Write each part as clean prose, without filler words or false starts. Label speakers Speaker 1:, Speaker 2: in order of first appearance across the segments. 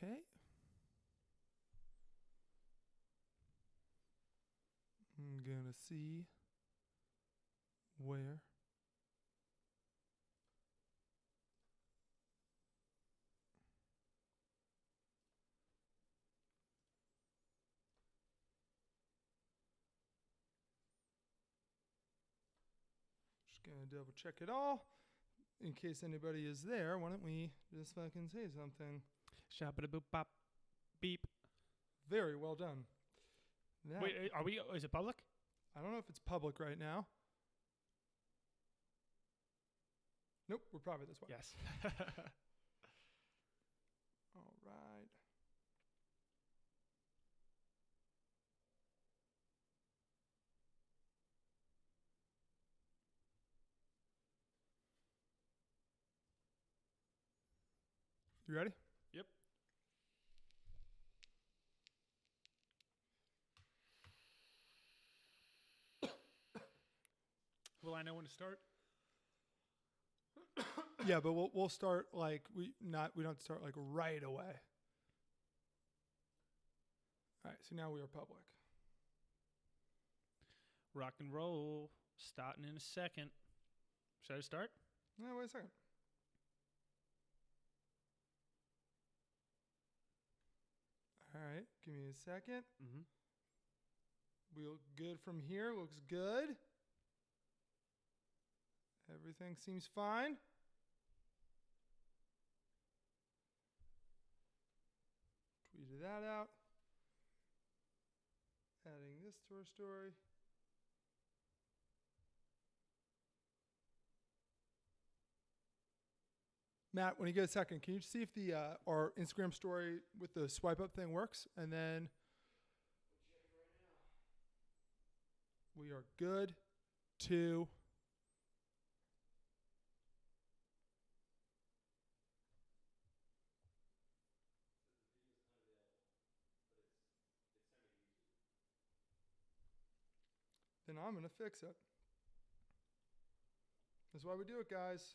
Speaker 1: Okay. I'm gonna see where. Just gonna double check it all. In case anybody is there, why don't we just fucking say something?
Speaker 2: Shabba-da-boop bop beep.
Speaker 1: Very well done. Now,
Speaker 2: Wait, are we? Is it public?
Speaker 1: I don't know if it's public right now. Nope, we're private this way.
Speaker 2: Yes.
Speaker 1: All right. You ready?
Speaker 2: Yep. Will I know when to start?
Speaker 1: Yeah, but we'll start like we don't have to start like right away. All right, so now we are public.
Speaker 2: Rock and roll. Starting in a second. Should I start?
Speaker 1: No, wait a second. All right, give me a second.
Speaker 2: Mm-hmm.
Speaker 1: We look good from here. Looks good. Everything seems fine. Tweeted that out. Adding this to our story. Matt, when you get a second, can you see if the our Instagram story with the swipe up thing works? And then we are good to then I'm going to fix it. That's why we do it, guys.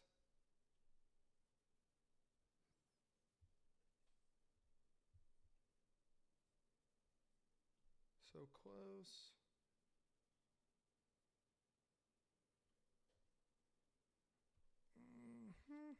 Speaker 1: So close. Mm-hmm.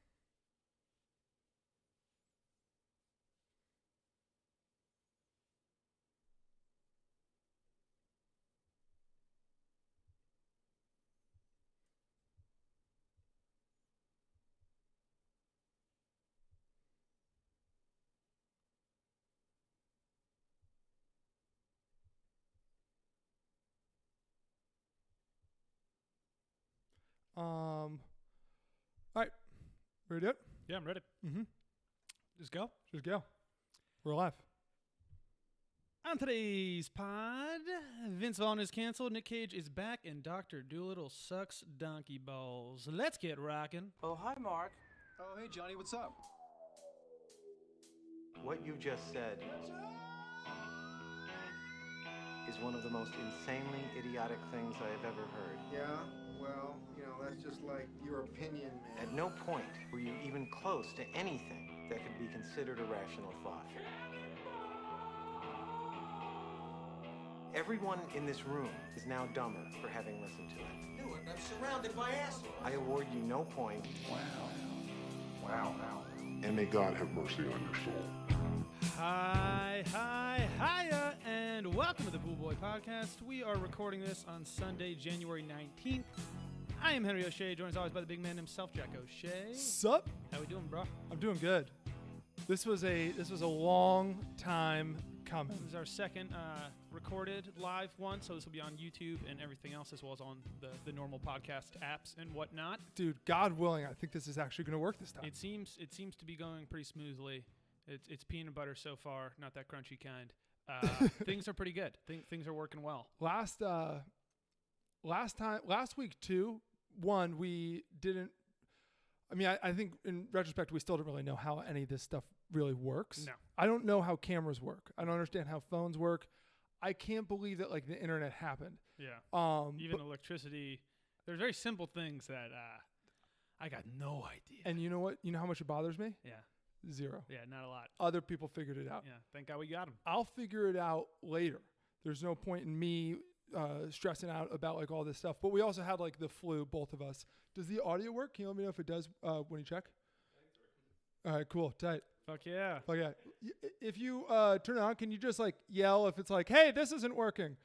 Speaker 1: All right. Ready to do it?
Speaker 2: Yeah, I'm ready.
Speaker 1: Mm-hmm.
Speaker 2: Just go.
Speaker 1: Just go. We're live.
Speaker 2: On today's pod, Vince Vaughn is canceled, Nick Cage is back, and Dr. Dolittle sucks donkey balls. Let's get rocking.
Speaker 3: Oh, hi, Mark.
Speaker 4: Oh, hey, Johnny, what's up?
Speaker 3: What you just said is one of the most insanely idiotic things I have ever heard.
Speaker 4: Yeah, well, that's just like your opinion, man.
Speaker 3: At no point were you even close to anything that could be considered a rational thought. Everyone in this room is now dumber for having listened to it.
Speaker 5: No, I'm surrounded by assholes.
Speaker 3: I award you no point.
Speaker 6: Wow. And may God have mercy on your soul.
Speaker 2: Hiya, and welcome to the Pool Boy Podcast. We are recording this on Sunday, January 19th. I am Henry O'Shea, joined as always by the big man himself, Jack O'Shea.
Speaker 1: Sup?
Speaker 2: How we doing, bro?
Speaker 1: I'm doing good. This was a long time coming.
Speaker 2: This is our second recorded live one, so this will be on YouTube and everything else, as well as on the normal podcast apps and whatnot.
Speaker 1: Dude, God willing, I think this is actually going to work this time.
Speaker 2: It seems to be going pretty smoothly. It's peanut butter so far, not that crunchy kind. Things are pretty good. Things are working well.
Speaker 1: Last week too, we didn't. I mean, I think in retrospect, we still don't really know how any of this stuff really works.
Speaker 2: No.
Speaker 1: I don't know how cameras work. I don't understand how phones work. I can't believe that like the internet happened.
Speaker 2: Yeah. Even electricity. There's very simple things that I got no idea.
Speaker 1: And you know what? You know how much it bothers me?
Speaker 2: Yeah.
Speaker 1: Zero.
Speaker 2: Yeah, not a lot.
Speaker 1: Other people figured it out.
Speaker 2: Yeah, thank God we got him.
Speaker 1: I'll figure it out later. There's no point in me stressing out about like all this stuff. But we also had like the flu, both of us. Does the audio work? Can you let me know if it does when you check? All right, cool, tight.
Speaker 2: Fuck yeah.
Speaker 1: Fuck yeah. If you turn it on, can you just like yell if it's like, hey, this isn't working?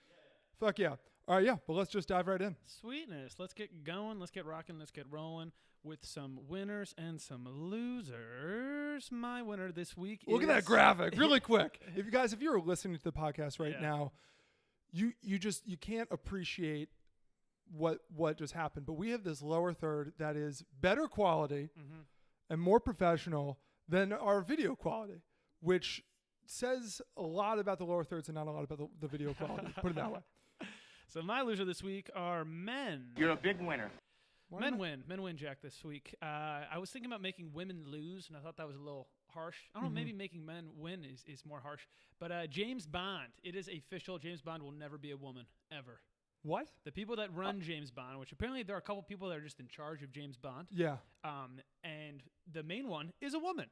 Speaker 1: Fuck yeah. All right, yeah. But let's just dive right in.
Speaker 2: Sweetness. Let's get going. Let's get rocking. Let's get rolling with some winners and some losers. My winner this week
Speaker 1: Look
Speaker 2: is...
Speaker 1: at that graphic if you're listening to the podcast right now, you can't appreciate what just happened. But we have this lower third that is better quality and more professional than our video quality, which says a lot about the lower thirds and not a lot about the video quality. Put it that way.
Speaker 2: So my loser this week are men.
Speaker 5: You're a big winner.
Speaker 2: Men win, Jack, this week. I was thinking about making women lose, and I thought that was a little harsh. I don't know, maybe making men win is more harsh. But James Bond, it is official. James Bond will never be a woman, ever.
Speaker 1: What?
Speaker 2: The people that run James Bond, which apparently there are a couple people that are just in charge of James Bond.
Speaker 1: Yeah.
Speaker 2: And the main one is a woman,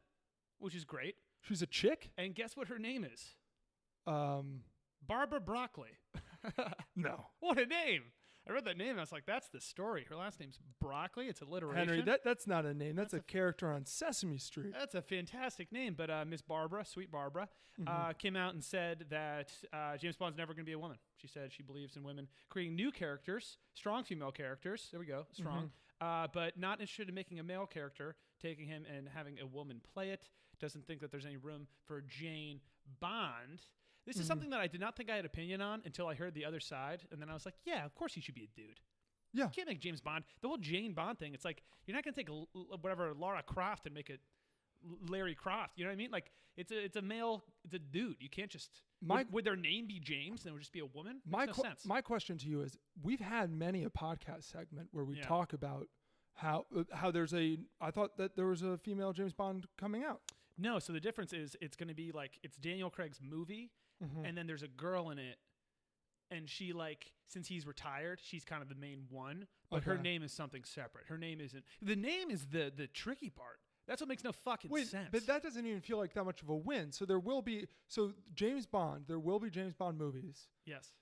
Speaker 2: which is great.
Speaker 1: She's a chick?
Speaker 2: And guess what her name is? Barbara Broccoli.
Speaker 1: No.
Speaker 2: What a name. I read that name and I was like, that's the story. Her last name's Broccoli. It's alliteration.
Speaker 1: Henry, that's not a name. That's a character on Sesame Street.
Speaker 2: That's a fantastic name. But Miss Barbara, sweet Barbara, came out and said that James Bond's never going to be a woman. She said she believes in women creating new characters, strong female characters. There we go, strong. But not interested in making a male character, taking him and having a woman play it. Doesn't think that there's any room for Jane Bond. This is something that I did not think I had opinion on until I heard the other side. And then I was like, yeah, of course he should be a dude.
Speaker 1: Yeah.
Speaker 2: You can't make James Bond. The whole Jane Bond thing, it's like, you're not going to take whatever Lara Croft and make it Larry Croft. You know what I mean? Like, it's a male, it's a dude. You can't just, would their name be James and it would just be a woman? Makes no sense.
Speaker 1: My question to you is, we've had many a podcast segment where we talk about how there's I thought that there was a female James Bond coming out.
Speaker 2: No, so the difference is it's going to be like, it's Daniel Craig's movie. And then there's a girl in it, and she, like, since he's retired, she's kind of the main one, but her name is something separate. Her name isn't. The name is the tricky part. That's what makes no fucking sense.
Speaker 1: But that doesn't even feel like that much of a win. So there will be James Bond movies.
Speaker 2: Yes.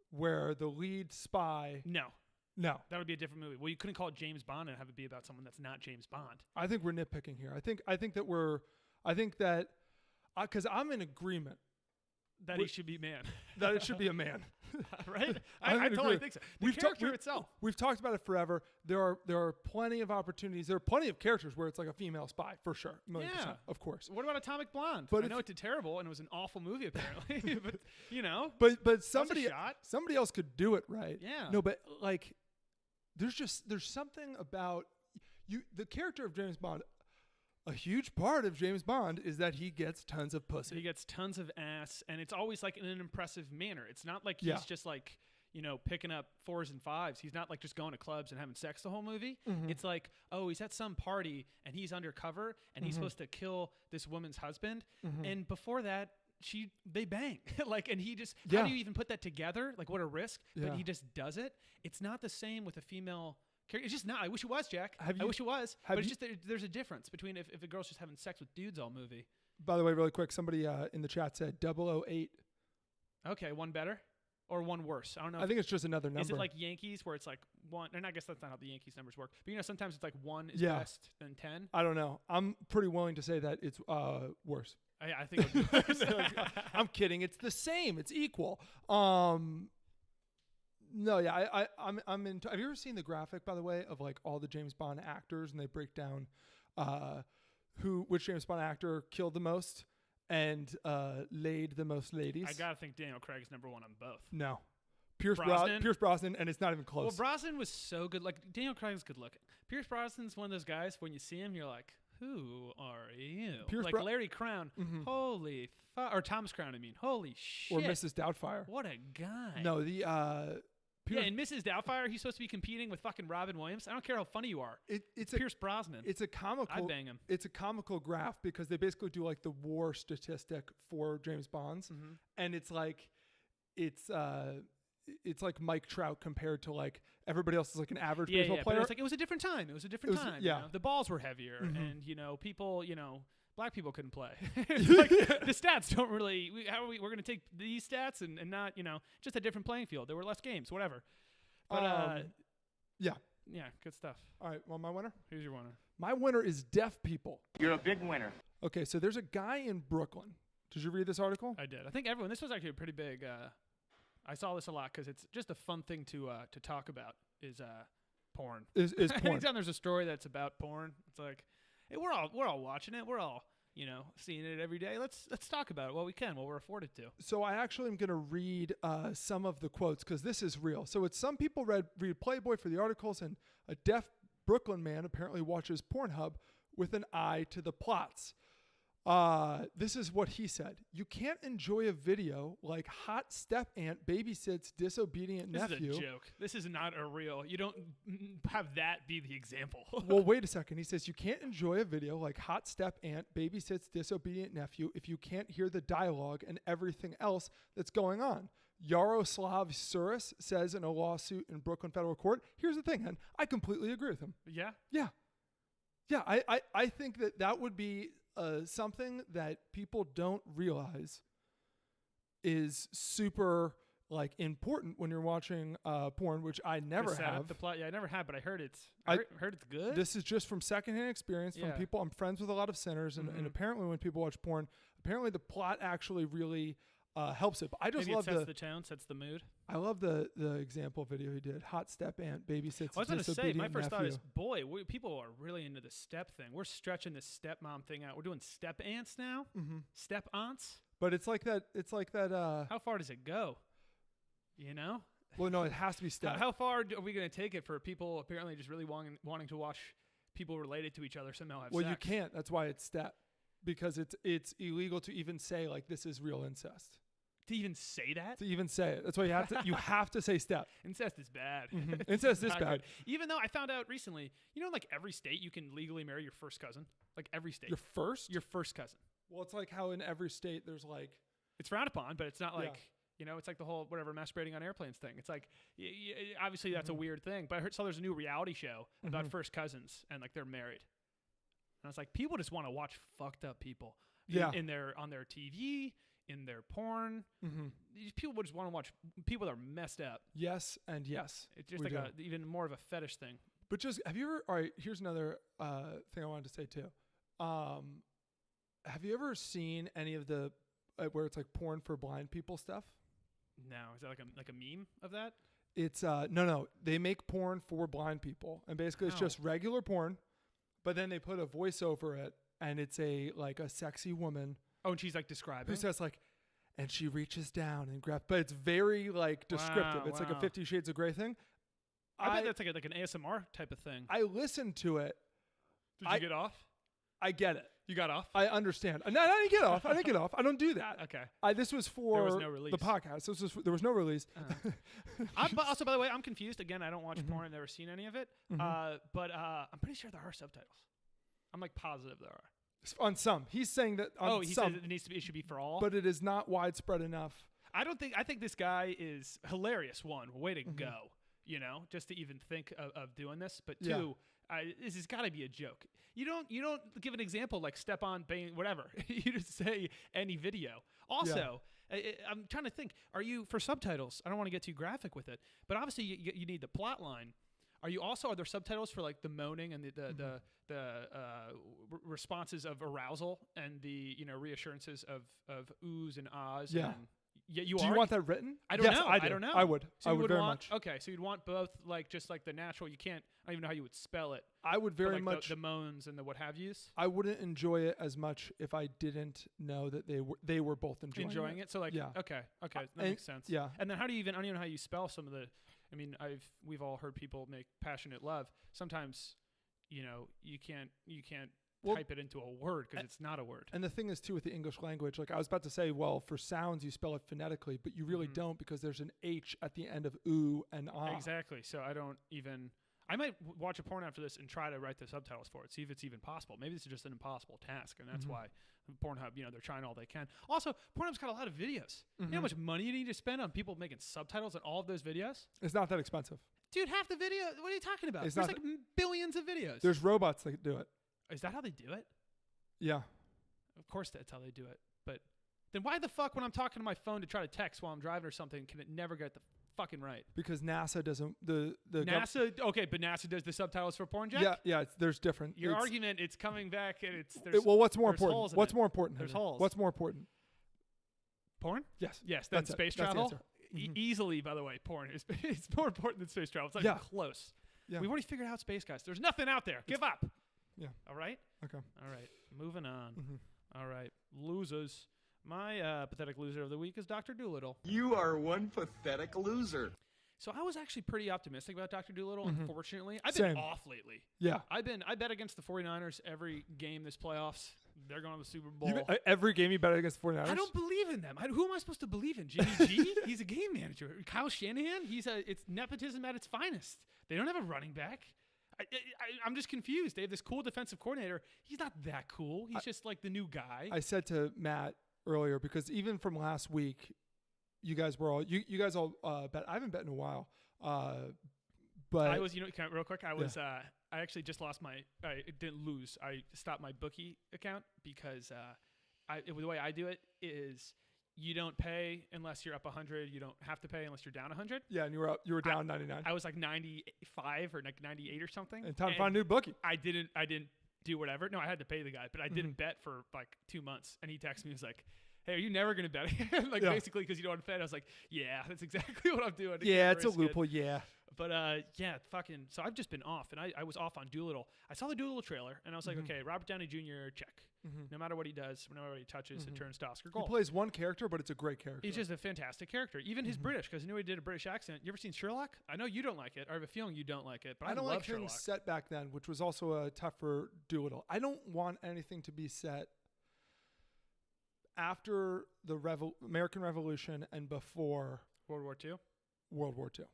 Speaker 1: Where the lead spy.
Speaker 2: No.
Speaker 1: No.
Speaker 2: That would be a different movie. Well, you couldn't call it James Bond and have it be about someone that's not James Bond.
Speaker 1: I think we're nitpicking here. Because I'm in agreement.
Speaker 2: That he should be man.
Speaker 1: That it should be a man.
Speaker 2: Right? I totally think so. The character itself.
Speaker 1: We've talked about it forever. There are plenty of opportunities. There are plenty of characters where it's like a female spy, for sure. 1,000,000%, of course.
Speaker 2: What about Atomic Blonde? I know it did terrible, and it was an awful movie, apparently. But, you know.
Speaker 1: But somebody else could do it right.
Speaker 2: Yeah.
Speaker 1: No, but, like, there's something about the character of James Bond. A huge part of James Bond is that he gets tons of pussy.
Speaker 2: He gets tons of ass, and it's always like in an impressive manner. It's not like he's just like, picking up 4s and 5s. He's not like just going to clubs and having sex the whole movie. It's like, oh, he's at some party and he's undercover and he's supposed to kill this woman's husband. And before that, they bang. Like, and he just, how do you even put that together? Like, what a risk. But he just does it. It's not the same with a female. It's just not. I wish it was, Jack. I wish it was. But it's just there's a difference between if a girl's just having sex with dudes all movie.
Speaker 1: By the way, really quick, somebody in the chat said 008.
Speaker 2: Okay, one better or one worse? I don't know.
Speaker 1: I think it's just another number.
Speaker 2: Is it like Yankees where it's like 1? And I guess that's not how the Yankees numbers work. But sometimes it's like 1 is best than 10.
Speaker 1: I don't know. I'm pretty willing to say that it's worse.
Speaker 2: I think it would be worse.
Speaker 1: I'm kidding. It's the same. It's equal. No, yeah, I'm into. Have you ever seen the graphic, by the way, of like all the James Bond actors, and they break down which James Bond actor killed the most and laid the most ladies?
Speaker 2: I gotta think Daniel Craig is number 1 on both.
Speaker 1: No, Pierce Brosnan, and it's not even close.
Speaker 2: Well, Brosnan was so good. Like, Daniel Craig's good looking. Pierce Brosnan's one of those guys when you see him, you're like, who are you? Larry Crown. Holy fuck. Or Thomas Crown, I mean. Holy shit.
Speaker 1: Or Mrs. Doubtfire.
Speaker 2: What a guy.
Speaker 1: No, the
Speaker 2: and Mrs. Doubtfire, he's supposed to be competing with fucking Robin Williams. I don't care how funny you are. It's Pierce Brosnan.
Speaker 1: It's a comical.
Speaker 2: I'd bang him.
Speaker 1: It's a comical graph because they basically do like the war statistic for James Bonds, and it's like Mike Trout compared to like everybody else is like an average baseball player.
Speaker 2: But it's like it was a different time. It was a different time.
Speaker 1: Yeah,
Speaker 2: the balls were heavier, and people black people couldn't play. Like, the stats don't really. We're going to take these stats and not, just a different playing field. There were less games, whatever. But
Speaker 1: yeah,
Speaker 2: good stuff.
Speaker 1: All right, well, my winner?
Speaker 2: Who's your winner?
Speaker 1: My winner is deaf people.
Speaker 5: You're a big winner.
Speaker 1: Okay, so there's a guy in Brooklyn. Did you read this article?
Speaker 2: I did. I think everyone. This was actually a pretty big. I saw this a lot because it's just a fun thing to talk about. Is porn.
Speaker 1: Is porn.
Speaker 2: Anytime there's a story that's about porn, it's like, hey, we're all watching it. We're all seeing it every day. Let's talk about it while we can, while we're afforded to.
Speaker 1: So I actually am going to read some of the quotes because this is real. So it's some people read Playboy for the articles, and a deaf Brooklyn man apparently watches Pornhub with an eye to the plots. This is what he said. You can't enjoy a video like hot step aunt babysits disobedient nephew.
Speaker 2: This is a joke. This is not a real. You don't have that be the example.
Speaker 1: Well, wait a second. He says you can't enjoy a video like hot step aunt babysits disobedient nephew if you can't hear the dialogue and everything else that's going on. Yaroslav Suris says in a lawsuit in Brooklyn federal court. Here's the thing, and I completely agree with him.
Speaker 2: Yeah?
Speaker 1: Yeah. I think that would be something that people don't realize is super important when you're watching porn, which I never have.
Speaker 2: The plot, I never have, but I heard it's good.
Speaker 1: This is just from secondhand experience from people. I'm friends with a lot of sinners, and apparently when people watch porn, apparently the plot actually really helps it. But I just love
Speaker 2: sets the tone, sets the mood.
Speaker 1: I love the example video he did. Hot step aunt babysits.
Speaker 2: I was going to say, my first thought is,
Speaker 1: nephew.
Speaker 2: people are really into the step thing. We're stretching the stepmom thing out. We're doing step aunts now.
Speaker 1: Mm-hmm.
Speaker 2: Step aunts.
Speaker 1: But it's like that.
Speaker 2: How far does it go?
Speaker 1: Well, no, it has to be step.
Speaker 2: How far are we going to take it for people apparently just really wanting to watch people related to each other somehow have sex?
Speaker 1: Well, you can't. That's why it's step, because it's illegal to even say this is real incest.
Speaker 2: To even say that?
Speaker 1: To even say it. That's why you have to say step.
Speaker 2: Incest is bad.
Speaker 1: Mm-hmm. Incest is bad.
Speaker 2: Good. Even though I found out recently, every state you can legally marry your first cousin. Like every state.
Speaker 1: Your first?
Speaker 2: Your first cousin.
Speaker 1: Well, it's like how in every state there's
Speaker 2: it's frowned upon, but it's not it's like the whole masturbating on airplanes thing. It's like, obviously that's a weird thing. But I heard there's a new reality show about first cousins and they're married. And I was like, people just want to watch fucked up people. On their TV, in their porn. Mm-hmm. These people just want to watch people that are messed up.
Speaker 1: Yes and yes.
Speaker 2: It's just even more of a fetish thing.
Speaker 1: But just, have you ever, all right, here's another thing I wanted to say too. Have you ever seen any of the, where it's porn for blind people stuff?
Speaker 2: No. Is that like a meme of that?
Speaker 1: It's, no. They make porn for blind people. And basically it's just regular porn, but then they put a voice over it and it's a sexy woman.
Speaker 2: Oh, and she's describing.
Speaker 1: Who says and she reaches down and grabs, but it's very descriptive. It's like a 50 Shades of Grey thing.
Speaker 2: I bet that's like an ASMR type of thing.
Speaker 1: I listened to it.
Speaker 2: Did you get off?
Speaker 1: I get it.
Speaker 2: You got off?
Speaker 1: I understand. No, I didn't get off. I don't do that.
Speaker 2: Okay.
Speaker 1: This was for
Speaker 2: there was no release.
Speaker 1: The podcast. There was no release.
Speaker 2: But also, by the way, I'm confused. Again, I don't watch porn. I've never seen any of it. But I'm pretty sure there are subtitles. I'm positive there are.
Speaker 1: On some. He's saying that on
Speaker 2: he
Speaker 1: some.
Speaker 2: says it should be for all.
Speaker 1: But it is not widespread enough.
Speaker 2: I think this guy is hilarious. One, way to go. Just to even think of doing this. But two, this has got to be a joke. You don't give an example like step on bang, whatever. You just say any video. Also, I'm trying to think. Are you for subtitles? I don't want to get too graphic with it, but obviously you need the plot line. Are there subtitles for the moaning and the responses of arousal and the reassurances of oohs and ahs?
Speaker 1: Yeah.
Speaker 2: Do
Speaker 1: you want that written?
Speaker 2: I don't know. I don't know.
Speaker 1: I would.
Speaker 2: So
Speaker 1: I would very much.
Speaker 2: Okay, so you'd want both, just the natural. You can't. I don't even know how you would spell it.
Speaker 1: I would very much
Speaker 2: the moans and the what have yous.
Speaker 1: I wouldn't enjoy it as much if I didn't know that they were both enjoying it.
Speaker 2: So okay, that makes sense.
Speaker 1: Yeah.
Speaker 2: And then how do you even? I don't even know how you spell some of the. I mean, we've all heard people make passionate love. Sometimes, you can't type it into a word because it's not a word.
Speaker 1: And the thing is too with the English language, I was about to say, well, for sounds you spell it phonetically, but you really don't because there's an H at the end of ooh and ah.
Speaker 2: Exactly. So I might watch a porn after this and try to write the subtitles for it, see if it's even possible. Maybe this is just an impossible task, and that's why Pornhub, they're trying all they can. Also, Pornhub's got a lot of videos. You know how much money you need to spend on people making subtitles on all of those videos?
Speaker 1: It's not that expensive.
Speaker 2: Dude, half the video, what are you talking about? There's billions of videos.
Speaker 1: There's robots that do it.
Speaker 2: Is that how they do it?
Speaker 1: Yeah.
Speaker 2: Of course, that's how they do it. But then why the fuck, when I'm talking to my phone to try to text while I'm driving or something, can it never get the fucking right?
Speaker 1: Because NASA doesn't
Speaker 2: NASA. Okay, but NASA does the subtitles for porn, Jack?
Speaker 1: Yeah. There's different.
Speaker 2: Your argument, it's coming back, and
Speaker 1: what's more
Speaker 2: there's
Speaker 1: important?
Speaker 2: holes in
Speaker 1: What's
Speaker 2: it.
Speaker 1: more important?
Speaker 2: There's
Speaker 1: Henry?
Speaker 2: holes.
Speaker 1: What's more important?
Speaker 2: Porn?
Speaker 1: Yes.
Speaker 2: Yes. Then
Speaker 1: That's it.
Speaker 2: space
Speaker 1: That's the
Speaker 2: travel.
Speaker 1: answer.
Speaker 2: Easily, by the way, porn is it's more important than space travel. It's not even close.
Speaker 1: Yeah.
Speaker 2: We've already figured out space, guys. There's nothing out there. Give up.
Speaker 1: Yeah.
Speaker 2: All right.
Speaker 1: Okay.
Speaker 2: All right. Moving on.
Speaker 1: Mm-hmm.
Speaker 2: All right. Losers. My pathetic loser of the week is Dr. Dolittle.
Speaker 5: You are one pathetic loser.
Speaker 2: So I was actually pretty optimistic about Dr. Dolittle.
Speaker 1: Mm-hmm.
Speaker 2: Unfortunately, I've been
Speaker 1: Same.
Speaker 2: off lately.
Speaker 1: Yeah.
Speaker 2: I bet against the 49ers every game this playoffs. They're going to the Super Bowl.
Speaker 1: Every game you bet against the 49ers?
Speaker 2: I don't believe in them. Who am I supposed to believe in? Jimmy G? He's a game manager. Kyle Shanahan? It's nepotism at its finest. They don't have a running back. I'm just confused. They have this cool defensive coordinator. He's not that cool. He's just like the new guy.
Speaker 1: I said to Matt earlier, because even from last week, you guys were all you guys all bet. I haven't bet in a while. But
Speaker 2: I was, real quick. I actually just lost I didn't lose. I stopped my bookie account because the way I do it is you don't pay unless you're up 100. You don't have to pay unless you're down 100.
Speaker 1: Yeah, and you were down 99.
Speaker 2: I was like 95 or like 98 or something.
Speaker 1: And time to find a new bookie.
Speaker 2: I didn't do whatever. No, I had to pay the guy, but I didn't bet for like 2 months. And he texted me, he was like, "Hey, are you never going to bet again?" Basically, because you don't want to bet. I was like, "Yeah, that's exactly what I'm doing."
Speaker 1: Yeah, it's a loophole. Yeah.
Speaker 2: But fucking. So I've just been off, and I was off on Dolittle. I saw the Dolittle trailer, and I was like, okay, Robert Downey Jr. check. No matter what he does, no matter what he touches, it turns to Oscar Gold.
Speaker 1: He plays one character, but it's a great character.
Speaker 2: He's just a fantastic character. Even his British, because I knew he did a British accent. You ever seen Sherlock? I know you don't like it. I have a feeling you don't like it, but I
Speaker 1: don't
Speaker 2: love
Speaker 1: like
Speaker 2: Sherlock.
Speaker 1: things set back then, which was also tough for Dolittle. I don't want anything to be set after the American Revolution and before
Speaker 2: World War II.
Speaker 1: World War II.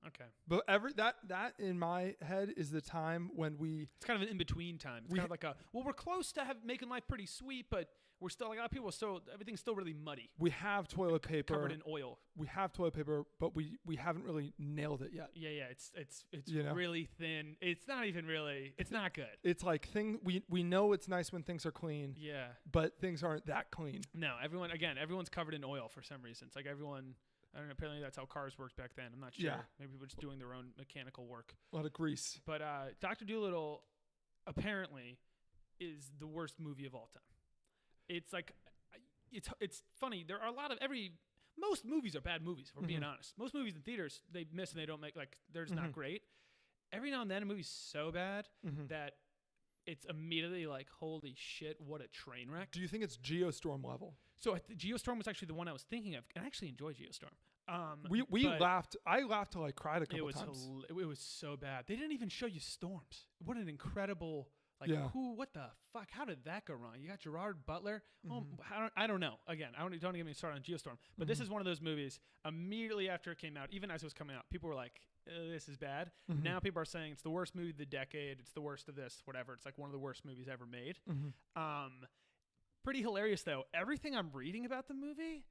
Speaker 2: Okay.
Speaker 1: But that in my head is the time when
Speaker 2: it's kind of an in-between time. It's kind of like we're close to making life pretty sweet, but we're still, like, a lot of people everything's still really muddy.
Speaker 1: We have toilet paper.
Speaker 2: Covered in oil.
Speaker 1: We have toilet paper, but we haven't really nailed it yet.
Speaker 2: Yeah, it's really thin. It's not even really, it's not good.
Speaker 1: It's like we know it's nice when things are clean.
Speaker 2: Yeah.
Speaker 1: But things aren't that clean.
Speaker 2: No, everyone's covered in oil for some reason. It's like everyone, I don't know, apparently that's how cars worked back then. I'm not sure.
Speaker 1: Yeah.
Speaker 2: Maybe people were just doing their own mechanical work.
Speaker 1: A lot of grease.
Speaker 2: But Dr. Dolittle apparently is the worst movie of all time. It's like, it's funny. There are a lot of most movies are bad movies, if we're being honest. Most movies in theaters, they miss and they don't make, like, they're just not great. Every now and then a movie's so bad that it's immediately like, holy shit, what a train wreck.
Speaker 1: Do you think it's Geostorm level?
Speaker 2: So Geostorm was actually the one I was thinking of, and I actually enjoy Geostorm.
Speaker 1: We laughed. I laughed till I cried a couple times.
Speaker 2: It was so bad. They didn't even show you storms. What an incredible, what the fuck? How did that go wrong? You got Gerard Butler. I don't know. Again, don't get me started on Geostorm. But this is one of those movies, immediately after it came out, even as it was coming out, people were like, this is bad. Now people are saying it's the worst movie of the decade. It's the worst of this, whatever. It's like one of the worst movies ever made. Pretty hilarious, though. Everything I'm reading about the movie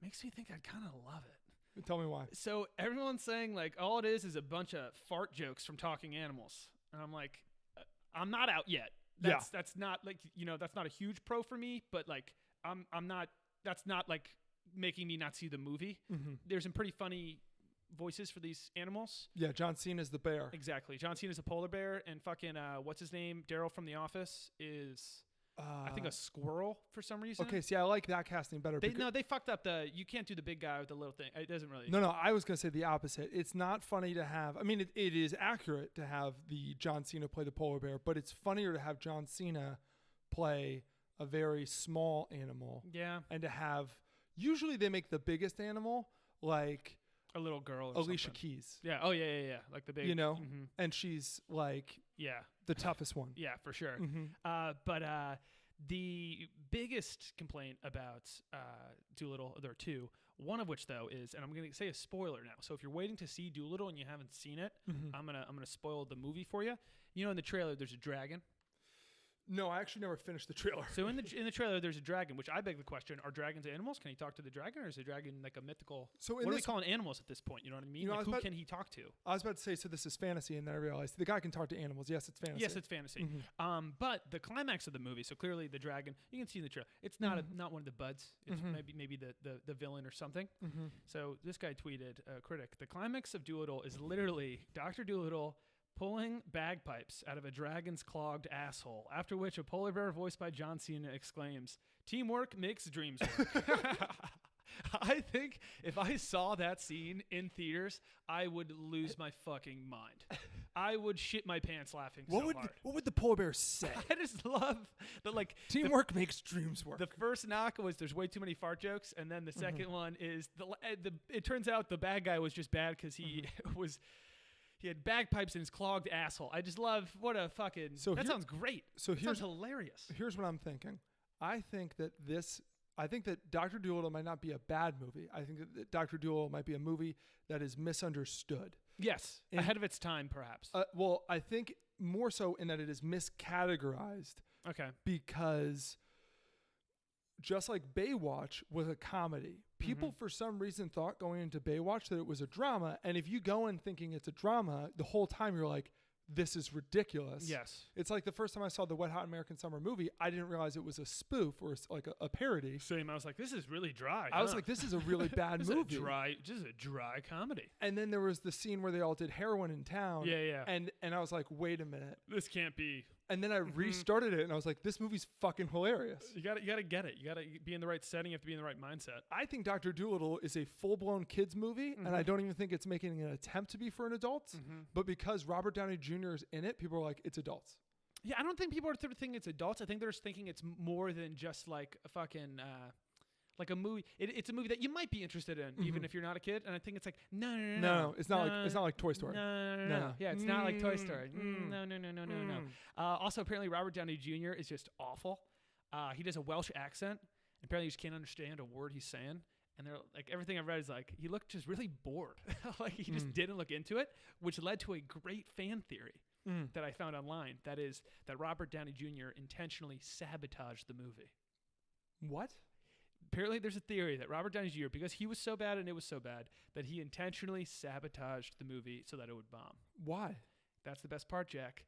Speaker 2: makes me think I kind of love it.
Speaker 1: Tell me why.
Speaker 2: So everyone's saying, like, all it is a bunch of fart jokes from talking animals. And I'm like, I'm not out yet. That's not, like, that's not a huge pro for me, but, like, I'm not, that's not, like, making me not see the movie. There's some pretty funny voices for these animals.
Speaker 1: Yeah, John Cena's the bear.
Speaker 2: Exactly. John Cena's a polar bear, and fucking, what's his name? Daryl from The Office is... I think a squirrel for some reason.
Speaker 1: Okay, see, I like that casting better.
Speaker 2: They fucked up you can't do the big guy with the little thing. It doesn't really.
Speaker 1: No, I was going to say the opposite. It's not funny to have, I mean, it is accurate to have the John Cena play the polar bear, but it's funnier to have John Cena play a very small animal.
Speaker 2: Yeah.
Speaker 1: And to have, usually they make the biggest animal like
Speaker 2: a little girl or
Speaker 1: Alicia
Speaker 2: something.
Speaker 1: Keys.
Speaker 2: Yeah. Oh, yeah. Like the big.
Speaker 1: And she's like the toughest one.
Speaker 2: Yeah, for sure. But the biggest complaint about Dolittle, there are two. One of which, though, is, and I'm going to say a spoiler now. So if you're waiting to see Dolittle and you haven't seen it, I'm gonna spoil the movie for you. In the trailer, there's a dragon.
Speaker 1: No, I actually never finished the trailer.
Speaker 2: So in the trailer, there's a dragon, which I beg the question: are dragons animals? Can he talk to the dragon, or is the dragon like a mythical?
Speaker 1: So
Speaker 2: what are we calling animals at this point? You know what I mean? Like, who can he talk to?
Speaker 1: I was about to say, so this is fantasy, and then I realized the guy can talk to animals. Yes, it's fantasy.
Speaker 2: Yes, it's fantasy. But the climax of the movie, so clearly the dragon, you can see in the trailer, it's not not one of the buds. It's maybe the villain or something. So this guy tweeted, critic, the climax of Dolittle is literally Dr. Dolittle pulling bagpipes out of a dragon's clogged asshole, after which a polar bear voiced by John Cena exclaims, "Teamwork makes dreams work." I think if I saw that scene in theaters, I would lose my fucking mind. I would shit my pants laughing hard.
Speaker 1: What would the polar bear say?
Speaker 2: I just love that, like,
Speaker 1: teamwork makes dreams work.
Speaker 2: The first knock was there's way too many fart jokes, and then the second one is it turns out the bad guy was just bad because he he had bagpipes in his clogged asshole. I just love what a fucking. That sounds great. That sounds hilarious.
Speaker 1: Here's what I'm thinking. I think that Dr. Dolittle might not be a bad movie. I think that Dr. Dolittle might be a movie that is misunderstood.
Speaker 2: Yes, ahead of its time, perhaps.
Speaker 1: Well, I think more so in that it is miscategorized.
Speaker 2: Okay.
Speaker 1: Because just like Baywatch was a comedy, people for some reason thought going into Baywatch that it was a drama. And if you go in thinking it's a drama, the whole time you're like, this is ridiculous.
Speaker 2: Yes.
Speaker 1: It's like the first time I saw the Wet Hot American Summer movie, I didn't realize it was a spoof or like a parody.
Speaker 2: Same. I was like, this is really dry.
Speaker 1: I was like, this is a really bad movie.
Speaker 2: Just a dry comedy.
Speaker 1: And then there was the scene where they all did heroin in town.
Speaker 2: Yeah.
Speaker 1: And I was like, wait a minute.
Speaker 2: This can't be.
Speaker 1: And then I restarted it, and I was like, this movie's fucking hilarious.
Speaker 2: You gotta get it. You gotta be in the right setting. You have to be in the right mindset.
Speaker 1: I think Dr. Dolittle is a full-blown kids movie, and I don't even think it's making an attempt to be for an adult. But because Robert Downey Jr. is in it, people are like, it's adults.
Speaker 2: Yeah, I don't think people are thinking it's adults. I think they're just thinking it's more than just like a fucking... like a movie, it's a movie that you might be interested in, even if you're not a kid. And I think it's like, no.
Speaker 1: It's not like Toy Story.
Speaker 2: No. Yeah, it's not like Toy Story. No. Also, apparently, Robert Downey Jr. is just awful. He does a Welsh accent. Apparently, you just can't understand a word he's saying. And they're like, everything I've read is like, he looked just really bored. Like he just didn't look into it, which led to a great fan theory that I found online. That is that Robert Downey Jr. intentionally sabotaged the movie.
Speaker 1: What?
Speaker 2: Apparently, there's a theory that Robert Downey Jr., because he was so bad and it was so bad, that he intentionally sabotaged the movie so that it would bomb.
Speaker 1: Why?
Speaker 2: That's the best part, Jack.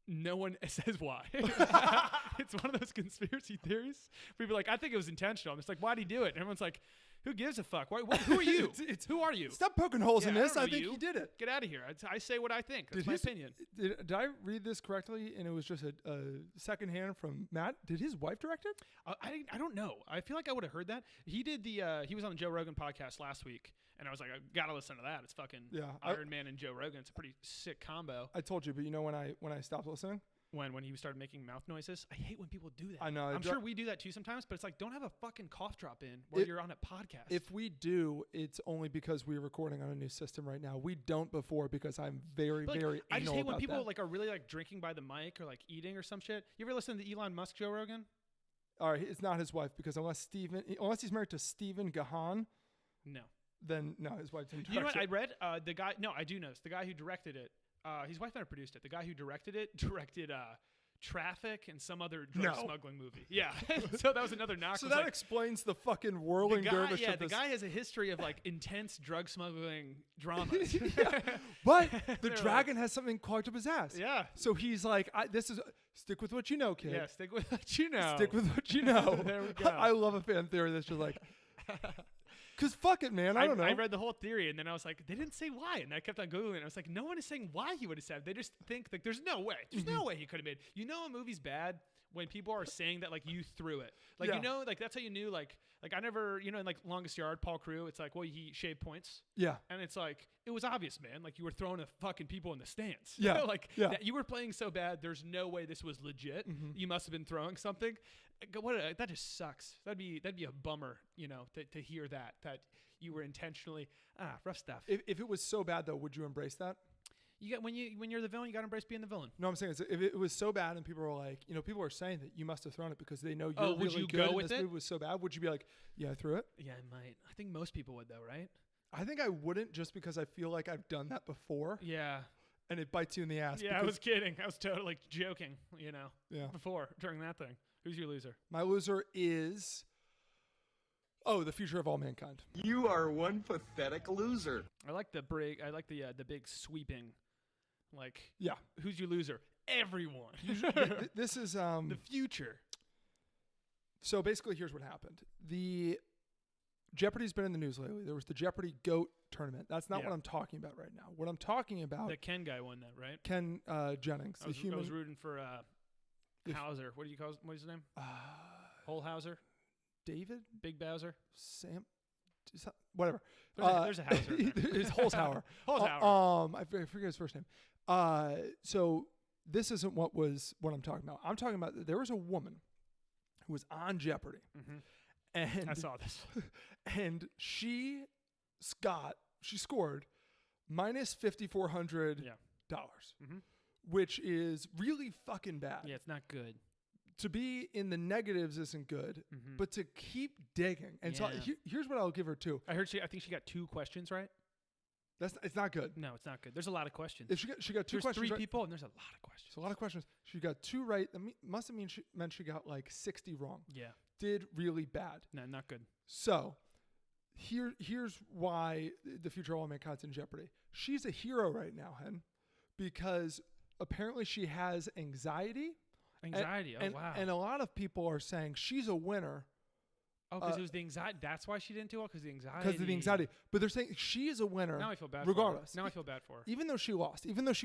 Speaker 2: No one says why. It's one of those conspiracy theories. People are like, I think it was intentional. I'm just like, why'd he do it? And everyone's like, who gives a fuck? Who are you? Who are you?
Speaker 1: Stop poking holes in this.
Speaker 2: I
Speaker 1: think he did it.
Speaker 2: Get out of here. I say what I think. That's my opinion.
Speaker 1: Did I read this correctly? And it was just a secondhand from Matt. Did his wife direct it?
Speaker 2: I don't know. I feel like I would have heard that. He did he was on the Joe Rogan podcast last week, and I was like, I gotta listen to that. It's fucking Iron Man and Joe Rogan. It's a pretty sick combo.
Speaker 1: I told you, but you know when I stopped listening?
Speaker 2: When he started making mouth noises. I hate when people do that.
Speaker 1: I know.
Speaker 2: I'm sure we do that too sometimes, but it's like, don't have a fucking cough drop in while you're on a podcast.
Speaker 1: If we do, it's only because we're recording on a new system right now. We don't before because I'm very anal
Speaker 2: I just hate when people
Speaker 1: that.
Speaker 2: like are really like drinking by the mic or like eating or some shit. You ever listen to Elon Musk, Joe Rogan?
Speaker 1: All right, it's not his wife because unless he's married to Stephen Gahan, then no, his wife didn't direct it.
Speaker 2: You know what I read? The guy, no, I do know. It's the guy who directed it. His wife never produced it. The guy who directed it directed Traffic and some other drug smuggling movie. Yeah. So that was another knock.
Speaker 1: So that explains the fucking whirling dervish.
Speaker 2: Yeah, the guy has a history of like intense drug smuggling dramas.
Speaker 1: But the dragon has something clogged up his ass.
Speaker 2: Yeah.
Speaker 1: So he's like, stick with what you know, kid.
Speaker 2: Yeah, stick with what you know.
Speaker 1: Stick with what you know.
Speaker 2: There we go.
Speaker 1: I love a fan theory that's just like... Because fuck it, man. I don't know.
Speaker 2: I read the whole theory, and then I was like, they didn't say why. And I kept on Googling, and I was like, no one is saying why he would have said. They just think, like, there's no way. There's no way he could have made. You know a movie's bad when people are saying that, like, you threw it. Like, you know, like, that's how you knew, like I never, you know, in, like, Longest Yard, Paul Crewe, it's like, well, he shaved points.
Speaker 1: Yeah.
Speaker 2: And it's like, it was obvious, man. Like, you were throwing the fucking people in the stands.
Speaker 1: Yeah.
Speaker 2: You know, like, that you were playing so bad, there's no way this was legit. You must have been throwing something. That just sucks. That'd be a bummer, you know, to hear that you were intentionally rough stuff.
Speaker 1: If it was so bad though, would you embrace that?
Speaker 2: You got when you're the villain, you got to embrace being the villain.
Speaker 1: No, I'm saying if it was so bad and people were like, you know, people are saying that you must have thrown it because they know you're
Speaker 2: would
Speaker 1: really
Speaker 2: you
Speaker 1: good.
Speaker 2: Go with
Speaker 1: this
Speaker 2: it?
Speaker 1: Movie was so bad. Would you be like, yeah, I threw it?
Speaker 2: Yeah, I might. I think most people would though, right?
Speaker 1: I think I wouldn't just because I feel like I've done that before.
Speaker 2: Yeah.
Speaker 1: and it bites you in the ass.
Speaker 2: Yeah, I was kidding. I was totally joking,
Speaker 1: Yeah.
Speaker 2: during that thing. Who's your loser?
Speaker 1: My loser is, the future of all mankind.
Speaker 5: You are one pathetic loser.
Speaker 2: I like the big sweeping,
Speaker 1: Yeah.
Speaker 2: who's your loser? Everyone.
Speaker 1: This is
Speaker 2: the future.
Speaker 1: So basically, here's what happened. The Jeopardy's been in the news lately. There was the Jeopardy GOAT tournament. That's not what I'm talking about right now. What I'm talking about.
Speaker 2: The Ken guy won that, right?
Speaker 1: Ken Jennings,
Speaker 2: I was rooting for Hauser. What do you call? What's his name? Holhauser.
Speaker 1: David.
Speaker 2: Big Bowser.
Speaker 1: Sam. Whatever.
Speaker 2: There's a Hauser.
Speaker 1: It's Holzhauer.
Speaker 2: Holzhauer.
Speaker 1: I forget his first name. So this isn't what I'm talking about. I'm talking about there was a woman who was on Jeopardy.
Speaker 2: Mm-hmm.
Speaker 1: And
Speaker 2: I saw this.
Speaker 1: And she scored minus $5,400,
Speaker 2: Mm-hmm.
Speaker 1: which is really fucking bad.
Speaker 2: Yeah, it's not good.
Speaker 1: To be in the negatives isn't good,
Speaker 2: Mm-hmm.
Speaker 1: but to keep digging. And so here's what I'll give her too.
Speaker 2: I think she got 2 questions right.
Speaker 1: It's not good.
Speaker 2: No, it's not good. There's a lot of questions.
Speaker 1: If she got 2
Speaker 2: There's
Speaker 1: questions
Speaker 2: 3
Speaker 1: right,
Speaker 2: people, and there's a lot of questions.
Speaker 1: it's a lot of questions. She got 2 right. That must have meant she got like 60 wrong.
Speaker 2: Yeah.
Speaker 1: Did really bad.
Speaker 2: No, not good.
Speaker 1: So here's why the future of all mankind's in jeopardy. She's a hero right now, Hen, because apparently she has anxiety.
Speaker 2: Anxiety. Wow.
Speaker 1: And a lot of people are saying she's a winner.
Speaker 2: Oh, because it was the anxiety. That's why she didn't do well, because the anxiety.
Speaker 1: Because of the anxiety. But they're saying she is a winner.
Speaker 2: Now I feel bad
Speaker 1: regardless.
Speaker 2: for her. Now I feel bad for her.
Speaker 1: Even though she lost. And it's okay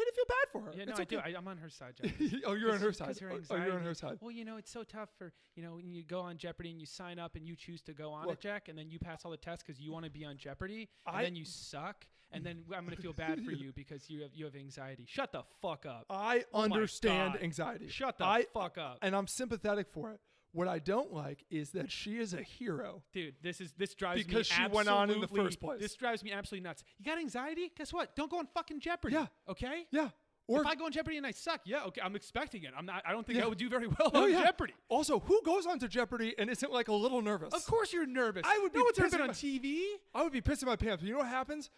Speaker 1: to feel bad for her.
Speaker 2: Yeah, no,
Speaker 1: it's
Speaker 2: I
Speaker 1: okay.
Speaker 2: do. I'm on her side, Jack.
Speaker 1: Oh, you're on her side.
Speaker 2: Her
Speaker 1: Oh, you're on her side.
Speaker 2: Well, it's so tough for, when you go on Jeopardy and you sign up and you choose to go on it, Jack, and then you pass all the tests because you want to be on Jeopardy, and then you suck, and then I'm going to feel bad for you because you have anxiety. Shut the fuck up.
Speaker 1: I understand anxiety.
Speaker 2: Shut the fuck up.
Speaker 1: And I'm sympathetic for it. What I don't like is that she is a hero.
Speaker 2: Dude, this drives me
Speaker 1: because she went on in the first place.
Speaker 2: This drives me absolutely nuts. You got anxiety? Guess what? Don't go on fucking Jeopardy.
Speaker 1: Yeah.
Speaker 2: Okay?
Speaker 1: Yeah.
Speaker 2: Or if I go on Jeopardy and I suck, okay, I'm expecting it. I don't think I would do very well on Jeopardy.
Speaker 1: Also, who goes on to Jeopardy and isn't like a little nervous?
Speaker 2: Of course you're nervous.
Speaker 1: I would be
Speaker 2: no one's ever been
Speaker 1: pissing
Speaker 2: on TV.
Speaker 1: I would be pissing my pants. But you know what happens?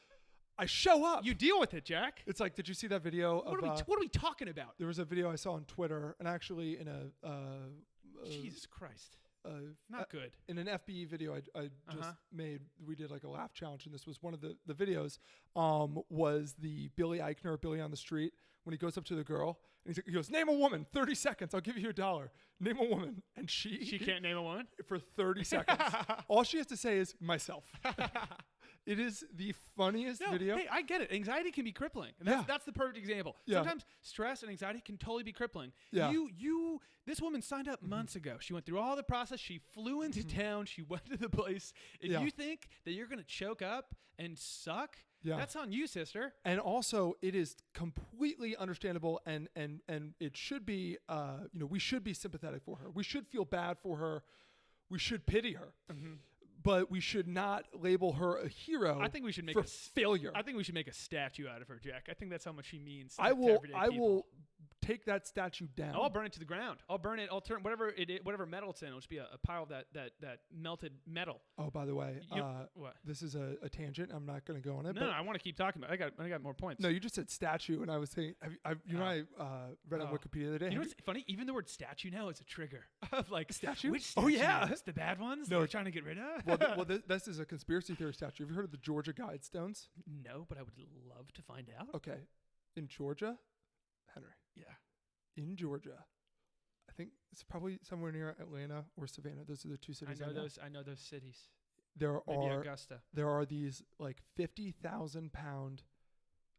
Speaker 1: I show up.
Speaker 2: You deal with it, Jack.
Speaker 1: It's like, did you see that video?
Speaker 2: What are we talking about?
Speaker 1: There was a video I saw on Twitter, and actually in a
Speaker 2: Jesus Christ. Not good.
Speaker 1: In an FBE video I just made, we did like a laugh challenge, and this was one of the videos, was the Billy Eichner, Billy on the Street, when he goes up to the girl, and he goes, name a woman, 30 seconds, I'll give you $1. Name a woman. And she
Speaker 2: can't name a woman?
Speaker 1: For 30 seconds. All she has to say is, myself. It is the funniest video.
Speaker 2: Hey, I get it. Anxiety can be crippling. And that's the perfect example.
Speaker 1: Yeah.
Speaker 2: Sometimes stress and anxiety can totally be crippling.
Speaker 1: Yeah.
Speaker 2: This woman signed up months ago. She went through all the process. She flew into town. She went to the place. If you think that you're going to choke up and suck, that's on you, sister.
Speaker 1: And also, it is completely understandable, and it should be, we should be sympathetic for her. We should feel bad for her. We should pity her. Mm-hmm. But we should not label her a hero.
Speaker 2: I think we should make
Speaker 1: a failure.
Speaker 2: I think we should make a statue out of her, Jack. I think that's how much she means.
Speaker 1: I
Speaker 2: will
Speaker 1: take that statue down.
Speaker 2: I'll burn it to the ground. I'll burn it. I'll turn whatever metal it's in. It'll just be a pile of that melted metal.
Speaker 1: Oh, by the way,
Speaker 2: what?
Speaker 1: This is a tangent. I'm not going to go on it.
Speaker 2: No, I want to keep talking about it. I got more points.
Speaker 1: No, you just said statue, and I was saying, I read on Wikipedia the other day.
Speaker 2: You know what's funny? Even the word statue now is a trigger of like
Speaker 1: statue.
Speaker 2: Which statue?
Speaker 1: Oh yeah,
Speaker 2: it's the bad ones.
Speaker 1: No,
Speaker 2: we're trying to get rid of.
Speaker 1: Well, this is a conspiracy theory statue. Have you heard of the Georgia Guidestones?
Speaker 2: No, but I would love to find out.
Speaker 1: Okay, in Georgia, Henry.
Speaker 2: Yeah.
Speaker 1: In Georgia, I think it's probably somewhere near Atlanta or Savannah. Those are the 2 cities.
Speaker 2: I know those cities.
Speaker 1: Maybe
Speaker 2: Augusta.
Speaker 1: There are these like 50,000-pound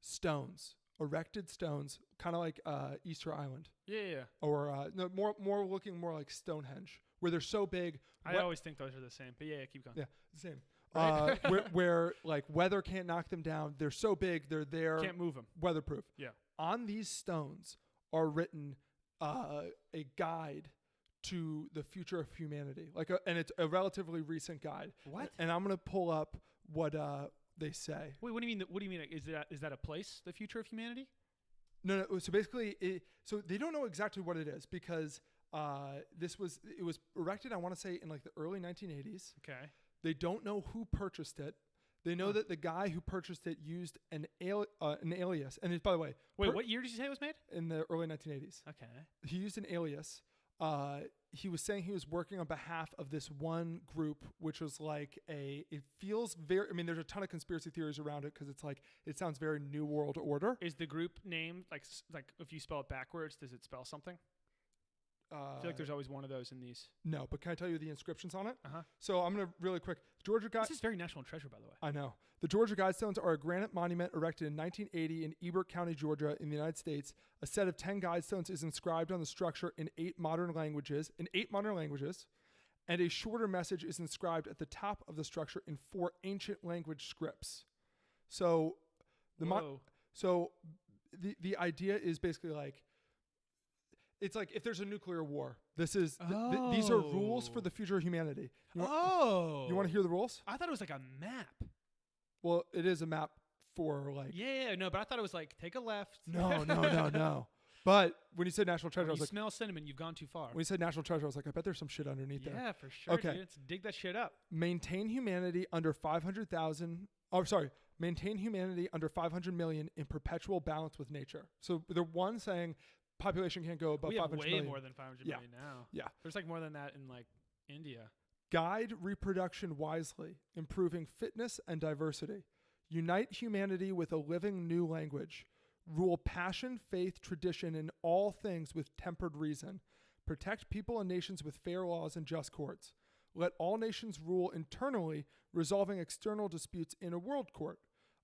Speaker 1: stones, erected stones, kind of like Easter Island.
Speaker 2: Yeah.
Speaker 1: Or no, more looking more like Stonehenge, where they're so big.
Speaker 2: I always think those are the same, but yeah, keep going.
Speaker 1: Yeah, same. Right? where like weather can't knock them down. They're so big, they're there.
Speaker 2: Can't move them.
Speaker 1: Weatherproof.
Speaker 2: Yeah.
Speaker 1: On these stones are written a guide to the future of humanity, and it's a relatively recent guide.
Speaker 2: What?
Speaker 1: And I'm gonna pull up what they say.
Speaker 2: Wait, what do you mean? What do you mean? Is that a place? The future of humanity?
Speaker 1: No. So basically, so they don't know exactly what it is because it was erected, I want to say, in like the early 1980s.
Speaker 2: Okay.
Speaker 1: They don't know who purchased it. They know that the guy who purchased it used an alias. And by the way,
Speaker 2: wait, what year did you say it was made?
Speaker 1: In the early 1980s.
Speaker 2: Okay.
Speaker 1: He used an alias. He was saying he was working on behalf of this one group, which was like it feels very, I mean, there's a ton of conspiracy theories around it because it's like, it sounds very New World Order.
Speaker 2: Is the group named, like if you spell it backwards, does it spell something? I feel like there's always one of those in these.
Speaker 1: No, but can I tell you the inscriptions on it?
Speaker 2: Uh-huh.
Speaker 1: So I'm going to really quick.
Speaker 2: This is very national treasure, by the way.
Speaker 1: I know. The Georgia Guidestones are a granite monument erected in 1980 in Ebert County, Georgia, in the United States. A set of 10 Guidestones is inscribed on the structure in 8 modern languages, and a shorter message is inscribed at the top of the structure in 4 ancient language scripts. So the idea is basically like, it's like if there's a nuclear war, this is these are rules for the future of humanity. You want to hear the rules?
Speaker 2: I thought it was like a map.
Speaker 1: Well, it is a map for like.
Speaker 2: Yeah, no, but I thought it was like take a left.
Speaker 1: No. But when you said national treasure, I was like,
Speaker 2: smell cinnamon, you've gone too far.
Speaker 1: When you said national treasure, I was like, I bet there's some shit underneath there.
Speaker 2: Yeah, for sure.
Speaker 1: Okay,
Speaker 2: dude. Let's dig that shit up.
Speaker 1: Maintain humanity under 500,000. Oh, sorry. Maintain humanity under 500 million in perpetual balance with nature. So the one saying. Population can't go above 500 million.
Speaker 2: We have way more than 500 million now.
Speaker 1: Yeah.
Speaker 2: There's like more than that in like India.
Speaker 1: Guide reproduction wisely, improving fitness and diversity. Unite humanity with a living new language. Rule passion, faith, tradition in all things with tempered reason. Protect people and nations with fair laws and just courts. Let all nations rule internally, resolving external disputes in a world court.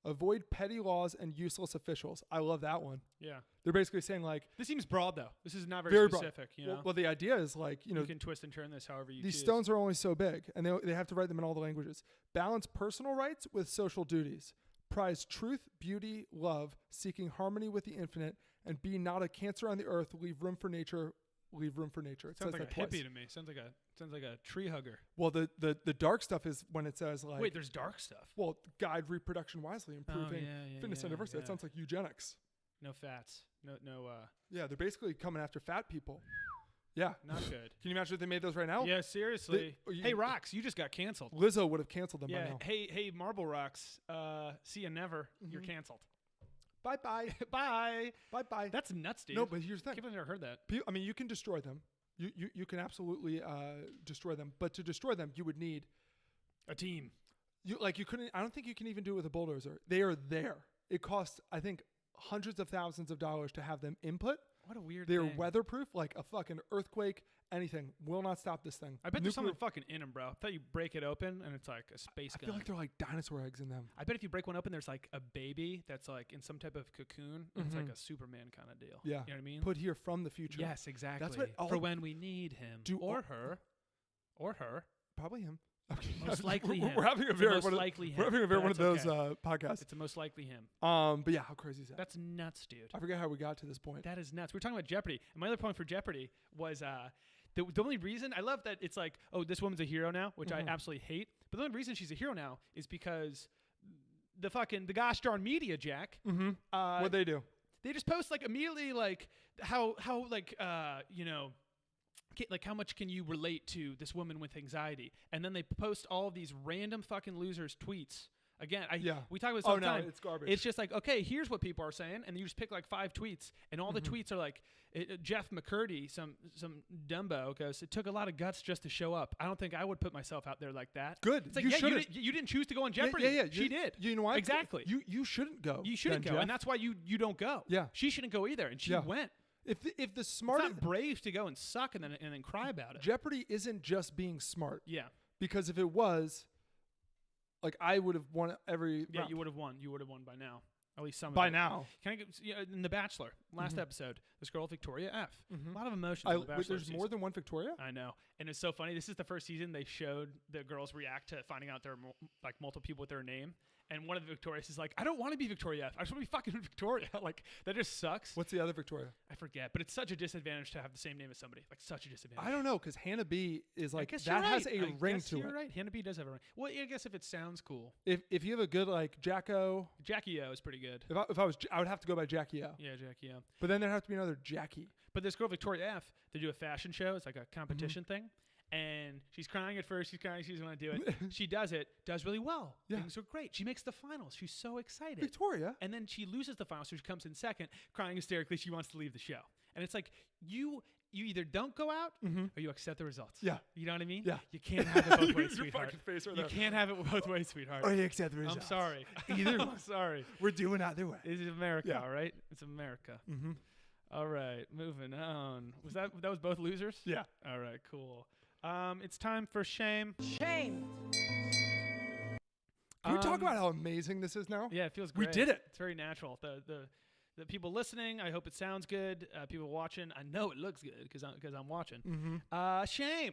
Speaker 1: Avoid petty laws and useless officials. I love that one.
Speaker 2: Yeah.
Speaker 1: They're basically saying like...
Speaker 2: This seems broad, though. This is not very specific, you know?
Speaker 1: Well, the idea is like, you
Speaker 2: can twist and turn this however you
Speaker 1: these
Speaker 2: choose.
Speaker 1: stones are only so big, and they have to write them in all the languages. Balance personal rights with social duties. Prize truth, beauty, love, seeking harmony with the infinite, and be not a cancer on the earth. Leave room for nature. Leave room for nature. It
Speaker 2: sounds
Speaker 1: says
Speaker 2: like
Speaker 1: that
Speaker 2: a
Speaker 1: twice.
Speaker 2: hippie to me. Sounds like a tree hugger.
Speaker 1: Well, the dark stuff is when it says like...
Speaker 2: Wait, there's dark stuff?
Speaker 1: Well, guide reproduction wisely, improving fitness and diversity. That sounds like eugenics.
Speaker 2: No fats. No.
Speaker 1: Yeah, they're basically coming after fat people. Yeah.
Speaker 2: Not good.
Speaker 1: Can you imagine if they made those right now?
Speaker 2: Yeah, seriously. Hey, Rocks, you just got canceled.
Speaker 1: Lizzo would have canceled them by now.
Speaker 2: Hey, Marble Rocks, see you never. You're canceled.
Speaker 1: Bye-bye.
Speaker 2: Bye.
Speaker 1: Bye-bye.
Speaker 2: That's nuts, dude.
Speaker 1: No, but here's the thing.
Speaker 2: People have never heard that.
Speaker 1: I mean, you can destroy them. You can absolutely destroy them. But to destroy them, you would need...
Speaker 2: a team.
Speaker 1: You couldn't... I don't think you can even do it with a bulldozer. They are there. It costs, I think, hundreds of thousands of dollars to have them input.
Speaker 2: What a weird
Speaker 1: They're
Speaker 2: thing.
Speaker 1: weatherproof, like a fucking earthquake, anything. Will not stop this thing.
Speaker 2: I bet there's something fucking in them, bro. I thought you break it open and it's like a space gun.
Speaker 1: I feel like they're like dinosaur eggs in them.
Speaker 2: I bet if you break one open, there's like a baby that's like in some type of cocoon. And it's like a Superman kind of deal.
Speaker 1: Yeah.
Speaker 2: You know what I mean?
Speaker 1: Put here from the future.
Speaker 2: Yes, exactly.
Speaker 1: That's what
Speaker 2: for when we need him. Or her.
Speaker 1: Probably him.
Speaker 2: Most likely him.
Speaker 1: We're having a very one of those podcasts.
Speaker 2: It's the most likely him.
Speaker 1: But yeah, how crazy is that?
Speaker 2: That's nuts, dude.
Speaker 1: I forget how we got to this point.
Speaker 2: That is nuts. We're talking about Jeopardy, and my other point for Jeopardy was the only reason I love that it's like, oh, this woman's a hero now, which I absolutely hate. But the only reason she's a hero now is because the gosh darn media, Jack.
Speaker 1: What'd they do?
Speaker 2: They just post like immediately like how like like how much can you relate to this woman with anxiety, and then they post all of these random fucking losers tweets. Again, we talk about this all the time.
Speaker 1: It's garbage.
Speaker 2: It's just like, okay, here's what people are saying, and you just pick like 5 tweets, and all the tweets are like, Jeff McCurdy, some Dumbo goes, it took a lot of guts just to show up. I don't think I would put myself out there like that.
Speaker 1: Good.
Speaker 2: It's like, you didn't choose to go on Jeopardy.
Speaker 1: Yeah.
Speaker 2: She did.
Speaker 1: You know why?
Speaker 2: Exactly.
Speaker 1: You shouldn't go.
Speaker 2: You shouldn't go,
Speaker 1: Jeff.
Speaker 2: and that's why you don't go.
Speaker 1: Yeah.
Speaker 2: She shouldn't go either, and she went.
Speaker 1: If the smart,
Speaker 2: it's not brave to go and suck and then cry about it.
Speaker 1: Jeopardy isn't just being smart.
Speaker 2: Yeah.
Speaker 1: Because if it was, like, I would have won every.
Speaker 2: Yeah,
Speaker 1: round.
Speaker 2: You would have won. You would have won by now. At least some
Speaker 1: by
Speaker 2: of it.
Speaker 1: now.
Speaker 2: Can I get in The Bachelor last episode? This girl Victoria F. A lot of emotion. In The Bachelor
Speaker 1: there's
Speaker 2: season.
Speaker 1: more than one Victoria.
Speaker 2: I know, and it's so funny. This is the first season they showed the girls react to finding out there are like multiple people with their name. And one of the Victorias is like, I don't want to be Victoria F. I just want to be fucking Victoria. Like, that just sucks.
Speaker 1: What's the other Victoria?
Speaker 2: I forget, but it's such a disadvantage to have the same name as somebody. Like, such a disadvantage.
Speaker 1: I don't know, because Hannah B is like, that
Speaker 2: right.
Speaker 1: has a ring to
Speaker 2: you're
Speaker 1: it.
Speaker 2: Right. Hannah B does have a ring. Well, I guess if it sounds cool.
Speaker 1: If you have a good, like, Jacko.
Speaker 2: Jackie O is pretty good.
Speaker 1: If I was, I would have to go by Jackie O.
Speaker 2: Yeah, Jackie O.
Speaker 1: But then there'd have to be another Jackie.
Speaker 2: But this girl, Victoria F., they do a fashion show. It's like a competition thing. And she's crying at first. She's crying. She doesn't want to do it. She does it. Does really well.
Speaker 1: Yeah.
Speaker 2: Things are great. She makes the finals. She's so excited.
Speaker 1: Victoria.
Speaker 2: And then she loses the finals, so she comes in second, crying hysterically. She wants to leave the show. And it's like you either don't go out or you accept the results.
Speaker 1: Yeah.
Speaker 2: You know what I mean?
Speaker 1: Yeah.
Speaker 2: You can't have it both ways,
Speaker 1: Your
Speaker 2: sweetheart.
Speaker 1: fucking face right
Speaker 2: You
Speaker 1: there.
Speaker 2: can't have it both ways, sweetheart.
Speaker 1: Or you accept the results.
Speaker 2: I'm sorry.
Speaker 1: Either
Speaker 2: I'm
Speaker 1: one.
Speaker 2: sorry.
Speaker 1: We're doing either way.
Speaker 2: This is America,
Speaker 1: Yeah.
Speaker 2: all right? It's America.
Speaker 1: Mm-hmm.
Speaker 2: All right, moving on. That was both losers?
Speaker 1: Yeah.
Speaker 2: All right, cool. It's time for shame.
Speaker 7: Shame.
Speaker 1: Can we talk about how amazing this is now?
Speaker 2: Yeah, it feels
Speaker 1: We
Speaker 2: great.
Speaker 1: did it.
Speaker 2: It's very natural. The people listening, I hope it sounds good. People watching, I know it looks good because I'm watching.
Speaker 1: Mm-hmm.
Speaker 2: Shame.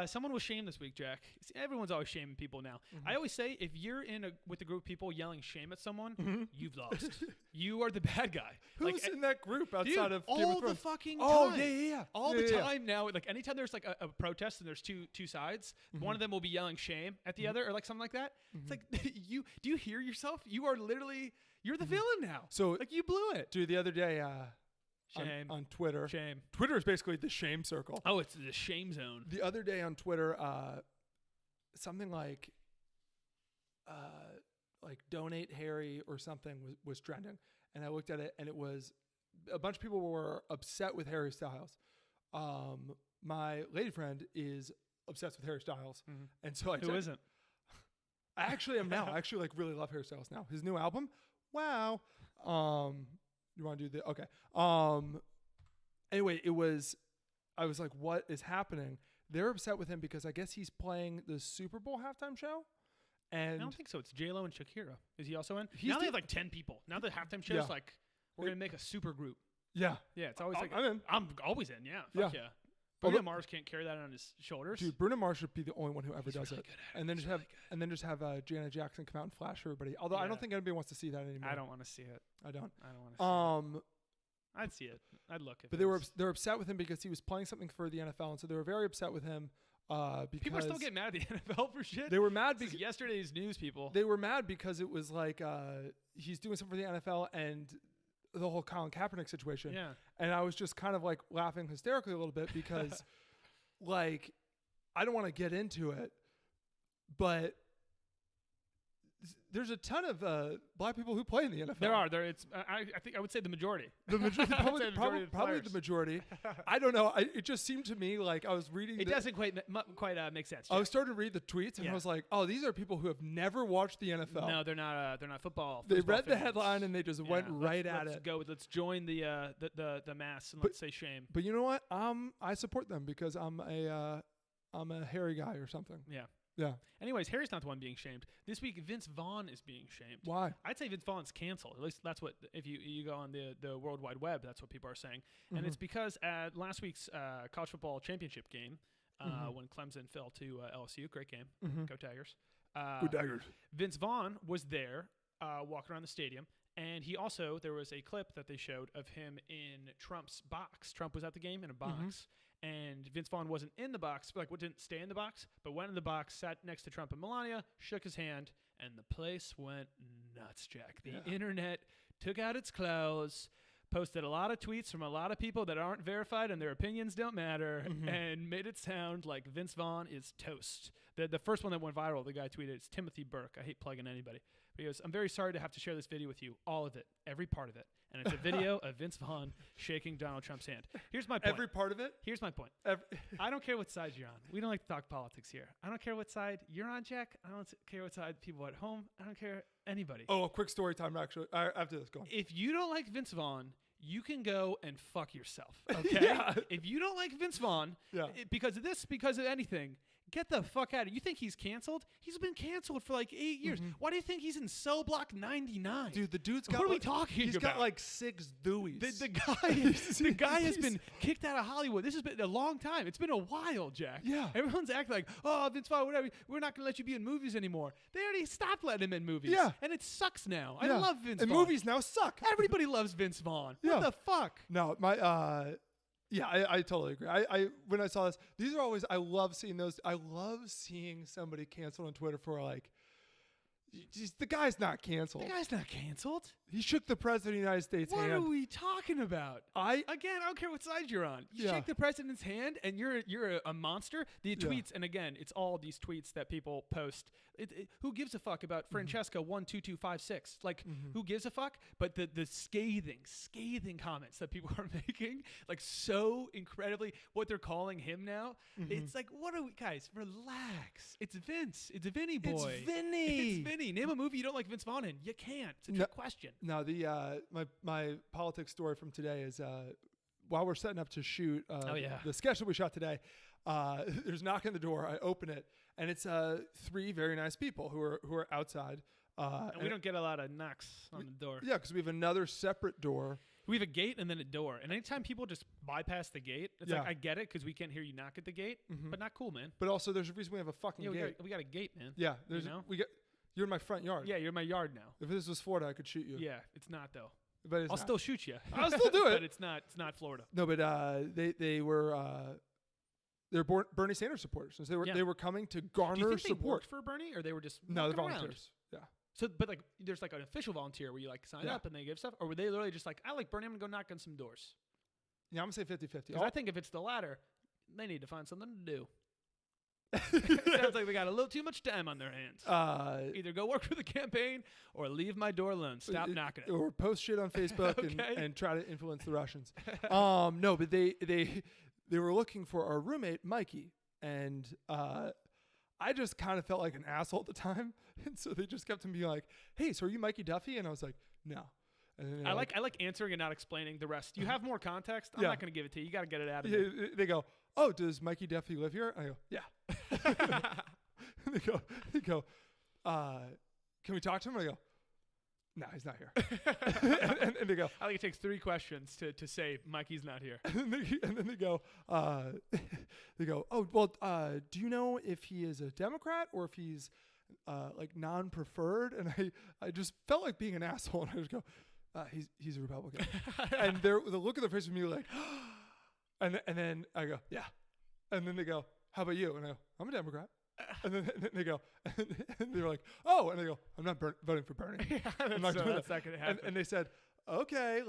Speaker 2: Someone was shamed this week, Jack. See, everyone's always shaming people now. I always say if you're with a group of people yelling shame at someone, you've lost. You are the bad guy.
Speaker 1: Who's in that group outside
Speaker 2: dude,
Speaker 1: of Game of
Speaker 2: all the
Speaker 1: Thrones?
Speaker 2: fucking time.
Speaker 1: Oh, yeah.
Speaker 2: All
Speaker 1: Yeah,
Speaker 2: the
Speaker 1: yeah.
Speaker 2: time now. Like anytime there's like a protest and there's two sides, one of them will be yelling shame at the other or like something like that. It's like do you hear yourself? You are literally you're the villain now.
Speaker 1: So
Speaker 2: like you blew it.
Speaker 1: Dude, the other day
Speaker 2: Shame.
Speaker 1: on Twitter.
Speaker 2: Shame.
Speaker 1: Twitter is basically the shame circle.
Speaker 2: Oh, it's the shame zone.
Speaker 1: The other day on Twitter, something like donate Harry or something was trending, and I looked at it, and it was a bunch of people were upset with Harry Styles. My lady friend is obsessed with Harry Styles, and so
Speaker 2: Who isn't?
Speaker 1: I actually am now. I actually really love Harry Styles now. His new album, wow. You want to do the okay? Anyway, I was like, what is happening? They're upset with him because I guess he's playing the Super Bowl halftime show. And
Speaker 2: I don't think so. It's J-Lo and Shakira. Is he also in?
Speaker 1: He's
Speaker 2: Now they
Speaker 1: the-
Speaker 2: have like 10 people. Now the halftime show's like, we're going to make a super group.
Speaker 1: Yeah.
Speaker 2: Yeah, it's always like,
Speaker 1: I'm in.
Speaker 2: I'm always in, yeah. Fuck yeah.
Speaker 1: Although-
Speaker 2: Bruno Mars can't carry that on his shoulders.
Speaker 1: Dude, Bruno Mars should be the only one who ever
Speaker 2: He's
Speaker 1: does
Speaker 2: really
Speaker 1: it.
Speaker 2: good at it.
Speaker 1: And then
Speaker 2: He's
Speaker 1: just have
Speaker 2: really
Speaker 1: Janet Jackson come out and flash everybody. Although I
Speaker 2: Yeah.
Speaker 1: don't think anybody wants to see that anymore.
Speaker 2: I don't want to see it.
Speaker 1: I don't.
Speaker 2: I don't want to see it.
Speaker 1: Um,
Speaker 2: I'd see it. I'd look at it.
Speaker 1: but they're upset with him because he was playing something for the NFL, and so they were very upset with him. Because
Speaker 2: people are still getting mad at the NFL for shit.
Speaker 1: They were mad
Speaker 2: This is
Speaker 1: because
Speaker 2: yesterday's news, people.
Speaker 1: they were mad because it was like he's doing something for the NFL and the whole Colin Kaepernick situation.
Speaker 2: Yeah.
Speaker 1: And I was just kind of like laughing hysterically a little bit because like I don't want to get into it, but there's a ton of black people who play in the NFL.
Speaker 2: There are. It's. I think I would say the majority.
Speaker 1: The majority,
Speaker 2: I would say the majority of the
Speaker 1: probably
Speaker 2: players.
Speaker 1: the majority. I don't know. It just seemed to me like I was reading.
Speaker 2: It doesn't quite make sense.
Speaker 1: I was starting to read the tweets and
Speaker 2: Yeah.
Speaker 1: I was like, "Oh, these are people who have never watched the NFL."
Speaker 2: No, they're not. They're not football.
Speaker 1: They
Speaker 2: football
Speaker 1: read the
Speaker 2: fans.
Speaker 1: headline and they just went right at
Speaker 2: let's
Speaker 1: it.
Speaker 2: Go. Let's join the mass and let's say shame.
Speaker 1: But you know what? I support them because I'm a hairy guy or something.
Speaker 2: Yeah.
Speaker 1: Yeah.
Speaker 2: Anyways, Harry's not the one being shamed. This week, Vince Vaughn is being shamed.
Speaker 1: Why?
Speaker 2: I'd say Vince Vaughn's canceled. At least that's what, if you go on the World Wide Web, that's what people are saying. And it's because at last week's college football championship game, when Clemson fell to LSU, great game, go Tigers.
Speaker 1: Good daggers.
Speaker 2: Vince Vaughn was there walking around the stadium. And there was a clip that they showed of him in Trump's box. Trump was at the game in a box. And Vince Vaughn wasn't in the box, didn't stay in the box, but went in the box, sat next to Trump and Melania, shook his hand, and the place went nuts, Jack. The internet took out its clothes, posted a lot of tweets from a lot of people that aren't verified and their opinions don't matter, and made it sound like Vince Vaughn is toast. The first one that went viral, the guy tweeted, it's Timothy Burke. I hate plugging anybody. But he goes, I'm very sorry to have to share this video with you, all of it, every part of it. And it's a video of Vince Vaughn shaking Donald Trump's hand. Here's my point.
Speaker 1: Every part of it?
Speaker 2: Here's my point. I don't care what side you're on. We don't like to talk politics here. I don't care what side you're on, Jack. I don't care what side people at home. I don't care anybody.
Speaker 1: Oh, a quick story time, actually. After this, go on.
Speaker 2: If you don't like Vince Vaughn, you can go and fuck yourself, okay?
Speaker 1: Yeah.
Speaker 2: If you don't like Vince Vaughn, because of this, because of anything, get the fuck out of it. You think he's canceled? He's been canceled for like 8 years. Why do you think he's in cell block 99?
Speaker 1: Dude, the dude's got
Speaker 2: What are we talking
Speaker 1: He's
Speaker 2: about?
Speaker 1: got like 6 Dewey's.
Speaker 2: The guy has been kicked out of Hollywood. This has been a long time. It's been a while, Jack.
Speaker 1: Yeah.
Speaker 2: Everyone's acting like, oh, Vince Vaughn, whatever. We're not going to let you be in movies anymore. They already stopped letting him in movies.
Speaker 1: Yeah.
Speaker 2: And it sucks now.
Speaker 1: Yeah.
Speaker 2: I love Vince
Speaker 1: and
Speaker 2: Vaughn.
Speaker 1: movies now suck.
Speaker 2: Everybody loves Vince Vaughn.
Speaker 1: Yeah.
Speaker 2: What the fuck?
Speaker 1: No, I totally agree. I when I saw this, these are always, I love seeing those. I love seeing somebody canceled on Twitter for like, The guy's not canceled.
Speaker 2: The guy's not canceled.
Speaker 1: He shook the president of the United States'
Speaker 2: What
Speaker 1: hand.
Speaker 2: are we talking about? Again, I don't care what side you're on. You shake the president's hand, and you're a monster. The tweets, and again, it's all these tweets that people post. Who gives a fuck about Francesca 12256? Like, who gives a fuck? But the scathing comments that people are making, like so incredibly, what they're calling him now. It's like, what are we, guys? Relax. It's Vince. It's Vinny boy.
Speaker 1: It's Vinny.
Speaker 2: It's Vinny. Name a movie you don't like Vince Vaughn in. You can't. It's a trick question.
Speaker 1: No, the my politics story from today is while we're setting up to shoot the sketch that we shot today, there's a knock on the door. I open it, and it's 3 very nice people who are outside.
Speaker 2: And we don't get a lot of knocks on the door.
Speaker 1: Yeah, because we have another separate door.
Speaker 2: We have a gate and then a door. And anytime people just bypass the gate, it's like, I get it because we can't hear you knock at the gate, but not cool, man.
Speaker 1: But also, there's a reason we have a fucking gate.
Speaker 2: We got a gate, man.
Speaker 1: Yeah, you're in my front yard.
Speaker 2: Yeah, you're in my yard now.
Speaker 1: If this was Florida, I could shoot you.
Speaker 2: Yeah, it's not though.
Speaker 1: But
Speaker 2: I'll still shoot you.
Speaker 1: I'll still do it.
Speaker 2: But it's not Florida.
Speaker 1: No, but they were Bernie Sanders supporters. So they were coming to garner
Speaker 2: Do you think
Speaker 1: support.
Speaker 2: they worked for Bernie, or they were just
Speaker 1: no, they're
Speaker 2: around?
Speaker 1: volunteers. Yeah.
Speaker 2: So, but like, there's like an official volunteer where you like sign up and they give stuff, or were they literally just like, I like Bernie, I'm gonna go knock on some doors?
Speaker 1: Yeah, I'm gonna say 50-50.
Speaker 2: Because I think if it's the latter, they need to find something to do. Sounds like they got a little too much time on their hands. Either go work for the campaign or leave my door alone. Stop knocking it.
Speaker 1: Or post shit on Facebook and try to influence the Russians. No, but they were looking for our roommate, Mikey. And I just kind of felt like an asshole at the time. And so they just kept on being like, hey, so are you Mikey Duffy? And I was like, no. And
Speaker 2: I like answering and not explaining the rest. You have more context? I'm not going to give it to you. You got to get it out of me.
Speaker 1: They go, oh, does Mikey Duffy live here? And I go, yeah. they go, can we talk to him? And I go, no, he's not here. and they go,
Speaker 2: I think it takes 3 questions to say Mikey's not here.
Speaker 1: And then they go, oh, well, do you know if he is a Democrat or if he's like non-preferred? And I just felt like being an asshole. And I just go, he's a Republican. And the look of their face was me like, and then I go, yeah. And then they go, how about you? And I go, I'm a Democrat. And then they go, and they're like, oh, and I go, I'm not voting for Bernie.
Speaker 2: Yeah,
Speaker 1: I'm not doing
Speaker 2: that's not gonna happen.
Speaker 1: And they said, okay,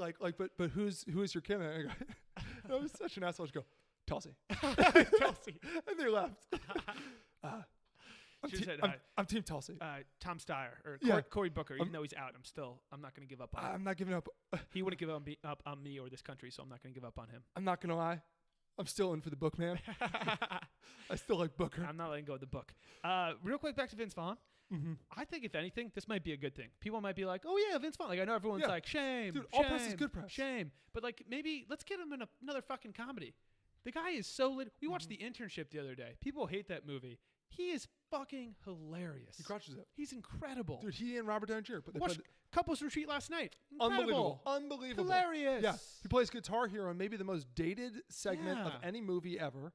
Speaker 1: but who is your candidate? And I go, I was such an asshole. I just go, Tulsi.
Speaker 2: Tulsi.
Speaker 1: And they left. I'm Team Tulsi.
Speaker 2: Tom Steyer or Cory Booker, even though he's out, I'm not going to give up on him.
Speaker 1: I'm not giving up.
Speaker 2: He wouldn't give up on me or this country, so I'm not going to give up on him.
Speaker 1: I'm not going to lie. I'm still in for the book, man. I still like Booker.
Speaker 2: I'm not letting go of the book. Real quick, back to Vince Vaughn.
Speaker 1: Mm-hmm.
Speaker 2: I think, if anything, this might be a good thing. People might be like, oh, yeah, Vince Vaughn. Like, I know everyone's like, shame.
Speaker 1: Dude, all press is good press.
Speaker 2: Shame. But, like, maybe let's get him in another fucking comedy. The guy is so lit. We watched The Internship the other day. People hate that movie. He is fucking hilarious.
Speaker 1: He crushes it.
Speaker 2: He's incredible.
Speaker 1: Dude, he and Robert Downey Jr. But they
Speaker 2: watched Couples Retreat last night. Incredible.
Speaker 1: Unbelievable.
Speaker 2: Hilarious.
Speaker 1: Yeah. He plays Guitar Hero in maybe the most dated segment of any movie ever.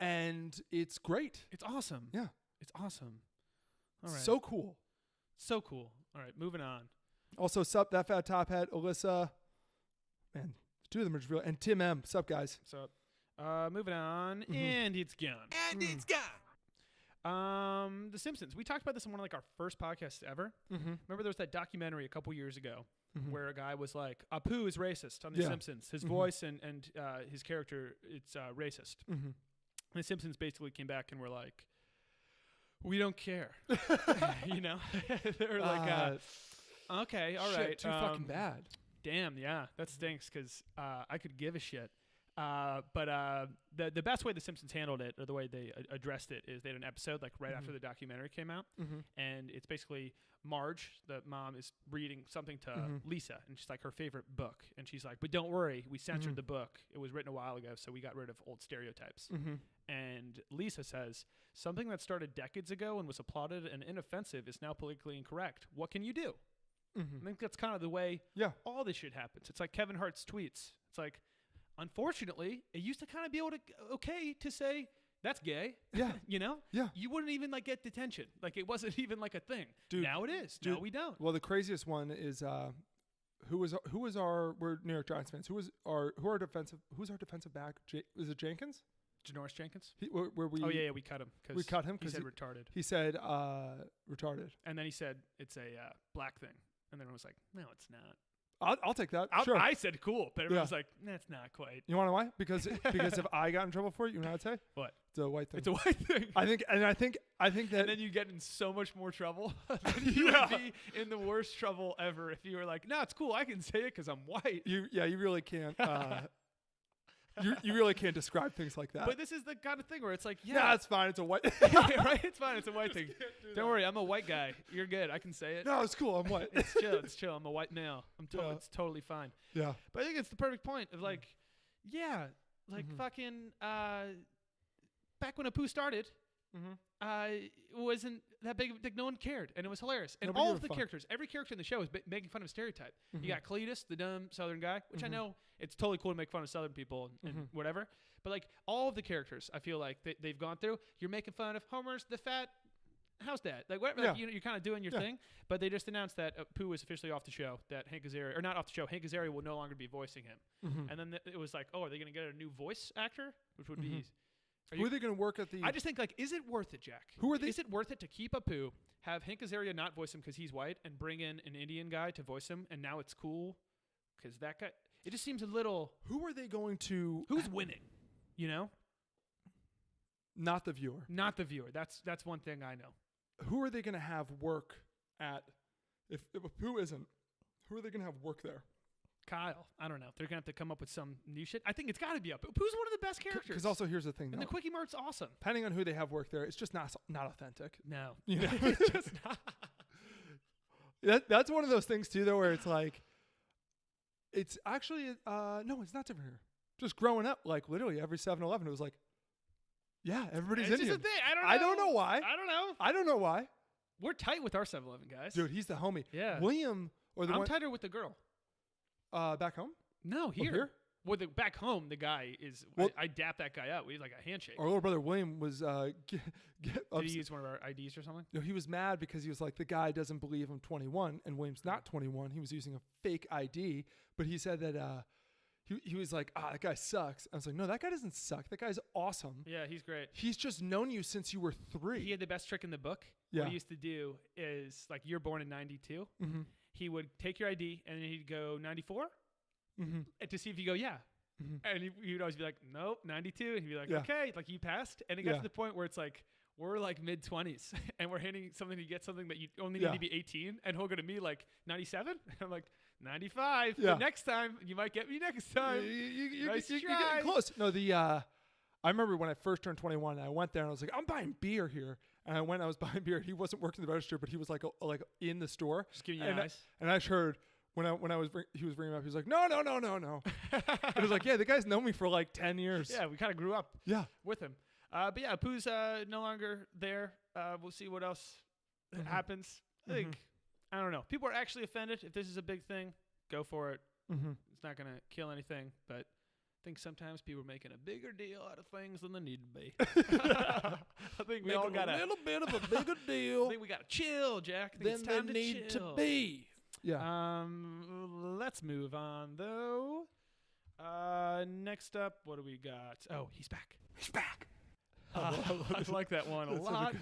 Speaker 1: And it's great.
Speaker 2: It's awesome.
Speaker 1: Yeah.
Speaker 2: It's awesome. All right.
Speaker 1: So cool.
Speaker 2: So cool. All right, moving on.
Speaker 1: Also, sup, That Fat Top Hat, Alyssa. Man, 2 of them are just real. And Tim M. Sup, guys.
Speaker 2: Sup. Moving on. And it's gone.
Speaker 5: And it's gone.
Speaker 2: The Simpsons. We talked about this in one of like our first podcasts ever.
Speaker 1: Mm-hmm.
Speaker 2: Remember there was that documentary a couple years ago where a guy was like, Apu is racist on The Simpsons. His voice and his character, it's racist. And The Simpsons basically came back and were like, we don't care. You know? They were like, okay, all right.
Speaker 1: Too fucking bad.
Speaker 2: Damn, yeah. That stinks because I could give a shit. But the best way The Simpsons handled it, or the way they addressed it, is they had an episode like right after the documentary came out, and it's basically Marge, the mom, is reading something to Lisa, and she's like her favorite book, and she's like, but don't worry, we censored the book. It was written a while ago, so we got rid of old stereotypes. And Lisa says, something that started decades ago and was applauded and inoffensive is now politically incorrect. What can you do? I think that's kind of the way all this shit happens. It's like Kevin Hart's tweets. It's like, unfortunately, it used to kind of be able to say that's gay. Yeah. You know?
Speaker 1: Yeah.
Speaker 2: You wouldn't even like get detention. Like it wasn't even like a thing.
Speaker 1: Dude,
Speaker 2: now it is. Now we don't.
Speaker 1: Well, the craziest one is we're New York Giants fans. Who's our defensive back? Is it Jenkins?
Speaker 2: Janoris Jenkins?
Speaker 1: Where we
Speaker 2: We cut him.
Speaker 1: We cut him
Speaker 2: he
Speaker 1: because
Speaker 2: said retarded.
Speaker 1: He said retarded.
Speaker 2: And then he said it's a black thing. And then everyone was like, no, it's not.
Speaker 1: I'll take that. Sure.
Speaker 2: I said cool, but everyone was like, that's not quite.
Speaker 1: You want to know why? Because if I got in trouble for it, you know what I'd say?
Speaker 2: What?
Speaker 1: It's a white thing.
Speaker 2: It's a white thing.
Speaker 1: I think that.
Speaker 2: And then you get in so much more trouble. You would be in the worst trouble ever if you were like, no, it's cool. I can say it because I'm white.
Speaker 1: You really can't. You really can't describe things like that.
Speaker 2: But this is the kind of thing where it's like,
Speaker 1: yeah, it's fine. It's a white.
Speaker 2: Right? It's fine. It's a white thing. Don't worry. I'm a white guy. You're good. I can say it.
Speaker 1: No, it's cool. I'm white.
Speaker 2: It's chill. It's chill. I'm a white male. It's totally fine.
Speaker 1: Yeah.
Speaker 2: But I think it's the perfect point of like, fucking back when Apu started, it wasn't that big of a thing. No one cared, and it was hilarious. And all of the characters, every character in the show is making fun of a stereotype. You got Cletus, the dumb Southern guy, which I know it's totally cool to make fun of Southern people and whatever. But like all of the characters, I feel like they've gone through. You're making fun of Homer's the fat house dad, like whatever. Like, you're kind of doing your thing. But they just announced that Apu is officially off the show. That Hank Azaria, or not off the show, Hank Azaria will no longer be voicing him. And then it was like, oh, are they going to get a new voice actor, which would be.
Speaker 1: Who are they going to work at the?
Speaker 2: I just think like, is it worth it, Jack?
Speaker 1: Who are they?
Speaker 2: Is it worth it to keep Apu, have Hank Azaria not voice him because he's white, and bring in an Indian guy to voice him, and now it's cool because that guy? It just seems a little.
Speaker 1: Who are they going to?
Speaker 2: Who's winning? You know.
Speaker 1: Not the viewer.
Speaker 2: Not the viewer. That's one thing I know.
Speaker 1: Who are they going to have work at? If Apu isn't, who are they going to have work there?
Speaker 2: Kyle. I don't know. They're going to have to come up with some new shit. I think it's got to be Apu. Apu's one of the best characters.
Speaker 1: Because also here's the thing.
Speaker 2: And the Quickie Mart's awesome.
Speaker 1: Depending on who they have work there, it's just not authentic.
Speaker 2: No.
Speaker 1: You know?
Speaker 2: It's just not.
Speaker 1: That's one of those things too, though, where it's like, it's actually no, it's not different here. Just growing up, like literally every 7-Eleven, it was like, yeah, everybody's
Speaker 2: it's
Speaker 1: Indian.
Speaker 2: Just a thing. I don't know why.
Speaker 1: I don't know why.
Speaker 2: We're tight with our 7-Eleven guys.
Speaker 1: Dude, he's the homie.
Speaker 2: Yeah.
Speaker 1: William or the
Speaker 2: I'm
Speaker 1: one
Speaker 2: tighter with the girl.
Speaker 1: Back home?
Speaker 2: No, here.
Speaker 1: Here?
Speaker 2: Well, back home, the guy is.
Speaker 1: Well,
Speaker 2: I dap that guy up. We had like a handshake.
Speaker 1: Our little brother William was
Speaker 2: Did he use one of our IDs or something?
Speaker 1: No, he was mad because he was like, the guy doesn't believe I'm 21, and William's not 21. He was using a fake ID, but he said that he was like, that guy sucks. I was like, no, that guy doesn't suck. That guy's awesome.
Speaker 2: Yeah, he's great.
Speaker 1: He's just known you since you were 3.
Speaker 2: He had the best trick in the book.
Speaker 1: Yeah.
Speaker 2: What he used to do is, like, you're born in 92. He would take your ID, and then he'd go 94 to see if you go, yeah. And he'd always be like, nope, 92. And he'd be like, okay, like you passed. And it got to the point where it's like, we're like mid-20s, and we're handing something to get something that you only need to be 18. And he'll go to me like 97. And I'm like, 95.
Speaker 1: Yeah.
Speaker 2: But next time, you might get me next time.
Speaker 1: You're getting close. No, I remember when I first turned 21, and I went there, and I was like, I'm buying beer here. And I was buying beer. He wasn't working the register, but he was like in the store.
Speaker 2: Just giving you eyes.
Speaker 1: And I just heard when he was ringing up, he was like, no. And I was like, yeah, the guy's known me for like 10 years.
Speaker 2: Yeah, we kind of grew up.
Speaker 1: Yeah.
Speaker 2: With him. But yeah, Apu's no longer there. We'll see what else happens. I think, I don't know. People are actually offended. If this is a big thing, go for it. It's not going to kill anything, but I think sometimes people are making a bigger deal out of things than they need to be. I think we all got
Speaker 1: a little bit of a bigger deal.
Speaker 2: I think we got to chill, Jack.
Speaker 1: Than they need to be. Yeah.
Speaker 2: Let's move on, though. Next up, what do we got? Oh, he's back.
Speaker 1: He's back.
Speaker 2: I like that one a lot.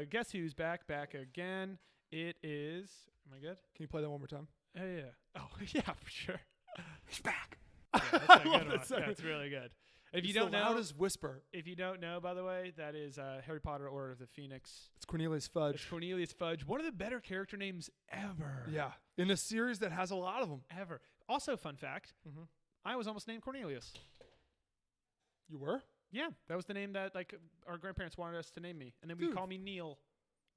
Speaker 2: Guess who's back? Back again. It is. Am I good?
Speaker 1: Can you play that one more time?
Speaker 2: Yeah. Oh, yeah, for sure.
Speaker 1: He's back.
Speaker 2: Yeah, that's a good one. That's really good. If you don't know,
Speaker 1: loudest whisper.
Speaker 2: If you don't know, by the way, that is Harry Potter: Order of the Phoenix.
Speaker 1: It's Cornelius Fudge.
Speaker 2: It's Cornelius Fudge. One of the better character names ever.
Speaker 1: Yeah, in a series that has a lot of them.
Speaker 2: Ever. Also, fun fact: I was almost named Cornelius.
Speaker 1: You were?
Speaker 2: Yeah, that was the name that like our grandparents wanted us to name me, and then we call me Neil.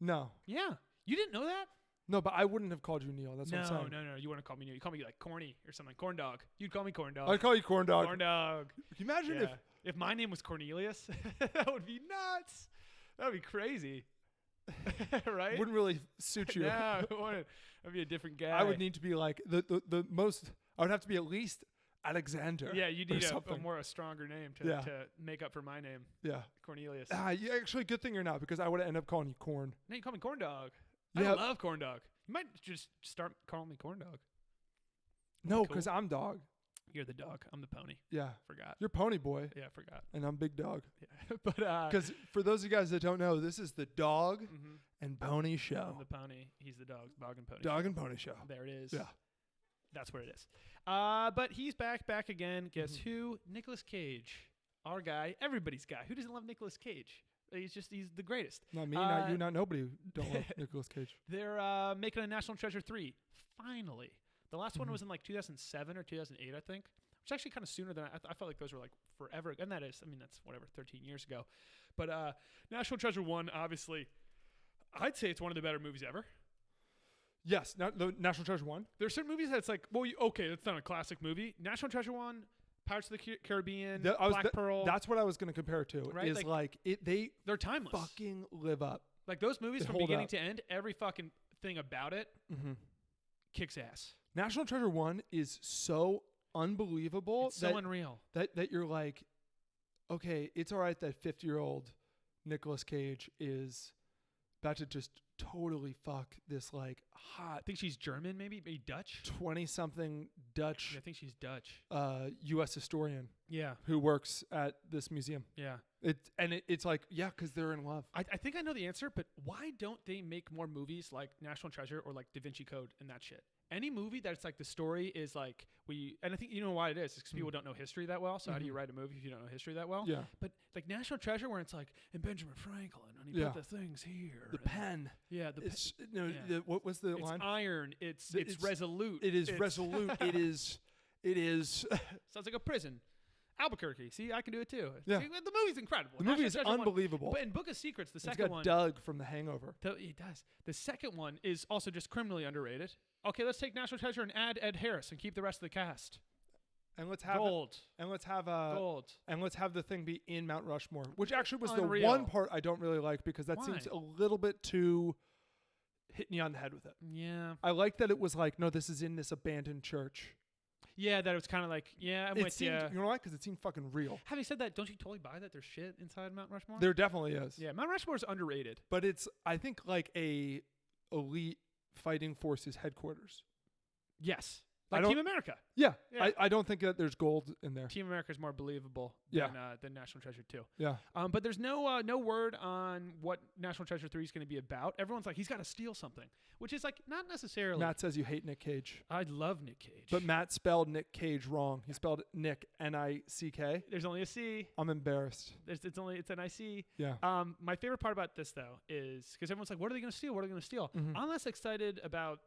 Speaker 1: No.
Speaker 2: Yeah, you didn't know that?
Speaker 1: No, but I wouldn't have called you Neil. That's what I'm saying.
Speaker 2: No. You wouldn't call me Neil. You call me like Corny or something. Corn Dog. You'd call me Corn Dog.
Speaker 1: I'd call you Corn Dog.
Speaker 2: Corn Dog.
Speaker 1: Can you imagine
Speaker 2: if my name was Cornelius? That would be nuts. That would be crazy. Right?
Speaker 1: Wouldn't really suit you.
Speaker 2: No, it wouldn't. I'd be a different guy.
Speaker 1: I would need to be like the most. I would have to be at least Alexander.
Speaker 2: Yeah, you need a stronger name to make up for my name.
Speaker 1: Yeah.
Speaker 2: Cornelius.
Speaker 1: Actually, good thing you're not, because I would end up calling you Corn.
Speaker 2: No, you call me Corn Dog.
Speaker 1: Yeah.
Speaker 2: I love Corn Dog. You might just start calling me Corn Dog.
Speaker 1: No, because I'm Dog.
Speaker 2: You're the dog. I'm the pony.
Speaker 1: Yeah.
Speaker 2: Forgot.
Speaker 1: You're Pony Boy.
Speaker 2: Yeah, forgot.
Speaker 1: And I'm Big Dog.
Speaker 2: Yeah. But
Speaker 1: Because for those of you guys that don't know, this is the Dog and Pony Show.
Speaker 2: I'm the pony. He's the dog. Dog and pony.
Speaker 1: Dog and Pony Show.
Speaker 2: There it is.
Speaker 1: Yeah.
Speaker 2: That's where it is. But he's back again. Guess who? Nicolas Cage. Our guy. Everybody's guy. Who doesn't love Nicolas Cage? He's the greatest.
Speaker 1: Not me, not you, not nobody who don't love Nicolas Cage.
Speaker 2: They're making a National Treasure 3. Finally. The last one was in like 2007 or 2008, I think. Which is actually kind of sooner than I felt like those were like forever. And that is, I mean, that's whatever, 13 years ago. But National Treasure 1, obviously, I'd say it's one of the better movies ever.
Speaker 1: Yes, the National Treasure 1.
Speaker 2: There are certain movies that's like, well, okay, that's not a classic movie. National Treasure 1, Pirates of the Caribbean, Black Pearl.
Speaker 1: That's what I was going to compare it to.
Speaker 2: Right?
Speaker 1: Is like they're
Speaker 2: timeless.
Speaker 1: Fucking live up.
Speaker 2: Like those movies
Speaker 1: They
Speaker 2: from
Speaker 1: hold
Speaker 2: beginning
Speaker 1: up.
Speaker 2: to end, every fucking thing about it kicks ass.
Speaker 1: National Treasure 1 is so unbelievable.
Speaker 2: It's so unreal.
Speaker 1: That you're like, okay, it's all right that 50-year-old Nicolas Cage is about to just totally fuck this like hot
Speaker 2: I think she's German, maybe Dutch.
Speaker 1: 20-something Dutch
Speaker 2: I think she's Dutch.
Speaker 1: U.S. historian
Speaker 2: Yeah.
Speaker 1: who works at this museum.
Speaker 2: Yeah.
Speaker 1: It's like, yeah, because they're in love.
Speaker 2: I think I know the answer, but why don't they make more movies like National Treasure or like Da Vinci Code and that shit? Any movie that's like the story is like and I think you know why it is. It's because people don't know history that well. So how do you write a movie if you don't know history that well?
Speaker 1: Yeah.
Speaker 2: But like National Treasure, where it's like, and Benjamin Franklin, and he put the things here.
Speaker 1: The pen.
Speaker 2: Yeah.
Speaker 1: What was the
Speaker 2: It's
Speaker 1: line?
Speaker 2: iron. It's resolute.
Speaker 1: It is resolute. It is.
Speaker 2: Sounds like a prison. Albuquerque. See, I can do it too.
Speaker 1: Yeah.
Speaker 2: See, the movie's incredible.
Speaker 1: The movie is
Speaker 2: National Treasure
Speaker 1: unbelievable.
Speaker 2: But in Book of Secrets, the
Speaker 1: It's
Speaker 2: second
Speaker 1: got
Speaker 2: one.
Speaker 1: Doug from The Hangover.
Speaker 2: It does. The second one is also just criminally underrated. Okay, let's take National Treasure and add Ed Harris and keep the rest of the cast.
Speaker 1: And let's have
Speaker 2: Gold.
Speaker 1: And let's have
Speaker 2: Gold.
Speaker 1: And let's have the thing be in Mount Rushmore, which actually was
Speaker 2: Unreal.
Speaker 1: the one part I don't really like because that
Speaker 2: Why?
Speaker 1: seems a little bit too hitting you on the head with it.
Speaker 2: Yeah.
Speaker 1: I like that it was like, no, this is in this abandoned church.
Speaker 2: Yeah, that it was kind of like, yeah, I'm with you.
Speaker 1: You know why? Because it seemed fucking real.
Speaker 2: Having said that, don't you totally buy that there's shit inside Mount Rushmore?
Speaker 1: There definitely is.
Speaker 2: Yeah, Mount Rushmore is underrated.
Speaker 1: But it's, I think, like a elite fighting forces headquarters.
Speaker 2: Yes.
Speaker 1: I
Speaker 2: Like
Speaker 1: don't-
Speaker 2: Team America.
Speaker 1: Yeah.
Speaker 2: Yeah.
Speaker 1: I don't think that there's gold in there.
Speaker 2: Team America is more believable
Speaker 1: Yeah.
Speaker 2: than National Treasure 2.
Speaker 1: Yeah.
Speaker 2: But there's no word on what National Treasure 3 is going to be about. Everyone's like, he's got to steal something, which is like not necessarily.
Speaker 1: Matt says you hate Nick Cage.
Speaker 2: I love Nick Cage.
Speaker 1: But Matt spelled Nick Cage wrong. He spelled Nick, N-I-C-K.
Speaker 2: There's only a C.
Speaker 1: I'm embarrassed.
Speaker 2: It's an IC.
Speaker 1: Yeah.
Speaker 2: My favorite part about this though is because everyone's like, what are they going to steal? What are they going to steal? I'm less excited about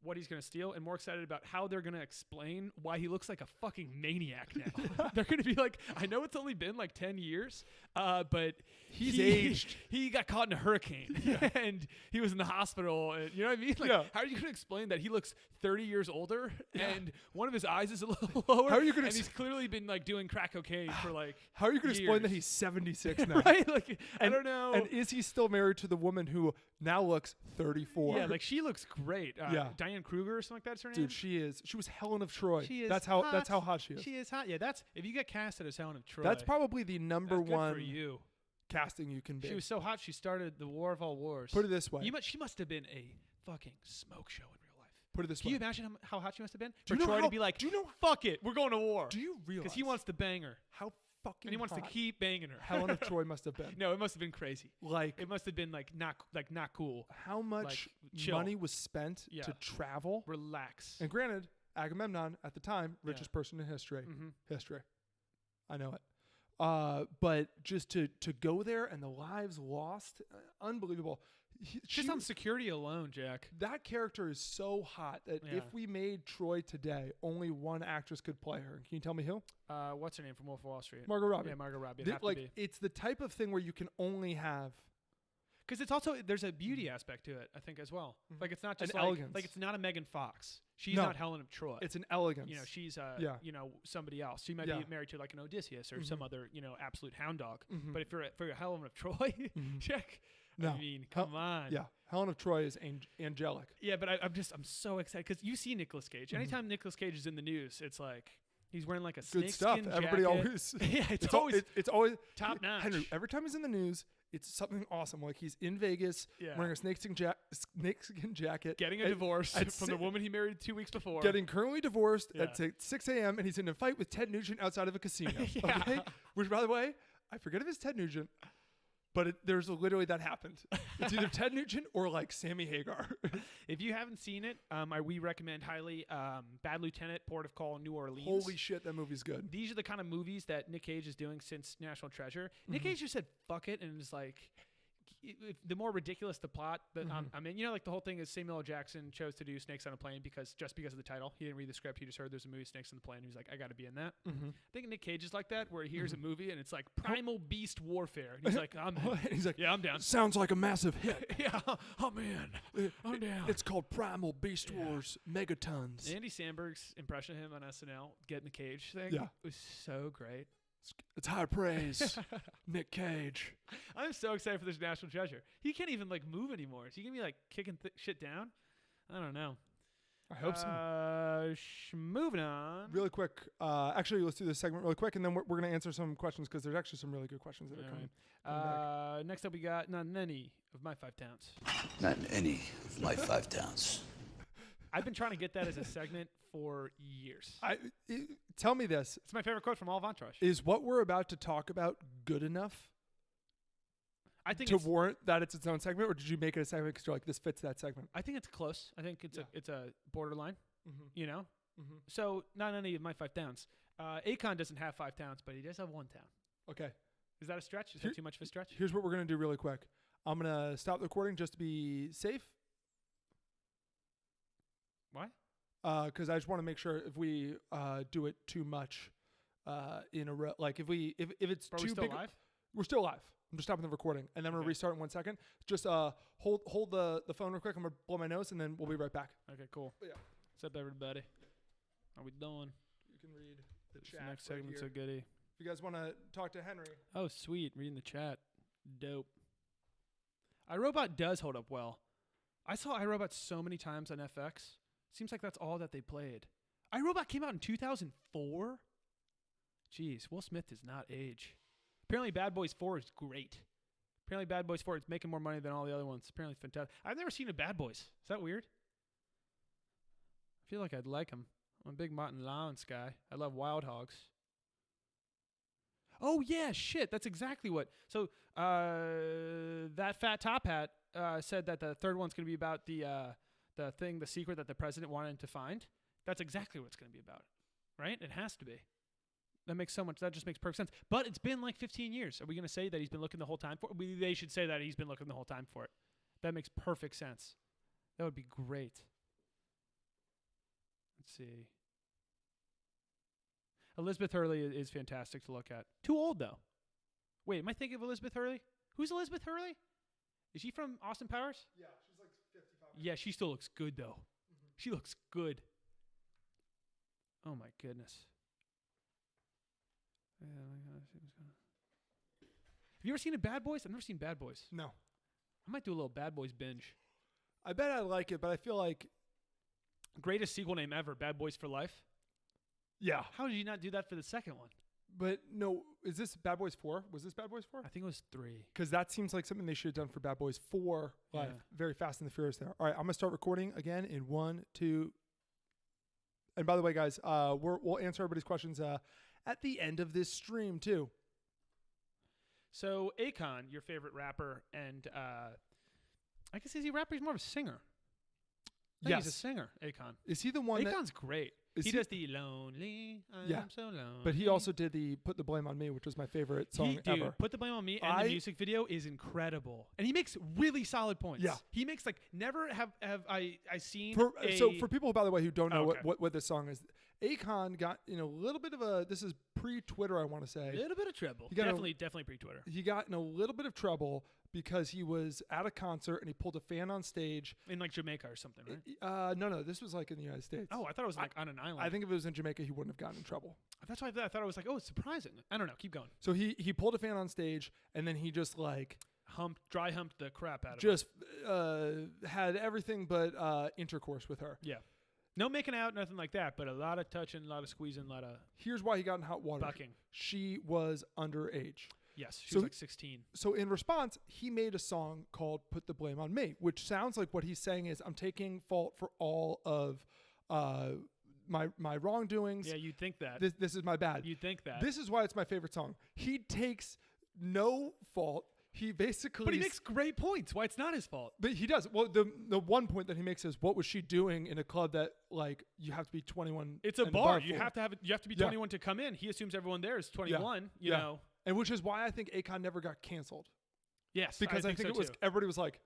Speaker 2: what he's going to steal and more excited about how they're going to explain why he looks like a fucking maniac now. They're going to be like, I know it's only been like 10 years, but
Speaker 1: He's aged.
Speaker 2: He got caught in a hurricane and he was in the hospital. And, you know what I mean? Like, how are you going to explain that he looks 30 years older and one of his eyes is a little lower?
Speaker 1: How are you going
Speaker 2: and he's clearly been like doing crack cocaine for like
Speaker 1: How are you going to explain that
Speaker 2: years.
Speaker 1: he's 76 now?
Speaker 2: Right? Like, I don't know.
Speaker 1: And is he still married to the woman who now looks 34?
Speaker 2: Yeah, like she looks great.
Speaker 1: Yeah.
Speaker 2: Diane Kruger or something like that's her name.
Speaker 1: Dude, she was Helen of Troy.
Speaker 2: She is
Speaker 1: that's how hot she is.
Speaker 2: She is hot. Yeah, that's if you get casted as Helen of Troy.
Speaker 1: That's probably the number
Speaker 2: that's good
Speaker 1: one
Speaker 2: for you.
Speaker 1: casting you can be.
Speaker 2: She was so hot she started the War of All Wars.
Speaker 1: Put it this way.
Speaker 2: She must have been a fucking smoke show in real life.
Speaker 1: Put it this
Speaker 2: Can
Speaker 1: way.
Speaker 2: you imagine how hot she must have been?
Speaker 1: Do
Speaker 2: For
Speaker 1: you know
Speaker 2: Troy
Speaker 1: how-
Speaker 2: to be like,
Speaker 1: do you know
Speaker 2: fuck it, we're going to war.
Speaker 1: Do you realize?
Speaker 2: Because he wants to bang her.
Speaker 1: How fucking
Speaker 2: And he wants to
Speaker 1: hot
Speaker 2: keep banging her.
Speaker 1: Helen of Troy must have been.
Speaker 2: No, it must have been crazy.
Speaker 1: Like
Speaker 2: It must have been like not cool.
Speaker 1: how much
Speaker 2: chill.
Speaker 1: money was spent
Speaker 2: Yeah.
Speaker 1: to travel?
Speaker 2: Relax.
Speaker 1: And granted, Agamemnon at the time, richest person in history.
Speaker 2: Mhm.
Speaker 1: History. I know it. But just to go there and the lives lost, unbelievable.
Speaker 2: Just on security alone, Jack.
Speaker 1: That character is so hot that
Speaker 2: Yeah.
Speaker 1: if we made Troy today, only one actress could play her. Can you tell me who?
Speaker 2: What's her name from Wolf of Wall Street?
Speaker 1: Margot Robbie.
Speaker 2: Yeah, Margot Robbie. It'd have
Speaker 1: Like
Speaker 2: to be.
Speaker 1: it's the type of thing where you can only have
Speaker 2: Because it's also there's a beauty aspect to it, I think, as well. Like it's not just
Speaker 1: An elegance.
Speaker 2: like it's not a Megan Fox. She's
Speaker 1: No.
Speaker 2: not Helen of Troy.
Speaker 1: it's an elegance.
Speaker 2: you know she's
Speaker 1: Yeah.
Speaker 2: somebody else. She might
Speaker 1: Yeah.
Speaker 2: be married to like an Odysseus or some other absolute hound dog.
Speaker 1: Mhm.
Speaker 2: But if you're for Helen of Troy, Jack,
Speaker 1: No.
Speaker 2: I mean, come on.
Speaker 1: Yeah, Helen of Troy is angelic.
Speaker 2: Yeah, but I'm so excited because you see Nicolas Cage. Anytime Nicolas Cage is in the news, it's like he's wearing like a
Speaker 1: Good stuff.
Speaker 2: snakeskin
Speaker 1: Everybody
Speaker 2: jacket.
Speaker 1: always
Speaker 2: yeah, it's always
Speaker 1: it's always
Speaker 2: top notch.
Speaker 1: Henry, every time he's in the news, It's something awesome. Like he's in Vegas wearing a snakeskin jacket.
Speaker 2: Getting a divorce from the woman he married 2 weeks before.
Speaker 1: Getting currently divorced at 6 a.m. and he's in a fight with Ted Nugent outside of a casino. Okay? Which, by the way, I forget if it's Ted Nugent, but there's literally that happened. It's either Ted Nugent or like Sammy Hagar.
Speaker 2: If you haven't seen it, we recommend highly Bad Lieutenant, Port of Call, New Orleans.
Speaker 1: Holy shit, that movie's good.
Speaker 2: These are the kind of movies that Nick Cage is doing since National Treasure. Nick Cage just said, fuck it, and it's like, the more ridiculous the plot that I'm in, like the whole thing is Samuel L. Jackson chose to do Snakes on a Plane because of the title. He didn't read the script. He just heard there's a movie Snakes on the Plane. He was like, I got to be in that. I think Nick Cage is like that, where he hears a movie and it's like primal beast warfare. And he's like, I'm down.
Speaker 1: Sounds like a massive hit.
Speaker 2: I'm in. I'm down.
Speaker 1: It's called Primal Beast Wars Megatons.
Speaker 2: Andy Samberg's impression of him on SNL, getting the Cage thing, was so great.
Speaker 1: It's high praise. Nick Cage.
Speaker 2: I'm so excited for this National Treasure. He can't even like move anymore. Is he gonna be like kicking shit down? I don't know.
Speaker 1: I hope so.
Speaker 2: Moving on.
Speaker 1: Really quick. Actually, let's do this segment really quick, and then we're going to answer some questions because there's actually some really good questions that are coming.
Speaker 2: Back. Next up, we got Not in Any of My 5 Towns.
Speaker 7: Not in any of my 5 towns.
Speaker 2: I've been trying to get that as a segment for years.
Speaker 1: Tell me this.
Speaker 2: It's my favorite quote from all of Entourage.
Speaker 1: Is what we're about to talk about good enough
Speaker 2: I think
Speaker 1: to warrant that it's its own segment, or did you make it a segment because you're like, this fits that segment?
Speaker 2: I think it's close. I think it's a borderline, So not any of my 5 towns. Akon doesn't have 5 towns, but he does have 1 town.
Speaker 1: Okay.
Speaker 2: Is that a stretch? Is that too much of a stretch?
Speaker 1: Here's what we're going to do really quick. I'm going to stop the recording just to be safe.
Speaker 2: Why?
Speaker 1: Because I just want to make sure if we do it too much in a row, like if it's
Speaker 2: Are
Speaker 1: too
Speaker 2: we still
Speaker 1: big,
Speaker 2: live?
Speaker 1: We're still live. I'm just stopping the recording, and then I'm gonna restart in 1 second. Just hold the phone real quick. I'm gonna blow my nose, and then we'll be right back.
Speaker 2: Okay, cool.
Speaker 1: Yeah.
Speaker 2: What's up, everybody? How we doing?
Speaker 1: You can read the
Speaker 2: This
Speaker 1: chat.
Speaker 2: next segment's so goody.
Speaker 1: If you guys want to talk to Henry.
Speaker 2: Oh, sweet. Reading the chat. Dope. iRobot does hold up well. I saw iRobot so many times on FX. Seems like that's all that they played. iRobot came out in 2004? Jeez, Will Smith does not age. Apparently Bad Boys 4 is great. Apparently Bad Boys 4 is making more money than all the other ones. Apparently it's fantastic. I've never seen a Bad Boys. Is that weird? I feel like I'd like them. I'm a big Martin Lawrence guy. I love Wild Hogs. Oh, yeah, shit. That's exactly what. So that Fat Top Hat said that the third one's going to be about the secret that the president wanted to find. That's exactly what it's going to be about, right? It has to be. That just makes perfect sense. But it's been like 15 years. Are we going to say that he's been looking the whole time for it? They should say that he's been looking the whole time for it. That makes perfect sense. That would be great. Let's see. Elizabeth Hurley is fantastic to look at. Too old, though. Wait, am I thinking of Elizabeth Hurley? Who's Elizabeth Hurley? Is she from Austin Powers?
Speaker 1: Yeah, she's like 55.
Speaker 2: Yeah, she still looks good, though. She looks good. Oh, my goodness. Have you ever seen a Bad Boys? I've never seen Bad Boys.
Speaker 1: No.
Speaker 2: I might do a little Bad Boys binge.
Speaker 1: I bet I like it, but I feel like...
Speaker 2: Greatest sequel name ever, Bad Boys for Life.
Speaker 1: Yeah.
Speaker 2: How did you not do that for the second one?
Speaker 1: But no, is this Bad Boys 4? Was this Bad Boys 4?
Speaker 2: I think it was 3.
Speaker 1: Because that seems like something they should have done for Bad Boys 4. Like very Fast and the Furious there. All right, I'm going to start recording again in 1, 2... And by the way, guys, we'll answer everybody's questions at the end of this stream, too.
Speaker 2: So, Akon, your favorite rapper, and I guess is he a rapper? He's more of a singer.
Speaker 1: Yes.
Speaker 2: He's a singer, Akon.
Speaker 1: Is he the one
Speaker 2: Akon's great. He does the Lonely, I'm so lonely.
Speaker 1: But he also did the Put the Blame on Me, which was my favorite song ever.
Speaker 2: Put the Blame on Me and the music video is incredible. And he makes really solid points.
Speaker 1: Yeah.
Speaker 2: He makes never have I seen
Speaker 1: So for people, by the way, who don't know
Speaker 2: okay.
Speaker 1: what this song is, Akon got in a little bit of this is pre-Twitter, I want to say.
Speaker 2: A little bit of trouble. Definitely pre-Twitter.
Speaker 1: He got in a little bit of trouble because he was at a concert and he pulled a fan on stage.
Speaker 2: In Jamaica or something, right?
Speaker 1: No, this was in the United States.
Speaker 2: Oh, I thought it was on an island.
Speaker 1: I think if it was in Jamaica, he wouldn't have gotten in trouble.
Speaker 2: That's why I thought it was it's surprising. I don't know. Keep going.
Speaker 1: So he pulled a fan on stage and then he just
Speaker 2: dry humped the crap out of her.
Speaker 1: Just had everything but intercourse with her.
Speaker 2: Yeah. No making out, nothing like that, but a lot of touching, a lot of squeezing, a lot of...
Speaker 1: Here's why he got in hot water.
Speaker 2: Bucking.
Speaker 1: She was underage.
Speaker 2: Yes, she
Speaker 1: So-
Speaker 2: was like 16.
Speaker 1: So in response, he made a song called "Put the Blame on Me," which sounds like what he's saying is, I'm taking fault for all of my wrongdoings.
Speaker 2: Yeah, you'd think that.
Speaker 1: This is my bad.
Speaker 2: You'd think that.
Speaker 1: This is why it's my favorite song. He takes no fault. He basically,
Speaker 2: but he makes great points. Why it's not his fault.
Speaker 1: But he does. Well, the one point that he makes is, what was she doing in a club that like you have to be 21?
Speaker 2: It's a
Speaker 1: and
Speaker 2: bar.
Speaker 1: above
Speaker 2: You
Speaker 1: for?
Speaker 2: have to have it. You have to be
Speaker 1: Yeah.
Speaker 2: 21 to come in. He assumes everyone there is 21. You
Speaker 1: Yeah.
Speaker 2: know.
Speaker 1: And which is why I think Akon never got canceled,
Speaker 2: Yes,
Speaker 1: because I think
Speaker 2: so
Speaker 1: it was
Speaker 2: too.
Speaker 1: everybody was like,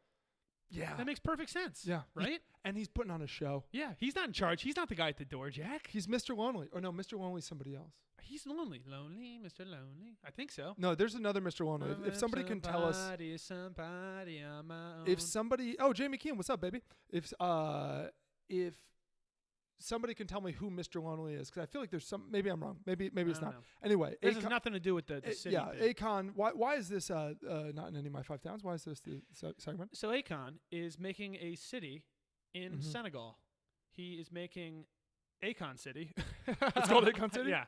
Speaker 1: yeah,
Speaker 2: That makes perfect sense.
Speaker 1: yeah,
Speaker 2: Right.
Speaker 1: And he's putting on a show.
Speaker 2: Yeah. He's not in charge. He's not the guy at the door, Jack.
Speaker 1: He's Mr. Lonely. Or no, Mr. Lonely's somebody else.
Speaker 2: He's lonely. Lonely, Mr. Lonely. I think so.
Speaker 1: No, there's another Mr. Lonely. If somebody can tell us,
Speaker 2: Somebody on my own.
Speaker 1: if somebody, oh, Jamie Keane, what's up, baby? If somebody can tell me who Mr. Lonely is, because I feel like there's some. Maybe I'm wrong. Maybe it's
Speaker 2: I
Speaker 1: not.
Speaker 2: don't know.
Speaker 1: Anyway,
Speaker 2: This has nothing to do with the city.
Speaker 1: yeah,
Speaker 2: thing.
Speaker 1: Akon. Why is this not in any of my 5 towns? Why is this the segment?
Speaker 2: So Akon is making a city in
Speaker 1: Mm-hmm.
Speaker 2: Senegal. He is making Akon City.
Speaker 1: It's called Akon City?
Speaker 2: Yeah,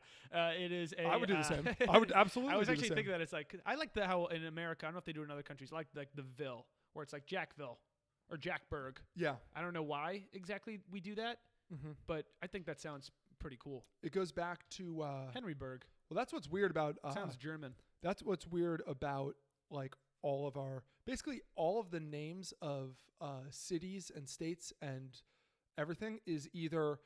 Speaker 2: it is.
Speaker 1: I would do the same. I would absolutely.
Speaker 2: I was
Speaker 1: do the
Speaker 2: actually
Speaker 1: same.
Speaker 2: thinking that it's like I like how in America. I don't know if they do it in other countries. Like the Ville, where it's like Jackville or Jackburg.
Speaker 1: Yeah,
Speaker 2: I don't know why exactly we do that,
Speaker 1: Mm-hmm.
Speaker 2: but I think that sounds pretty cool.
Speaker 1: it goes back to.
Speaker 2: Henryburg
Speaker 1: Well, that's what's weird about.
Speaker 2: sounds German.
Speaker 1: That's what's weird about like all of our, basically all of the names of cities and states and everything is either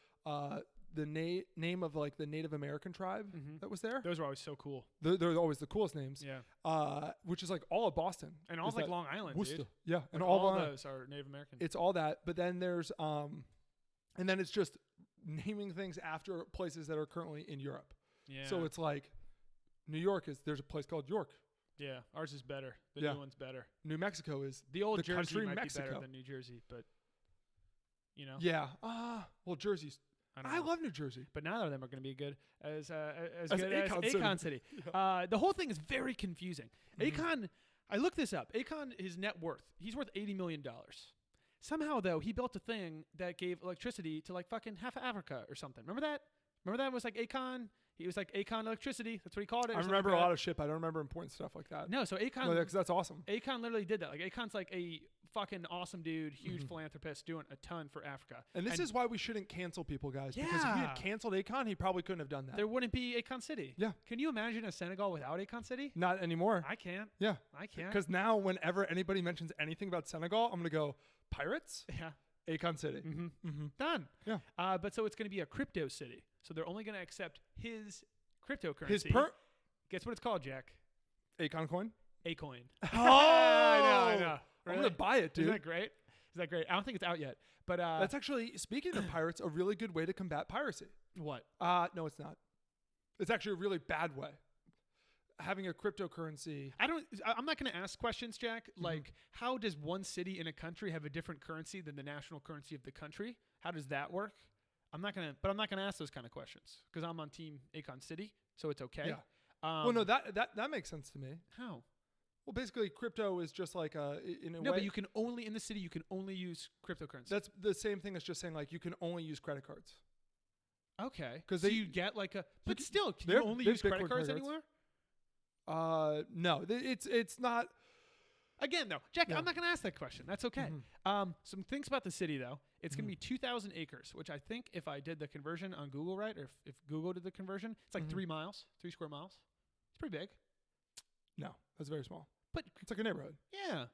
Speaker 1: the name of like the Native American tribe that was there.
Speaker 2: Those were always so cool.
Speaker 1: They're always the coolest names.
Speaker 2: Yeah,
Speaker 1: Which is like all of Boston.
Speaker 2: and all
Speaker 1: is
Speaker 2: like
Speaker 1: that
Speaker 2: Long Island,
Speaker 1: Worcester.
Speaker 2: dude.
Speaker 1: Yeah, and
Speaker 2: Like,
Speaker 1: all
Speaker 2: all
Speaker 1: of
Speaker 2: those are Native American.
Speaker 1: it's all that. But then there's and then it's just naming things after places that are currently in Europe.
Speaker 2: yeah.
Speaker 1: So it's like New York there's a place called York.
Speaker 2: yeah, ours is better. The
Speaker 1: Yeah.
Speaker 2: new one's better.
Speaker 1: New Mexico is
Speaker 2: The old
Speaker 1: the
Speaker 2: Jersey
Speaker 1: country
Speaker 2: might be
Speaker 1: Mexico.
Speaker 2: better than New Jersey, but you know,
Speaker 1: Yeah. Well, Jersey's.
Speaker 2: I don't
Speaker 1: I
Speaker 2: know.
Speaker 1: love New Jersey.
Speaker 2: But neither of them are going to be good as
Speaker 1: As
Speaker 2: good as
Speaker 1: Akon City.
Speaker 2: Akon City. The whole thing is very confusing. Akon, I looked this up. Akon, his net worth, he's worth $80 million. Somehow, though, he built a thing that gave electricity to like fucking half of Africa or something. Remember that? Remember that? It was like Akon. He was like Akon Electricity. That's what he called it.
Speaker 1: I remember a lot of shit, but I don't remember important stuff like that.
Speaker 2: No, so Akon.
Speaker 1: No, because that's awesome.
Speaker 2: Akon literally did that. Like Akon's like a fucking awesome dude, huge philanthropist doing a ton for Africa.
Speaker 1: And this is why we shouldn't cancel people, guys. Because if he
Speaker 2: Yeah.
Speaker 1: had canceled Akon, he probably couldn't have done that.
Speaker 2: There wouldn't be Akon City.
Speaker 1: Yeah.
Speaker 2: Can you imagine a Senegal without Akon City?
Speaker 1: Not anymore.
Speaker 2: I can't.
Speaker 1: Yeah.
Speaker 2: I can't.
Speaker 1: Because now, whenever anybody mentions anything about Senegal, I'm gonna go Pirates,
Speaker 2: Yeah.
Speaker 1: Akon City.
Speaker 2: Done.
Speaker 1: Yeah.
Speaker 2: But so it's going to be a crypto city. So they're only going to accept his cryptocurrency.
Speaker 1: His
Speaker 2: Guess what it's called, Jack?
Speaker 1: Akon coin.
Speaker 2: Acoin.
Speaker 1: Oh,
Speaker 2: I know.
Speaker 1: I'm gonna buy it, dude.
Speaker 2: Isn't that great? Is that great? I don't think it's out yet. But
Speaker 1: That's actually, speaking of pirates, a really good way to combat piracy.
Speaker 2: what?
Speaker 1: No, it's not. It's actually a really bad way. Having a cryptocurrency.
Speaker 2: I'm not going to ask questions, Jack.
Speaker 1: Mm-hmm.
Speaker 2: Like, how does one city in a country have a different currency than the national currency of the country? How does that work? I'm not gonna ask those kind of questions because I'm on Team Akon City, so it's okay.
Speaker 1: Yeah. Well, no, that makes sense to me.
Speaker 2: How?
Speaker 1: Well, basically, crypto is just like in a
Speaker 2: No,
Speaker 1: way.
Speaker 2: but you can only in the city you can only use cryptocurrency.
Speaker 1: That's the same thing as just saying like you can only use credit cards.
Speaker 2: okay.
Speaker 1: 'Cause
Speaker 2: So
Speaker 1: they-
Speaker 2: you get like a, but
Speaker 1: can-
Speaker 2: still, can
Speaker 1: they're-
Speaker 2: you only
Speaker 1: they're
Speaker 2: use credit
Speaker 1: Bitcoin
Speaker 2: cards
Speaker 1: credit cards.
Speaker 2: anywhere?
Speaker 1: No, it's not.
Speaker 2: Again, though, Jack,
Speaker 1: Yeah.
Speaker 2: I'm not going to ask that question. That's okay. Some things about the city, though. It's going to be 2,000 acres, which I think if I did the conversion on Google, right, or if Google did the conversion, it's like 3 miles, 3 square miles. It's pretty big.
Speaker 1: No, that's very small.
Speaker 2: But
Speaker 1: It's like a neighborhood.
Speaker 2: yeah,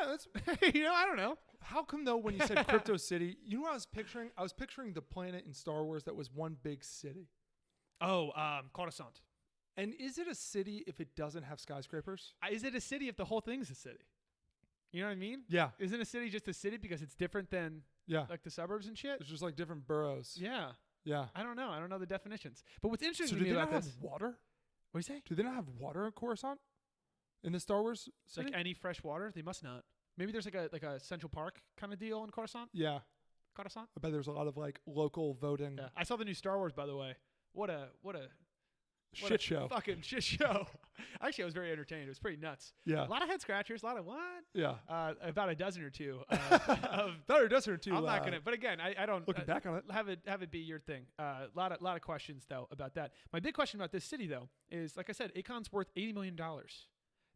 Speaker 1: That's,
Speaker 2: you know, I don't know.
Speaker 1: how come though when you said crypto city, you know what I was picturing? I was picturing the planet in Star Wars that was one big city.
Speaker 2: Oh, Coruscant.
Speaker 1: And is it a city if it doesn't have skyscrapers?
Speaker 2: Is it a city if the whole thing's a city? You know what I mean?
Speaker 1: Yeah.
Speaker 2: Isn't a city just a city because it's different than
Speaker 1: Yeah.
Speaker 2: like the suburbs and shit?
Speaker 1: It's just like different boroughs.
Speaker 2: Yeah.
Speaker 1: Yeah.
Speaker 2: I don't know. I don't know the definitions. But what's
Speaker 1: So
Speaker 2: interesting
Speaker 1: do
Speaker 2: to me
Speaker 1: they
Speaker 2: about
Speaker 1: not
Speaker 2: this?
Speaker 1: have water?
Speaker 2: What do you say?
Speaker 1: Do they not have water in Coruscant? In the Star Wars city?
Speaker 2: Like any fresh water? They must not. Maybe there's like a Central Park kind of deal in Coruscant.
Speaker 1: Yeah.
Speaker 2: Coruscant.
Speaker 1: I bet there's a lot of like local voting.
Speaker 2: Yeah. I saw the new Star Wars, by the way. What a
Speaker 1: Shit show.
Speaker 2: Fucking shit show. Actually, I was very entertained. It was pretty nuts.
Speaker 1: Yeah.
Speaker 2: A lot of head scratchers. A lot of what?
Speaker 1: Yeah.
Speaker 2: About a dozen or two.
Speaker 1: About a dozen or two.
Speaker 2: I'm not gonna. But again, I don't.
Speaker 1: Looking back on it,
Speaker 2: have it be your thing. A lot of questions though about that. My big question about this city though is, like I said, Akon's worth $80 million.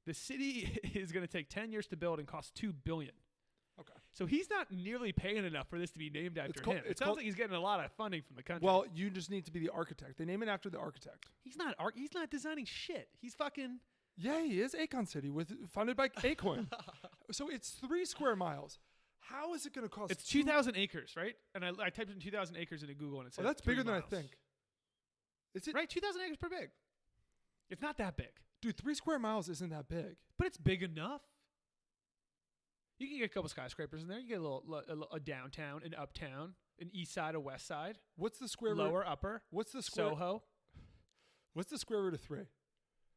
Speaker 2: The city is going to take 10 years to build and cost $2 billion.
Speaker 1: Okay.
Speaker 2: So he's not nearly paying enough for this to be named after him. It sounds like he's getting a lot of funding from the country.
Speaker 1: Well, you just need to be the architect. They name it after the architect.
Speaker 2: He's not designing shit. He's fucking.
Speaker 1: Yeah, he is. Akon City, funded by Akon. So it's 3 square miles. How is it going to cost?
Speaker 2: It's 2,000 acres, right? And I typed in 2,000 acres into Google and it said
Speaker 1: that's
Speaker 2: 3
Speaker 1: bigger than I
Speaker 2: miles.
Speaker 1: think. Is it
Speaker 2: Right? 2,000 acres per big. It's not that big.
Speaker 1: Dude, 3 square miles isn't that big.
Speaker 2: But it's big enough. You can get a couple skyscrapers in there. You get a downtown, an uptown, an east side, a west side.
Speaker 1: What's the square
Speaker 2: lower,
Speaker 1: root?
Speaker 2: upper.
Speaker 1: What's the square?
Speaker 2: Soho.
Speaker 1: What's the square root of 3?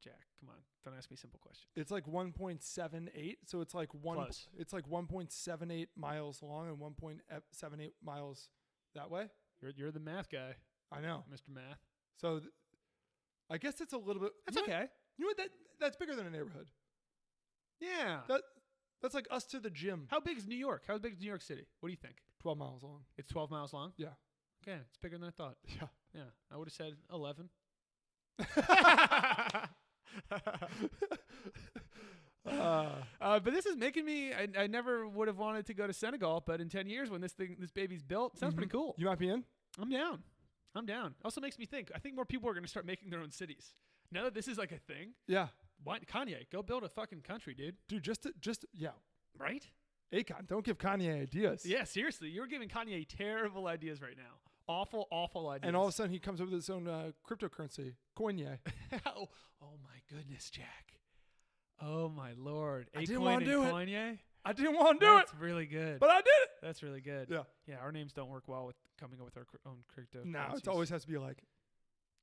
Speaker 2: Jack, come on. Don't ask me simple questions.
Speaker 1: It's like 1.78. So it's like
Speaker 2: Close.
Speaker 1: It's like 1.78 miles long and 1.78 miles that way.
Speaker 2: You're the math guy,
Speaker 1: I know,
Speaker 2: Mr. Math.
Speaker 1: So I guess it's a little bit.
Speaker 2: That's okay.
Speaker 1: You know what? That's bigger than a neighborhood.
Speaker 2: Yeah.
Speaker 1: That's like us to the gym.
Speaker 2: How big is New York? How big is New York City? What do you think? 12
Speaker 1: miles long.
Speaker 2: It's 12 miles long?
Speaker 1: Yeah.
Speaker 2: Okay, it's bigger than I thought.
Speaker 1: Yeah.
Speaker 2: Yeah, I would have said 11. But this is making me. I never would have wanted to go to Senegal, but in 10 years, when this baby's built, sounds pretty cool.
Speaker 1: You might be in.
Speaker 2: I'm down. Also makes me think. I think more people are going to start making their own cities now that this is like a thing.
Speaker 1: Yeah.
Speaker 2: Why, Kanye, go build a fucking country, dude.
Speaker 1: Dude, just yeah.
Speaker 2: Right?
Speaker 1: Akon, don't give Kanye ideas.
Speaker 2: Yeah, seriously, you're giving Kanye terrible ideas right now. Awful ideas.
Speaker 1: And all of a sudden, he comes up with his own cryptocurrency, Coinye.
Speaker 2: oh my goodness, Jack. Oh my Lord.
Speaker 1: I didn't want to do it.
Speaker 2: Kanye?
Speaker 1: I didn't want to do it.
Speaker 2: That's really good.
Speaker 1: But I did it.
Speaker 2: That's really good.
Speaker 1: Yeah.
Speaker 2: Yeah, our names don't work well with coming up with our own crypto.
Speaker 1: No, it always has to be like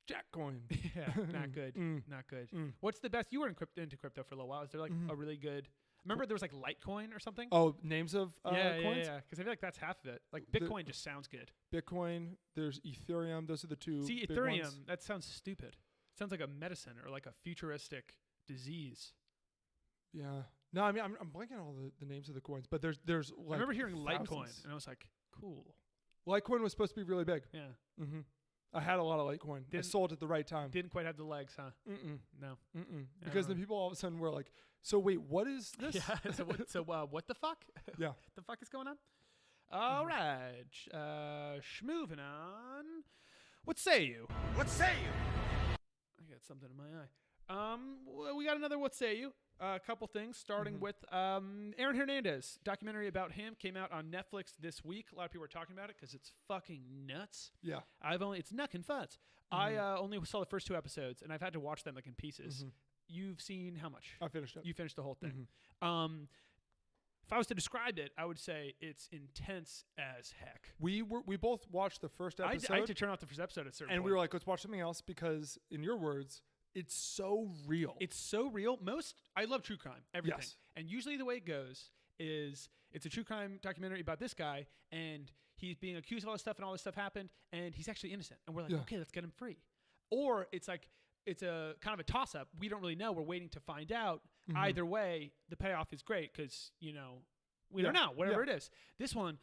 Speaker 1: Jack Coin.
Speaker 2: Yeah, not good. Not good.
Speaker 1: Mm.
Speaker 2: What's the best? You were into crypto for a little while. Is there like a really good? Remember there was like Litecoin or something?
Speaker 1: Oh, names of coins?
Speaker 2: Yeah. Because I feel like that's half of it. Like Bitcoin just sounds good.
Speaker 1: Bitcoin. There's Ethereum. Those are the two.
Speaker 2: See,
Speaker 1: big
Speaker 2: Ethereum.
Speaker 1: ones.
Speaker 2: That sounds stupid. It sounds like a medicine or like a futuristic disease.
Speaker 1: Yeah. No, I mean I'm blanking on all the names of the coins, but there's like
Speaker 2: I remember hearing
Speaker 1: thousands.
Speaker 2: Litecoin and I was like, cool.
Speaker 1: Litecoin was supposed to be really big.
Speaker 2: Yeah.
Speaker 1: Mm-hmm. I had a lot of Litecoin. I sold at the right time.
Speaker 2: Didn't quite have the legs, huh?
Speaker 1: Mm-mm.
Speaker 2: No.
Speaker 1: Mm-mm. Because then people all of a sudden were like, so wait, what is this?
Speaker 2: Yeah. So what the fuck?
Speaker 1: Yeah.
Speaker 2: The fuck is going on? All right. Schmoving on. What say you?
Speaker 5: What say you?
Speaker 2: I got something in my eye. Well, we got another what say you. A couple things, starting with Aaron Hernandez. Documentary about him came out on Netflix this week. A lot of people are talking about it because it's fucking nuts.
Speaker 1: Yeah.
Speaker 2: It's nuck and fuzz. I only saw the first 2 episodes, and I've had to watch them like in pieces. You've seen how much?
Speaker 1: I finished it.
Speaker 2: You finished the whole thing. If I was to describe it, I would say it's intense as heck.
Speaker 1: We both watched the first episode.
Speaker 2: I had to turn off the first episode at a certain point.
Speaker 1: And we were like, let's watch something else because, in your words, it's so real.
Speaker 2: It's so real. I love true crime, everything.
Speaker 1: Yes.
Speaker 2: And usually the way it goes is it's a true crime documentary about this guy, and he's being accused of all this stuff, and all this stuff happened, and he's actually innocent. And we're like, okay, let's get him free. Or it's like, it's a kind of a toss-up. We don't really know. We're waiting to find out. Either way, the payoff is great because, we don't know, whatever it is. This one,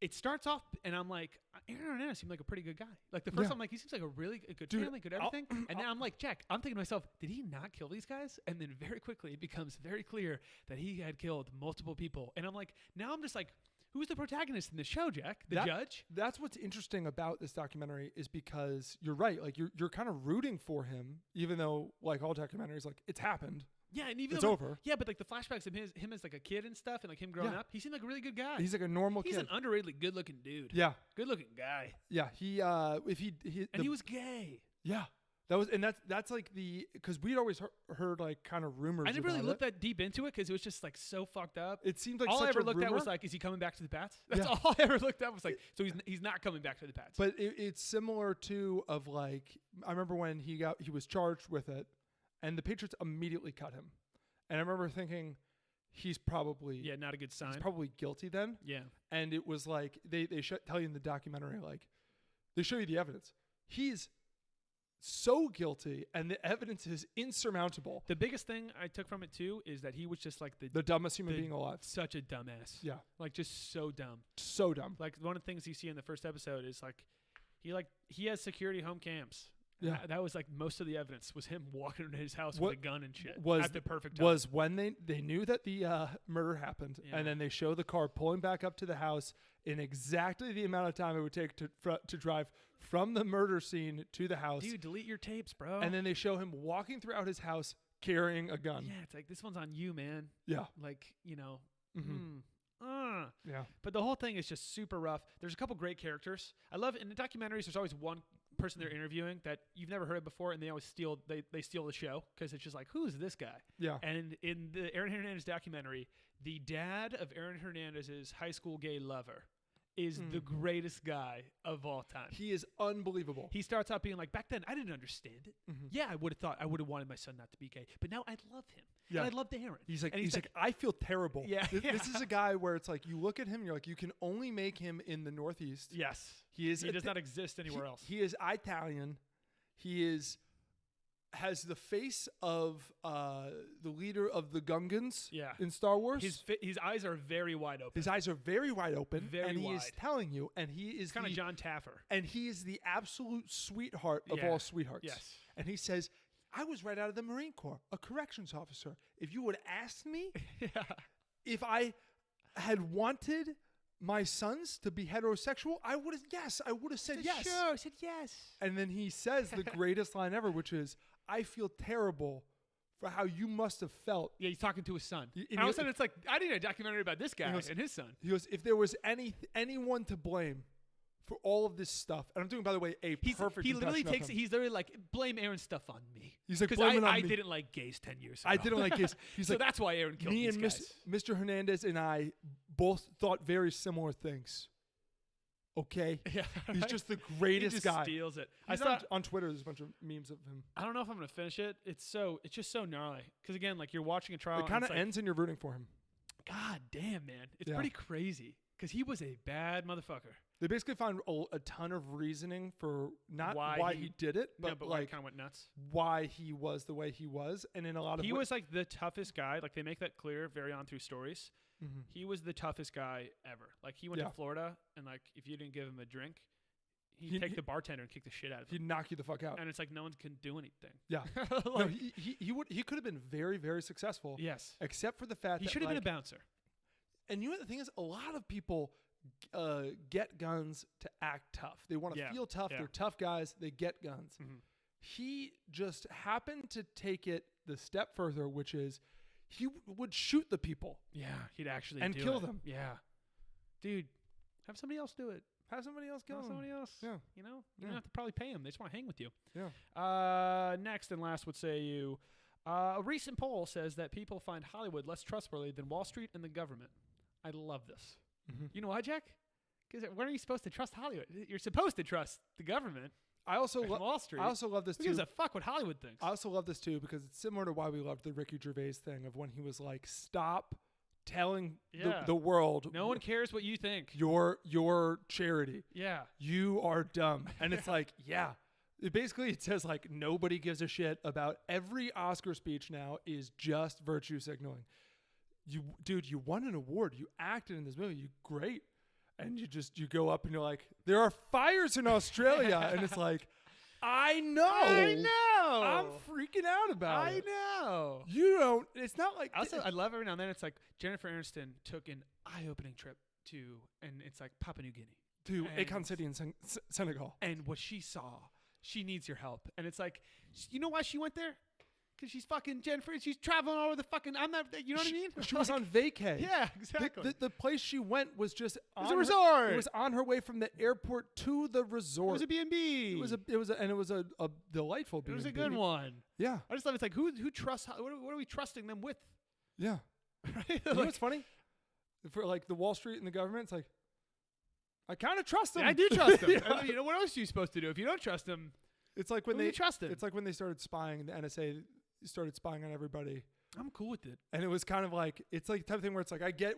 Speaker 2: it starts off, and I'm like, Aaron Hernandez seemed like a pretty good guy. Like, the first time, I'm like, he seems like a really good family, good everything. And then I'm like, Jack, I'm thinking to myself, did he not kill these guys? And then very quickly, it becomes very clear that he had killed multiple people. And I'm like, now I'm just like, who's the protagonist in the show, Jack? The judge?
Speaker 1: That's what's interesting about this documentary is because you're right. Like, you're kind of rooting for him, even though, like all documentaries, like, it's happened.
Speaker 2: Yeah, and even
Speaker 1: it's
Speaker 2: though,
Speaker 1: over.
Speaker 2: Yeah, but like the flashbacks of him as like a kid and stuff, and like him growing up, he seemed like a really good guy.
Speaker 1: He's like a normal kid.
Speaker 2: He's an underratedly good-looking dude.
Speaker 1: Yeah,
Speaker 2: good-looking guy.
Speaker 1: Yeah, he
Speaker 2: was gay.
Speaker 1: Yeah, that's like because we'd always heard like kind of rumors.
Speaker 2: I never really
Speaker 1: about
Speaker 2: looked that deep into it because it was just like so fucked up.
Speaker 1: It seemed like
Speaker 2: all
Speaker 1: such
Speaker 2: I ever
Speaker 1: a
Speaker 2: looked
Speaker 1: rumor.
Speaker 2: at was like, is he coming back to the Pats? That's all I ever looked at was like, so he's not coming back to the Pats.
Speaker 1: But it's similar to of like I remember when he was charged with it, and the Patriots immediately cut him. And I remember thinking, he's probably
Speaker 2: not a good sign.
Speaker 1: He's probably guilty then.
Speaker 2: Yeah.
Speaker 1: And it was like they tell you in the documentary, like they show you the evidence. He's so guilty, and the evidence is insurmountable.
Speaker 2: The biggest thing I took from it too is that he was just like
Speaker 1: The dumbest human being alive.
Speaker 2: Such a dumbass.
Speaker 1: Yeah.
Speaker 2: Like just so dumb.
Speaker 1: So dumb.
Speaker 2: Like one of the things you see in the first episode is he has security home cams.
Speaker 1: Yeah.
Speaker 2: That was like most of the evidence was him walking into his house
Speaker 1: What
Speaker 2: with a gun and shit
Speaker 1: was
Speaker 2: at the perfect time.
Speaker 1: Was when they knew that the murder happened,
Speaker 2: Yeah.
Speaker 1: and then they show the car pulling back up to the house in exactly the amount of time it would take to drive from the murder scene to the house.
Speaker 2: Dude, delete your tapes, bro.
Speaker 1: And then they show him walking throughout his house carrying a gun.
Speaker 2: yeah, it's like this one's on you, man.
Speaker 1: Yeah.
Speaker 2: Like, you know.
Speaker 1: Yeah.
Speaker 2: But the whole thing is just super rough. There's a couple great characters. I love in the documentaries. There's always one person they're interviewing that you've never heard of before, and they always steal the show because it's just like, who's this guy?
Speaker 1: Yeah.
Speaker 2: And in the Aaron Hernandez documentary, the dad of Aaron Hernandez's high school gay lover is the greatest guy of all time.
Speaker 1: He is unbelievable.
Speaker 2: He starts out being like, back then I didn't understand it. Yeah, I would have wanted my son not to be gay, but now I love him.
Speaker 1: Yeah.
Speaker 2: And I love Aaron.
Speaker 1: He's like,
Speaker 2: and
Speaker 1: I feel terrible.
Speaker 2: Yeah,
Speaker 1: This is a guy where it's like you look at him, and you're like, you can only make him in the Northeast.
Speaker 2: yes,
Speaker 1: He
Speaker 2: does not exist anywhere else.
Speaker 1: He is Italian. He has the face of the leader of the Gungans in Star Wars.
Speaker 2: His eyes are very wide open.
Speaker 1: His eyes are very wide open,
Speaker 2: Very
Speaker 1: and he is
Speaker 2: wide.
Speaker 1: telling you, and he is
Speaker 2: kind of John Taffer.
Speaker 1: and he is the absolute sweetheart of
Speaker 2: Yeah.
Speaker 1: all sweethearts.
Speaker 2: Yes.
Speaker 1: And he says, I was right out of the Marine Corps, a corrections officer. If you would ask me if I had wanted my sons to be heterosexual, I would have said yes.
Speaker 2: Sure, I said yes.
Speaker 1: And then he says the greatest line ever, which is, I feel terrible for how you must have felt.
Speaker 2: Yeah, he's talking to his son.
Speaker 1: And
Speaker 2: And all of a sudden, it's like, I need a documentary about this guy
Speaker 1: goes-
Speaker 2: and his son.
Speaker 1: He goes, if there was anyone to blame for all of this stuff, and I'm doing, by the way, a perfect
Speaker 2: He literally
Speaker 1: impression of him.
Speaker 2: he's literally like, blame Aaron's stuff on me.
Speaker 1: He's like,
Speaker 2: because
Speaker 1: blame it on
Speaker 2: I
Speaker 1: me.
Speaker 2: didn't like gays 10 years ago.
Speaker 1: I didn't like gays. He's
Speaker 2: so
Speaker 1: like,
Speaker 2: that's why Aaron killed
Speaker 1: me
Speaker 2: these
Speaker 1: and
Speaker 2: guys.
Speaker 1: Mr. Hernandez and I both thought very similar things. Okay?
Speaker 2: Yeah,
Speaker 1: He's
Speaker 2: right?
Speaker 1: just the greatest
Speaker 2: he just
Speaker 1: guy.
Speaker 2: steals it.
Speaker 1: He's on Twitter, there's a bunch of memes of him.
Speaker 2: I don't know if I'm gonna finish it. It's just so gnarly. Because again, like you're watching a trial.
Speaker 1: It kind of
Speaker 2: like,
Speaker 1: ends and you're rooting for him.
Speaker 2: God damn, man, it's
Speaker 1: Yeah.
Speaker 2: pretty crazy. Because he was a bad motherfucker.
Speaker 1: They basically found a ton of reasoning for not
Speaker 2: Why
Speaker 1: why
Speaker 2: he-
Speaker 1: he did it, but,
Speaker 2: but
Speaker 1: like
Speaker 2: kind of went nuts.
Speaker 1: why he was the way he was. And in a lot of
Speaker 2: He was like the toughest guy. Like they make that clear very on through stories.
Speaker 1: Mhm.
Speaker 2: He was the toughest guy ever. Like he went
Speaker 1: Yeah.
Speaker 2: to Florida and like if you didn't give him a drink, he'd
Speaker 1: He-
Speaker 2: take the bartender and kick the shit out of him.
Speaker 1: he'd knock you the fuck out.
Speaker 2: And it's like no one can do anything.
Speaker 1: Yeah. No,
Speaker 2: Like,
Speaker 1: he could have been very, very successful.
Speaker 2: yes.
Speaker 1: Except for the fact
Speaker 2: He
Speaker 1: that
Speaker 2: should have been a
Speaker 1: like,
Speaker 2: bouncer.
Speaker 1: And you know what the thing is? A lot of people get guns to act tough. They want to
Speaker 2: Yeah,
Speaker 1: feel tough.
Speaker 2: yeah.
Speaker 1: They're tough guys. They get guns.
Speaker 2: Mhm.
Speaker 1: He just happened to take it the step further, which is he would shoot the people.
Speaker 2: Yeah, he'd actually
Speaker 1: And
Speaker 2: do
Speaker 1: kill
Speaker 2: it.
Speaker 1: them.
Speaker 2: Yeah. Dude, have somebody else do it.
Speaker 1: Have somebody else kill
Speaker 2: Have
Speaker 1: them.
Speaker 2: somebody else.
Speaker 1: Yeah.
Speaker 2: You know? You
Speaker 1: Yeah.
Speaker 2: don't have to probably pay them. They just want to hang with you.
Speaker 1: Yeah.
Speaker 2: Next and last would say you. A recent poll says that people find Hollywood less trustworthy than Wall Street and the government. I love this.
Speaker 1: Mhm.
Speaker 2: You know why, Jack? Because when are you supposed to trust Hollywood? You're supposed to trust the government
Speaker 1: I also
Speaker 2: and Wall Street.
Speaker 1: I also love this
Speaker 2: Who
Speaker 1: too.
Speaker 2: gives a fuck what Hollywood thinks?
Speaker 1: I also love this too because it's similar to why we loved the Ricky Gervais thing of when he was like, "Stop telling
Speaker 2: Yeah.
Speaker 1: the world
Speaker 2: No one cares what you think.
Speaker 1: your charity.
Speaker 2: Yeah.
Speaker 1: You are dumb." And it's like, yeah. It says like nobody gives a shit about every Oscar speech now is just virtue signaling. You won an award. You acted in this movie. You great. And you go up and you're like, there are fires in Australia. And it's like, I know.
Speaker 2: I know.
Speaker 1: I'm freaking out about
Speaker 2: I
Speaker 1: it.
Speaker 2: know.
Speaker 1: You don't. It's not like.
Speaker 2: Also, I love every now and then it's like Jennifer Aniston took an eye-opening trip to, and it's like Papua New Guinea.
Speaker 1: to
Speaker 2: and-
Speaker 1: Akon City in Senegal.
Speaker 2: And what she saw, she needs your help. And it's like, you know why she went there? Because she's fucking Jennifer. She's traveling all over the fucking. I'm not. You know what I mean?
Speaker 1: She was on vacay.
Speaker 2: Yeah, exactly.
Speaker 1: The place she went was just
Speaker 2: was a
Speaker 1: on
Speaker 2: resort.
Speaker 1: It was on her way from the airport to the resort.
Speaker 2: It was a B&B.
Speaker 1: It was a delightful B&B.
Speaker 2: It was a good one.
Speaker 1: Yeah.
Speaker 2: I just love it's like who trusts what are we trusting them with?
Speaker 1: Yeah.
Speaker 2: Right?
Speaker 1: You know what's funny? For like the Wall Street and the government, it's like I kind of trust them.
Speaker 2: I do trust them.
Speaker 1: Yeah.
Speaker 2: I mean, you know what else are you supposed to do if you don't trust them?
Speaker 1: It's like when
Speaker 2: Who do
Speaker 1: they
Speaker 2: you trust it?
Speaker 1: It's like when they started spying. The NSA started spying on everybody,
Speaker 2: I'm cool with it.
Speaker 1: and it was kind of like it's like the type of thing where it's like I get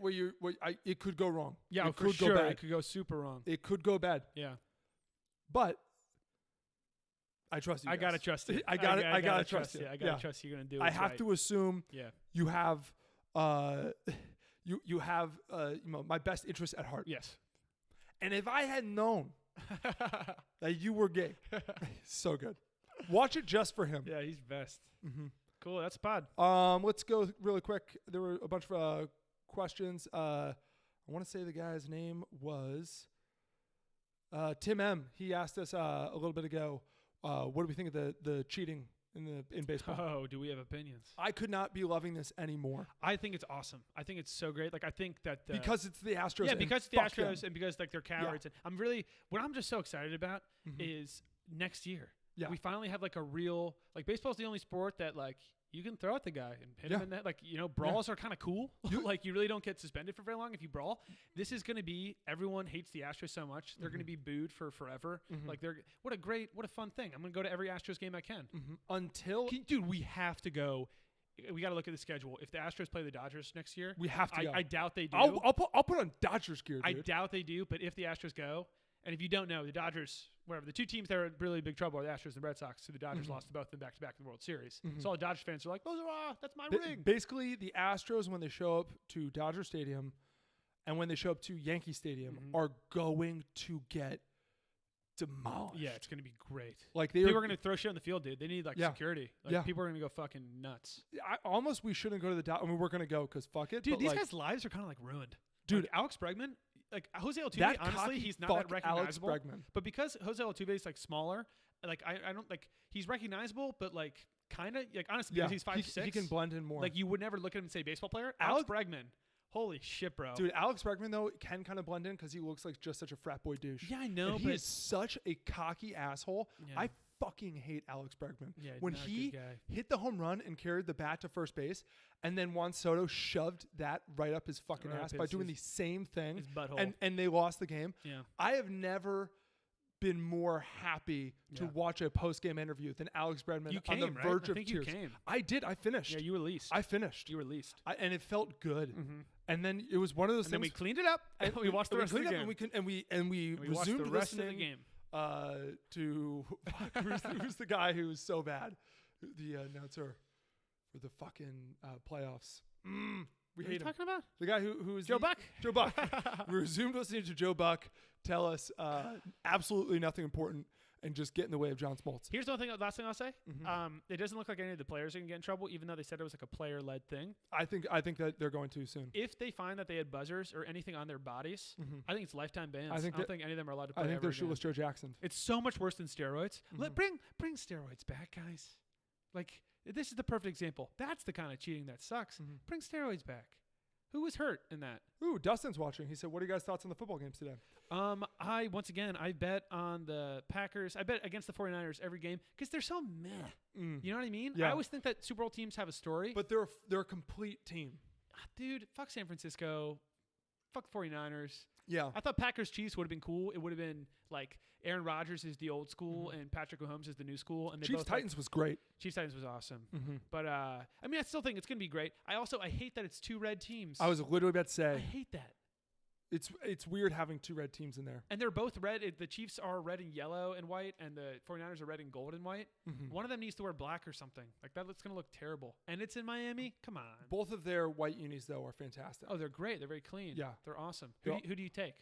Speaker 1: it could go wrong.
Speaker 2: Yeah,
Speaker 1: it
Speaker 2: for
Speaker 1: could
Speaker 2: sure.
Speaker 1: go bad.
Speaker 2: It could go super wrong.
Speaker 1: It could go bad.
Speaker 2: Yeah.
Speaker 1: But I trust you.
Speaker 2: I
Speaker 1: guys.
Speaker 2: gotta trust you.
Speaker 1: I gotta trust you.
Speaker 2: I gotta trust you're gonna do it.
Speaker 1: I have to assume.
Speaker 2: Yeah.
Speaker 1: You have you have my best interest at heart.
Speaker 2: Yes.
Speaker 1: And if I had known that you were gay, so good. Watch it just for him.
Speaker 2: Yeah, he's best. Mm-hmm. Cool. That's pod.
Speaker 1: Let's go really quick. There were a bunch of questions. I want to say the guy's name was Tim M. He asked us a little bit ago, what do we think of the cheating in baseball?
Speaker 2: Oh, do we have opinions?
Speaker 1: I could not be loving this anymore.
Speaker 2: I think it's awesome. I think it's so great. Like, I think that
Speaker 1: because it's the Astros.
Speaker 2: Yeah, because it's the Astros
Speaker 1: them.
Speaker 2: and because like they're cowards.
Speaker 1: Yeah.
Speaker 2: And what I'm just so excited about is next year.
Speaker 1: Yeah.
Speaker 2: We finally have like a real, like, baseball's the only sport that like you can throw at the guy and hit him in that. Like, brawls are kind of cool. Like, you really don't get suspended for very long if you brawl. This is going to be, everyone hates the Astros so much. They're going to be booed for forever. Like, what a fun thing. I'm going to go to every Astros game I can. Dude, we have to go. We got to look at the schedule. If the Astros play the Dodgers next year,
Speaker 1: we have to go.
Speaker 2: I doubt they do.
Speaker 1: I'll put on Dodgers gear, dude.
Speaker 2: I doubt they do, but if the Astros go, and if you don't know, the Dodgers, whatever, the two teams that are in really big trouble are the Astros and Red Sox. So the Dodgers lost to both of them back-to-back in the World Series. So all the Dodgers fans are like, that's my ring.
Speaker 1: Basically, the Astros, when they show up to Dodger Stadium and when they show up to Yankee Stadium, are going to get demolished.
Speaker 2: Yeah, it's going to be great.
Speaker 1: Like
Speaker 2: people are going to throw shit on the field, dude. They need security. Like, people are going to go fucking nuts.
Speaker 1: We shouldn't go to the Dodgers. I mean, we're going to go because fuck it.
Speaker 2: Dude, these guys' lives are kind of like ruined.
Speaker 1: Dude,
Speaker 2: like, Alex Bregman, like Jose Altuve, honestly, he's not that recognizable.
Speaker 1: Alex Bregman.
Speaker 2: But because Jose Altuve is like smaller, like I don't like, he's recognizable, but like kind of like, honestly, because he's 5'6",
Speaker 1: he can blend in more.
Speaker 2: Like, you would never look at him and say baseball player. Alex Bregman. Holy shit, bro.
Speaker 1: Dude, Alex Bregman, though, can kind of blend in because he looks like just such a frat boy douche.
Speaker 2: Yeah, I know.
Speaker 1: And he is such a cocky asshole. Yeah. I fucking hate Alex Bregman.
Speaker 2: Yeah,
Speaker 1: when he hit the home run and carried the bat to first base, and then Juan Soto shoved that right up his fucking ass by doing the same thing.
Speaker 2: His butthole.
Speaker 1: And they lost the game.
Speaker 2: Yeah.
Speaker 1: I have never been more happy to watch a post-game interview than Alex Bregman on the verge of tears.
Speaker 2: You came.
Speaker 1: I did. I finished.
Speaker 2: Yeah, you released.
Speaker 1: I finished.
Speaker 2: You released.
Speaker 1: And it felt good. And then it was one of those things.
Speaker 2: Then we cleaned it up and we watched the rest of the game.
Speaker 1: And we resumed
Speaker 2: the rest of the game.
Speaker 1: To who's the guy who's so bad? The announcer for the fucking playoffs. We hate him.
Speaker 2: Talking about?
Speaker 1: The guy who's
Speaker 2: Joe Buck.
Speaker 1: Joe Buck. We resumed listening to Joe Buck tell us absolutely nothing important and just get in the way of John Smoltz.
Speaker 2: Here's the last thing I'll say. It doesn't look like any of the players are going to get in trouble, even though they said it was like a player-led thing.
Speaker 1: I think that they're going to soon.
Speaker 2: If they find that they had buzzers or anything on their bodies, I think it's lifetime bans. I don't think any of them are allowed to play.
Speaker 1: I think they're
Speaker 2: again.
Speaker 1: shoeless Joe Jackson.
Speaker 2: It's so much worse than steroids. Bring steroids back, guys. Like, this is the perfect example. That's the kind of cheating that sucks. Bring steroids back. Who was hurt in that?
Speaker 1: Ooh, Dustin's watching. He said, what are you guys' thoughts on the football games today?
Speaker 2: I bet on the Packers. I bet against the 49ers every game because they're so meh. You know what I mean?
Speaker 1: Yeah.
Speaker 2: I always think that Super Bowl teams have a story.
Speaker 1: But they're a complete team.
Speaker 2: Dude, fuck San Francisco. Fuck 49ers.
Speaker 1: Yeah.
Speaker 2: I thought Packers Chiefs would have been cool. It would have been like Aaron Rodgers is the old school and Patrick Mahomes is the new school. And
Speaker 1: Chiefs Titans was great.
Speaker 2: Chiefs Titans was awesome. But I mean, I still think it's gonna be great. I hate that it's two red teams.
Speaker 1: I was literally about to say.
Speaker 2: I hate that.
Speaker 1: It's weird having two red teams in there.
Speaker 2: And they're both red. The Chiefs are red and yellow and white, and the 49ers are red and gold and white. One of them needs to wear black or something. Like, that's going to look terrible. And it's in Miami? Come on.
Speaker 1: Both of their white unis, though, are fantastic.
Speaker 2: Oh, they're great. They're very clean.
Speaker 1: Yeah.
Speaker 2: They're awesome. Who do you take?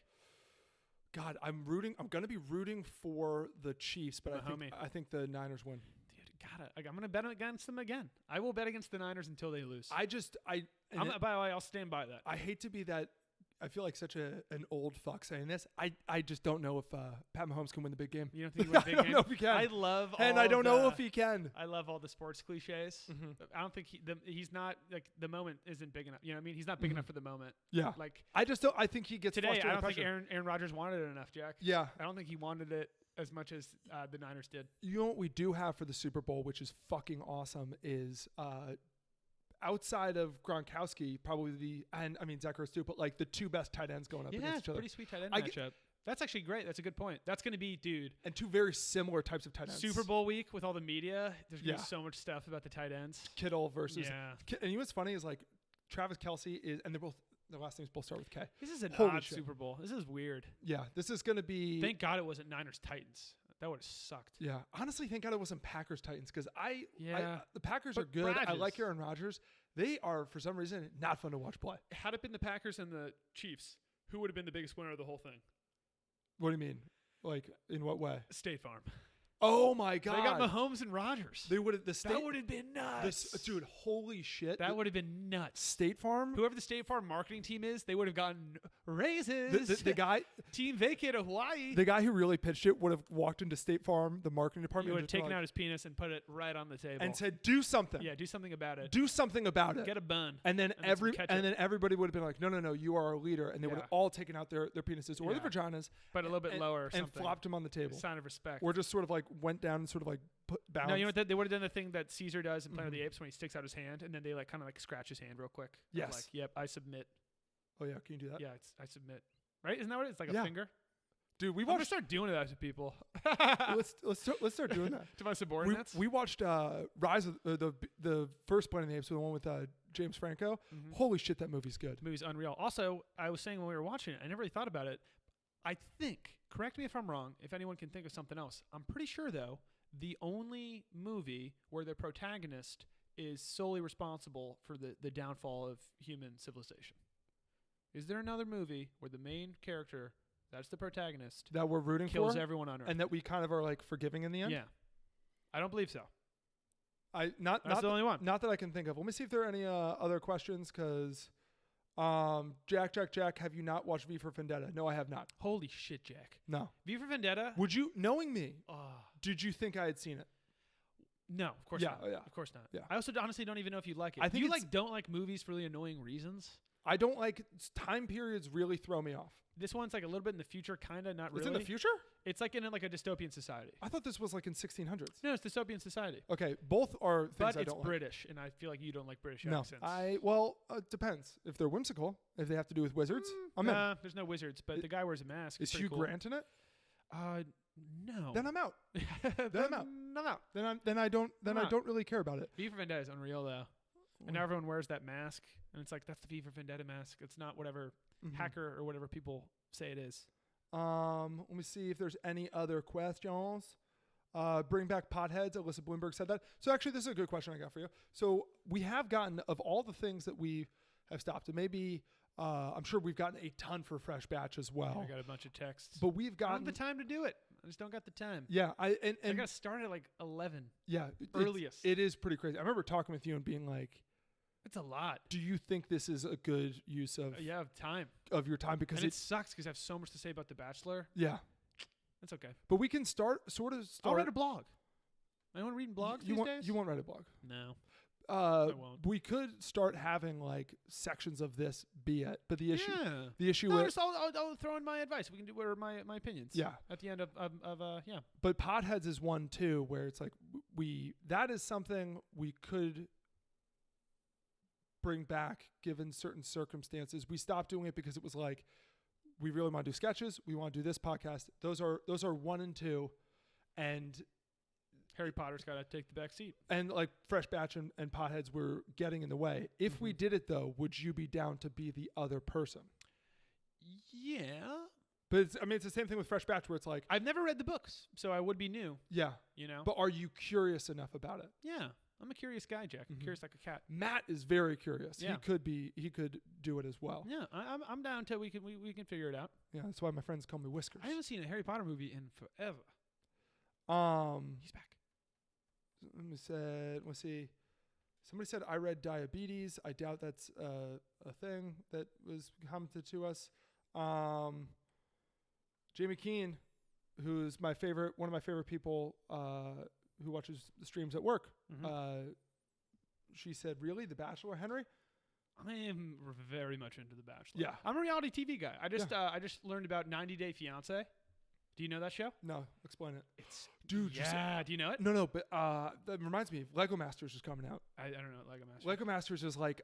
Speaker 1: God, I'm going to be rooting for the Chiefs, but I think the Niners win.
Speaker 2: Dude, I'm going to bet against them again. I will bet against the Niners until they lose.
Speaker 1: By the
Speaker 2: way, I'll stand by that.
Speaker 1: I hate to be that. I feel like such an old fuck saying this. I just don't know if Pat Mahomes can win the big game.
Speaker 2: You don't think he win the big game?
Speaker 1: I don't know if he can.
Speaker 2: I love
Speaker 1: and I don't know if he can.
Speaker 2: I love all the sports cliches. I don't think he's not, like, the moment isn't big enough. You know what I mean? He's not big enough for the moment.
Speaker 1: Yeah.
Speaker 2: Like,
Speaker 1: I just don't. I think he gets
Speaker 2: today. I don't
Speaker 1: think
Speaker 2: Aaron Rodgers wanted it enough, Jack.
Speaker 1: Yeah.
Speaker 2: I don't think he wanted it as much as the Niners did.
Speaker 1: You know what we do have for the Super Bowl, which is fucking awesome, is outside of Gronkowski, probably Zach Ertz too, but like the two best tight ends going up against each other.
Speaker 2: Pretty sweet tight end matchup. That's actually great. That's a good point. That's going to be, dude.
Speaker 1: And two very similar types of tight ends.
Speaker 2: Super Bowl week with all the media, there's going to be so much stuff about the tight ends.
Speaker 1: Kittle versus. Yeah. And you know what's funny is, like, Travis Kelce is, and their last names both start with K.
Speaker 2: This is an odd Super Bowl. This is weird.
Speaker 1: Yeah. This is going to be.
Speaker 2: Thank God it wasn't Niners Titans. That would have sucked.
Speaker 1: Yeah. Honestly, thank God it wasn't Packers Titans because the Packers
Speaker 2: But
Speaker 1: are good. I
Speaker 2: Rodgers.
Speaker 1: like Aaron Rodgers. They are, for some reason, not fun to watch play.
Speaker 2: Had it been the Packers and the Chiefs, who would have been the biggest winner of the whole thing?
Speaker 1: What do you mean? Like, in what way?
Speaker 2: State Farm.
Speaker 1: Oh, my God.
Speaker 2: They got Mahomes and Rodgers.
Speaker 1: They would have,
Speaker 2: that would have been nuts.
Speaker 1: Dude, holy shit.
Speaker 2: That would have been nuts.
Speaker 1: State Farm?
Speaker 2: Whoever the State Farm marketing team is, they would have gotten raises.
Speaker 1: The guy...
Speaker 2: Team vacate of Hawaii.
Speaker 1: The guy who really pitched it would have walked into State Farm, the marketing
Speaker 2: He
Speaker 1: department,
Speaker 2: would
Speaker 1: and
Speaker 2: have
Speaker 1: just been
Speaker 2: taken
Speaker 1: like,
Speaker 2: out his penis and put it right on the table.
Speaker 1: and said, do something.
Speaker 2: yeah, do something about it.
Speaker 1: Do something about it.
Speaker 2: Get a bun.
Speaker 1: And then
Speaker 2: some ketchup.
Speaker 1: everybody would have been like, no, you are our leader. And they would have all taken out their penises or their
Speaker 2: Yeah.
Speaker 1: vaginas.
Speaker 2: But a little bit lower or
Speaker 1: and
Speaker 2: something.
Speaker 1: flopped them on the table.
Speaker 2: Sign of respect.
Speaker 1: Or just sort of like went down and sort of like bounced.
Speaker 2: No, you know what? They would have done the thing that Caesar does in Planet of the Apes when he sticks out his hand, and then they like kind of like scratch his hand real quick. They're
Speaker 1: Yes.
Speaker 2: Like, yep, I submit.
Speaker 1: Oh, yeah. Can you do that?
Speaker 2: Yeah, I submit. Right? Isn't that what it is? It's like
Speaker 1: Yeah.
Speaker 2: a finger?
Speaker 1: Dude, we
Speaker 2: I'm going to
Speaker 1: watched.
Speaker 2: start doing that to people.
Speaker 1: let's start doing that.
Speaker 2: To my subordinates?
Speaker 1: We watched Rise of the first Planet of the Apes, the one with James Franco. Holy shit, that movie's good.
Speaker 2: The movie's unreal. Also, I was saying when we were watching it, I never really thought about it. I think, correct me if I'm wrong, if anyone can think of something else. I'm pretty sure, though, the only movie where the protagonist is solely responsible for the downfall of human civilization. Is there another movie where the main character, that's the protagonist,
Speaker 1: That we're rooting
Speaker 2: kills
Speaker 1: for,
Speaker 2: everyone on Earth?
Speaker 1: and that we kind of are like forgiving in the end.
Speaker 2: Yeah. I don't believe so.
Speaker 1: That's
Speaker 2: the only one.
Speaker 1: Not that I can think of. Let me see if there are any other questions. Because Jack, have you not watched V for Vendetta? No, I have not.
Speaker 2: Holy shit, Jack.
Speaker 1: No.
Speaker 2: V for Vendetta?
Speaker 1: Would you, knowing me,
Speaker 2: Oh,
Speaker 1: did you think I had seen it?
Speaker 2: no, of course
Speaker 1: Yeah,
Speaker 2: not.
Speaker 1: yeah.
Speaker 2: Of course not.
Speaker 1: Yeah.
Speaker 2: I also honestly don't even know if you'd like it.
Speaker 1: I think
Speaker 2: you
Speaker 1: it's-
Speaker 2: don't like movies for really annoying reasons?
Speaker 1: I don't like time periods. Really throw me off.
Speaker 2: This one's like a little bit in the future, kind of, not really.
Speaker 1: It's in the future.
Speaker 2: It's like in like a dystopian society.
Speaker 1: I thought this was like in 1600s.
Speaker 2: No, it's dystopian society.
Speaker 1: Okay, both are things
Speaker 2: But
Speaker 1: I
Speaker 2: it's
Speaker 1: don't
Speaker 2: British, and I feel like you don't like British
Speaker 1: like. No,
Speaker 2: accents.
Speaker 1: it depends. If they're whimsical, if they have to do with wizards, I'm in.
Speaker 2: There's no wizards, but the guy wears a mask.
Speaker 1: Is
Speaker 2: It's
Speaker 1: Hugh
Speaker 2: pretty cool.
Speaker 1: Grant in it?
Speaker 2: No.
Speaker 1: Then I'm out.
Speaker 2: then
Speaker 1: I'm out.
Speaker 2: I'm out.
Speaker 1: Then I don't
Speaker 2: out.
Speaker 1: really care about it.
Speaker 2: V for Vendetta is unreal, though. And now everyone wears that mask, and it's like, that's the V for Vendetta mask. It's not whatever hacker or whatever people say it is.
Speaker 1: Let me see if there's any other questions. Bring back potheads. Alyssa Bloomberg said that. So actually, this is a good question I got for you. So we have gotten, of all the things that we have stopped, and maybe I'm sure we've gotten a ton for Fresh Batch as well.
Speaker 2: I got a bunch of texts.
Speaker 1: But we've
Speaker 2: I don't
Speaker 1: gotten
Speaker 2: have the time to do it. I just don't got the time.
Speaker 1: Yeah, I
Speaker 2: got to start at like 11.
Speaker 1: Yeah,
Speaker 2: earliest.
Speaker 1: It is pretty crazy. I remember talking with you and being like,
Speaker 2: It's a lot.
Speaker 1: do you think this is a good use of
Speaker 2: Of time.
Speaker 1: of your time? Because
Speaker 2: And it sucks because I have so much to say about The Bachelor.
Speaker 1: yeah.
Speaker 2: That's okay.
Speaker 1: But we can start.
Speaker 2: I'll write a blog. Anyone reading blogs
Speaker 1: you
Speaker 2: these
Speaker 1: won't,
Speaker 2: days?
Speaker 1: You won't write a blog.
Speaker 2: No. I won't.
Speaker 1: We could start having like sections of this be it, but the issue,
Speaker 2: Yeah.
Speaker 1: the issue
Speaker 2: No,
Speaker 1: with,
Speaker 2: just I'll throw in my advice. We can do or my opinions.
Speaker 1: Yeah.
Speaker 2: At the end of yeah.
Speaker 1: but potheads is one too, where it's like that is something we could bring back given certain circumstances. We stopped doing it because it was like, we really want to do sketches. We want to do this podcast. Those are 1 and 2, and
Speaker 2: Harry Potter's got to take the back seat.
Speaker 1: And like Fresh Batch and Potheads were getting in the way. If we did it though, would you be down to be the other person?
Speaker 2: Yeah.
Speaker 1: But it's the same thing with Fresh Batch where it's like,
Speaker 2: I've never read the books, so I would be new.
Speaker 1: yeah.
Speaker 2: You know.
Speaker 1: But are you curious enough about it?
Speaker 2: Yeah. I'm a curious guy, Jack. I'm curious like a cat.
Speaker 1: Matt is very curious.
Speaker 2: Yeah.
Speaker 1: He could do it as well.
Speaker 2: Yeah, I'm down till we can figure it out.
Speaker 1: Yeah, that's why my friends call me Whiskers.
Speaker 2: I haven't seen a Harry Potter movie in forever. He's back.
Speaker 1: Let's see. Somebody said I read Diabetes. I doubt that's a thing that was commented to us. Jamie Keene, who's one of my favorite people who watches the streams at work. She said, "Really, The Bachelor, Henry?"
Speaker 2: I am very much into The Bachelor.
Speaker 1: Yeah.
Speaker 2: I'm a reality TV guy. I just learned about 90 Day Fiance. Do you know that show?
Speaker 1: No, explain it.
Speaker 2: It's
Speaker 1: Dude,
Speaker 2: yeah. Do you know it?
Speaker 1: No, but that reminds me. Lego Masters is coming out.
Speaker 2: I don't know Lego Masters.
Speaker 1: Lego Masters is like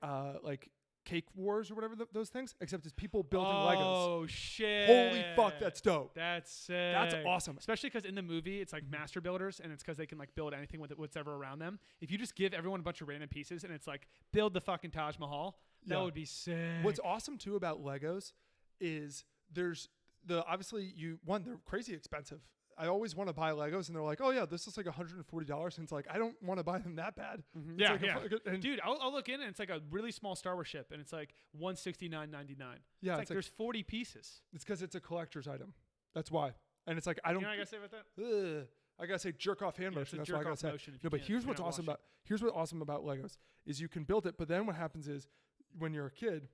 Speaker 1: Cake Wars or whatever those things, except it's people building Legos.
Speaker 2: Oh shit!
Speaker 1: Holy fuck, that's dope.
Speaker 2: That's sick.
Speaker 1: That's awesome.
Speaker 2: Especially because in the movie it's like master builders, and it's because they can like build anything with what's ever around them. If you just give everyone a bunch of random pieces and it's like build the fucking Taj Mahal, that would be sick.
Speaker 1: What's awesome too about Legos is there's they're crazy expensive I always want to buy Legos, and they're like, "Oh yeah, this is like $140," and it's like I don't want to buy them that bad.
Speaker 2: Mm-hmm.
Speaker 1: It's
Speaker 2: Yeah,
Speaker 1: like
Speaker 2: yeah. Dude, I'll look in and it's like a really small Star Wars ship, and it's like $169.99.
Speaker 1: Yeah,
Speaker 2: it's like there's 40 pieces.
Speaker 1: It's because it's a collector's item. That's why. And it's like I don't.
Speaker 2: You know what I gotta say about that?
Speaker 1: I gotta say jerk off hand motion.
Speaker 2: It's
Speaker 1: That's
Speaker 2: a
Speaker 1: what I
Speaker 2: jerk
Speaker 1: gotta
Speaker 2: off
Speaker 1: say.
Speaker 2: motion if
Speaker 1: No,
Speaker 2: you
Speaker 1: but
Speaker 2: can't-
Speaker 1: here's
Speaker 2: if
Speaker 1: what's
Speaker 2: you're not
Speaker 1: awesome
Speaker 2: watching.
Speaker 1: here's what's awesome about Legos is you can build it, but then what happens is when you're a kid,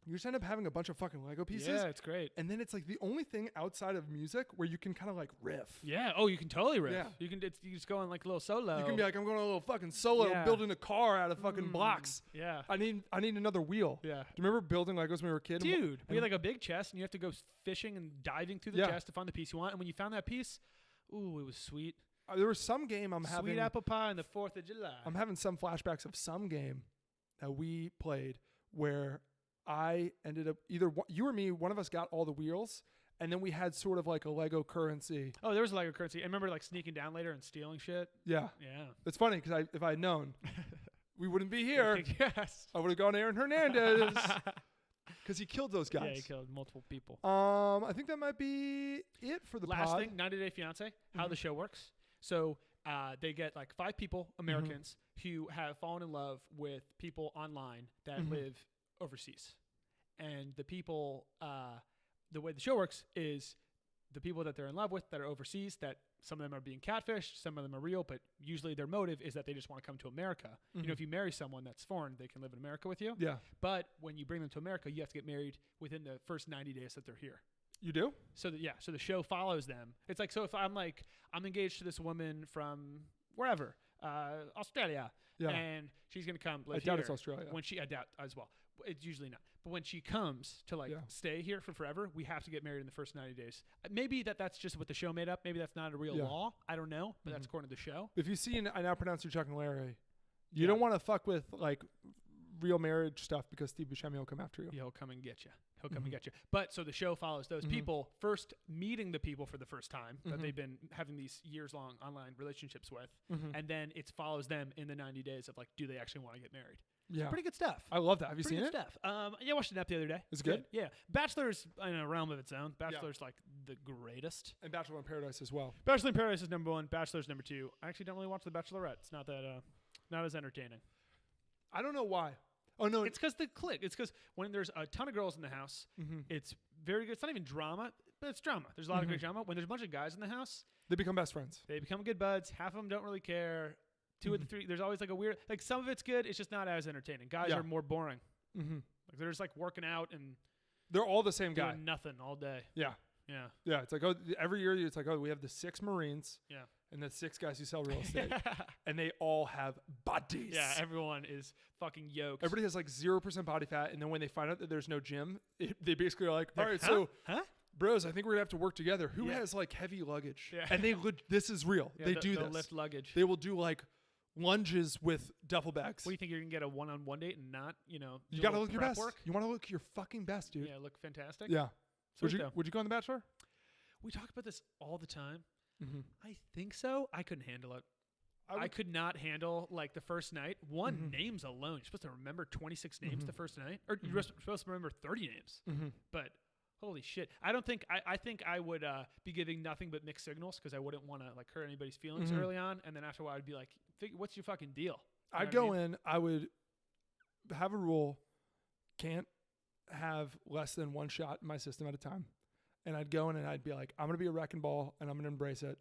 Speaker 1: you just end up having a bunch of fucking Lego pieces.
Speaker 2: Yeah, it's great.
Speaker 1: And then it's like the only thing outside of music where you can kind of like riff.
Speaker 2: Yeah. Oh, you can totally riff.
Speaker 1: Yeah.
Speaker 2: You just go on like a little solo.
Speaker 1: You can be like, I'm going on a little fucking solo,
Speaker 2: Yeah.
Speaker 1: building a car out of fucking blocks.
Speaker 2: Yeah.
Speaker 1: I need another wheel.
Speaker 2: Yeah.
Speaker 1: Do you remember building Legos when we were a kid?
Speaker 2: Dude, we had like a big chest, and you have to go fishing and diving through the
Speaker 1: Yeah.
Speaker 2: chest to find the piece you want. And when you found that piece, ooh, it was sweet.
Speaker 1: There was some game
Speaker 2: Sweet apple pie on the 4th of July.
Speaker 1: I'm having some flashbacks of some game that we played where I ended up either you or me, one of us got all the wheels, and then we had sort of like a Lego currency.
Speaker 2: Oh, there was a Lego currency. I remember like sneaking down later and stealing shit.
Speaker 1: Yeah.
Speaker 2: Yeah.
Speaker 1: It's funny because if I had known, we wouldn't be here.
Speaker 2: Yes.
Speaker 1: I would have gone to Aaron Hernandez because he killed those guys.
Speaker 2: Yeah, he killed multiple people.
Speaker 1: I think that might be it for the
Speaker 2: Last
Speaker 1: pod.
Speaker 2: thing, 90 Day Fiance, how the show works. So they get like 5 people, Americans, who have fallen in love with people online that live overseas. And the people, the way the show works is the people that they're in love with that are overseas, that some of them are being catfished, some of them are real, but usually their motive is that they just want to come to America. You know, if you marry someone that's foreign, they can live in America with you.
Speaker 1: Yeah.
Speaker 2: But when you bring them to America, you have to get married within the first 90 days that they're here.
Speaker 1: You do?
Speaker 2: So so the show follows them. It's like, so if I'm engaged to this woman from wherever, Australia,
Speaker 1: Yeah.
Speaker 2: and she's gonna come live
Speaker 1: I doubt
Speaker 2: here.
Speaker 1: it's Australia.
Speaker 2: I doubt as well. It's usually not. But when she comes to stay here for forever, we have to get married in the first 90 days. Maybe that's just what the show made up. Maybe that's not a real law. I don't know, but that's according to the show.
Speaker 1: If you see, I now pronounce you Chuck and Larry, you don't want to fuck with like real marriage stuff because Steve Buscemi will come after you.
Speaker 2: He'll come and get you. He'll come and get you. But so the show follows those people first meeting the people for the first time that they've been having these years-long online relationships with, and then it follows them in the 90 days of like, do they actually want to get married?
Speaker 1: Yeah.
Speaker 2: Pretty good stuff.
Speaker 1: I love that. Have you
Speaker 2: Pretty
Speaker 1: seen
Speaker 2: good
Speaker 1: it?
Speaker 2: stuff. Yeah, I watched an ep the other day.
Speaker 1: It's good?
Speaker 2: Yeah. Bachelor's in a realm of its own. Bachelor's like the greatest.
Speaker 1: And Bachelor in Paradise as well.
Speaker 2: Bachelor in Paradise is number 1. Bachelor's number 2. I actually don't really watch The Bachelorette. It's not that not as entertaining.
Speaker 1: I don't know why. Oh no,
Speaker 2: It's because the clique. It's because when there's a ton of girls in the house, it's very good. It's not even drama, but it's drama. There's a lot of great drama. When there's a bunch of guys in the house,
Speaker 1: they become best friends.
Speaker 2: they become good buds. Half of them don't really care. 2 of the 3, there's always like a weird, like some of it's good. It's just not as entertaining. Guys are more boring. Like they're just like working out and
Speaker 1: They're all the same guy.
Speaker 2: doing nothing all day.
Speaker 1: Yeah.
Speaker 2: Yeah.
Speaker 1: Yeah. It's like, oh, every year it's like, oh, we have the 6 Marines.
Speaker 2: Yeah.
Speaker 1: And the 6 guys who sell real estate. And they all have bodies.
Speaker 2: Yeah, everyone is fucking yoked.
Speaker 1: Everybody has like 0% body fat. And then when they find out that there's no gym, they basically are like, all right,
Speaker 2: huh?
Speaker 1: so
Speaker 2: Huh?
Speaker 1: bros, I think we're going to have to work together. Who
Speaker 2: Yeah.
Speaker 1: has like heavy luggage?
Speaker 2: Yeah.
Speaker 1: And this is real.
Speaker 2: Yeah,
Speaker 1: they do
Speaker 2: they'll
Speaker 1: this.
Speaker 2: lift luggage.
Speaker 1: They will do like lunges with duffel bags.
Speaker 2: What do you think, you're going to get a one-on-one date and not,
Speaker 1: You
Speaker 2: do
Speaker 1: got
Speaker 2: a
Speaker 1: to
Speaker 2: little
Speaker 1: look your
Speaker 2: prep
Speaker 1: best.
Speaker 2: work?
Speaker 1: You want to look your fucking best, dude.
Speaker 2: Yeah, look fantastic.
Speaker 1: Yeah.
Speaker 2: Sweet,
Speaker 1: Would you go on The Bachelor?
Speaker 2: We talk about this all the time.
Speaker 1: Mm-hmm.
Speaker 2: I think so. I couldn't handle it. I could not handle like the first night. Names alone. You're supposed to remember 26 names the first night, or you're supposed to remember 30 names. But holy shit, I don't think I think I would be giving nothing but mixed signals because I wouldn't want to like hurt anybody's feelings early on, and then after a while I'd be like, "What's your fucking deal?" You know
Speaker 1: I'd
Speaker 2: what
Speaker 1: go
Speaker 2: I mean?
Speaker 1: in. I would have a rule: can't have less than 1 shot in my system at a time. And I'd go in and I'd be like, I'm gonna be a wrecking ball, and I'm gonna embrace it.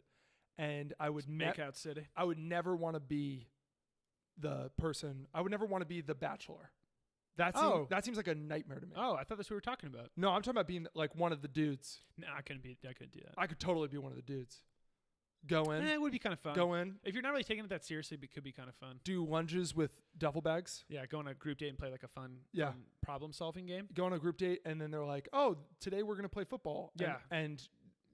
Speaker 1: And I would
Speaker 2: Make out city.
Speaker 1: I would never want to be the person. I would never want to be the bachelor. That seems like a nightmare to me.
Speaker 2: Oh, I thought that's what we were talking about.
Speaker 1: No, I'm talking about being like one of the dudes.
Speaker 2: No, I couldn't do that.
Speaker 1: I could totally be one of the dudes. Go in.
Speaker 2: It would be kind of fun.
Speaker 1: Go in.
Speaker 2: If you're not really taking it that seriously, it could be kind of fun.
Speaker 1: Do lunges with duffel bags.
Speaker 2: Yeah, go on a group date and play like a fun problem-solving game.
Speaker 1: Go on a group date, and then they're like, "Oh, today we're gonna play football."
Speaker 2: Yeah.
Speaker 1: and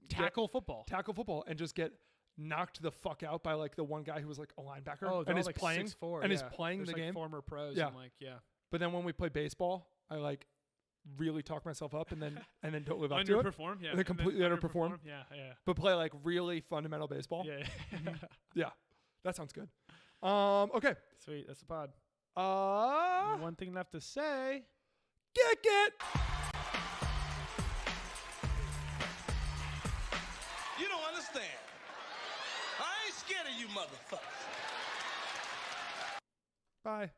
Speaker 2: Tackle football.
Speaker 1: tackle football, and just get knocked the fuck out by like the one guy who was like a linebacker
Speaker 2: Oh,
Speaker 1: and is
Speaker 2: like
Speaker 1: playing
Speaker 2: 6'4",
Speaker 1: and is
Speaker 2: yeah.
Speaker 1: playing
Speaker 2: There's
Speaker 1: the
Speaker 2: like
Speaker 1: game.
Speaker 2: Former pros.
Speaker 1: Yeah.
Speaker 2: I'm like, yeah.
Speaker 1: But then when we play baseball, I like really talk myself up and then don't live up to it.
Speaker 2: Underperform, yeah.
Speaker 1: And then completely underperform.
Speaker 2: Yeah, yeah.
Speaker 1: But play like really fundamental baseball.
Speaker 2: Yeah.
Speaker 1: Yeah, that sounds good. Okay.
Speaker 2: Sweet, that's the pod.
Speaker 1: Get.
Speaker 2: One thing left to say.
Speaker 5: You don't understand. understand. I ain't scared of you motherfuckers.
Speaker 1: Bye.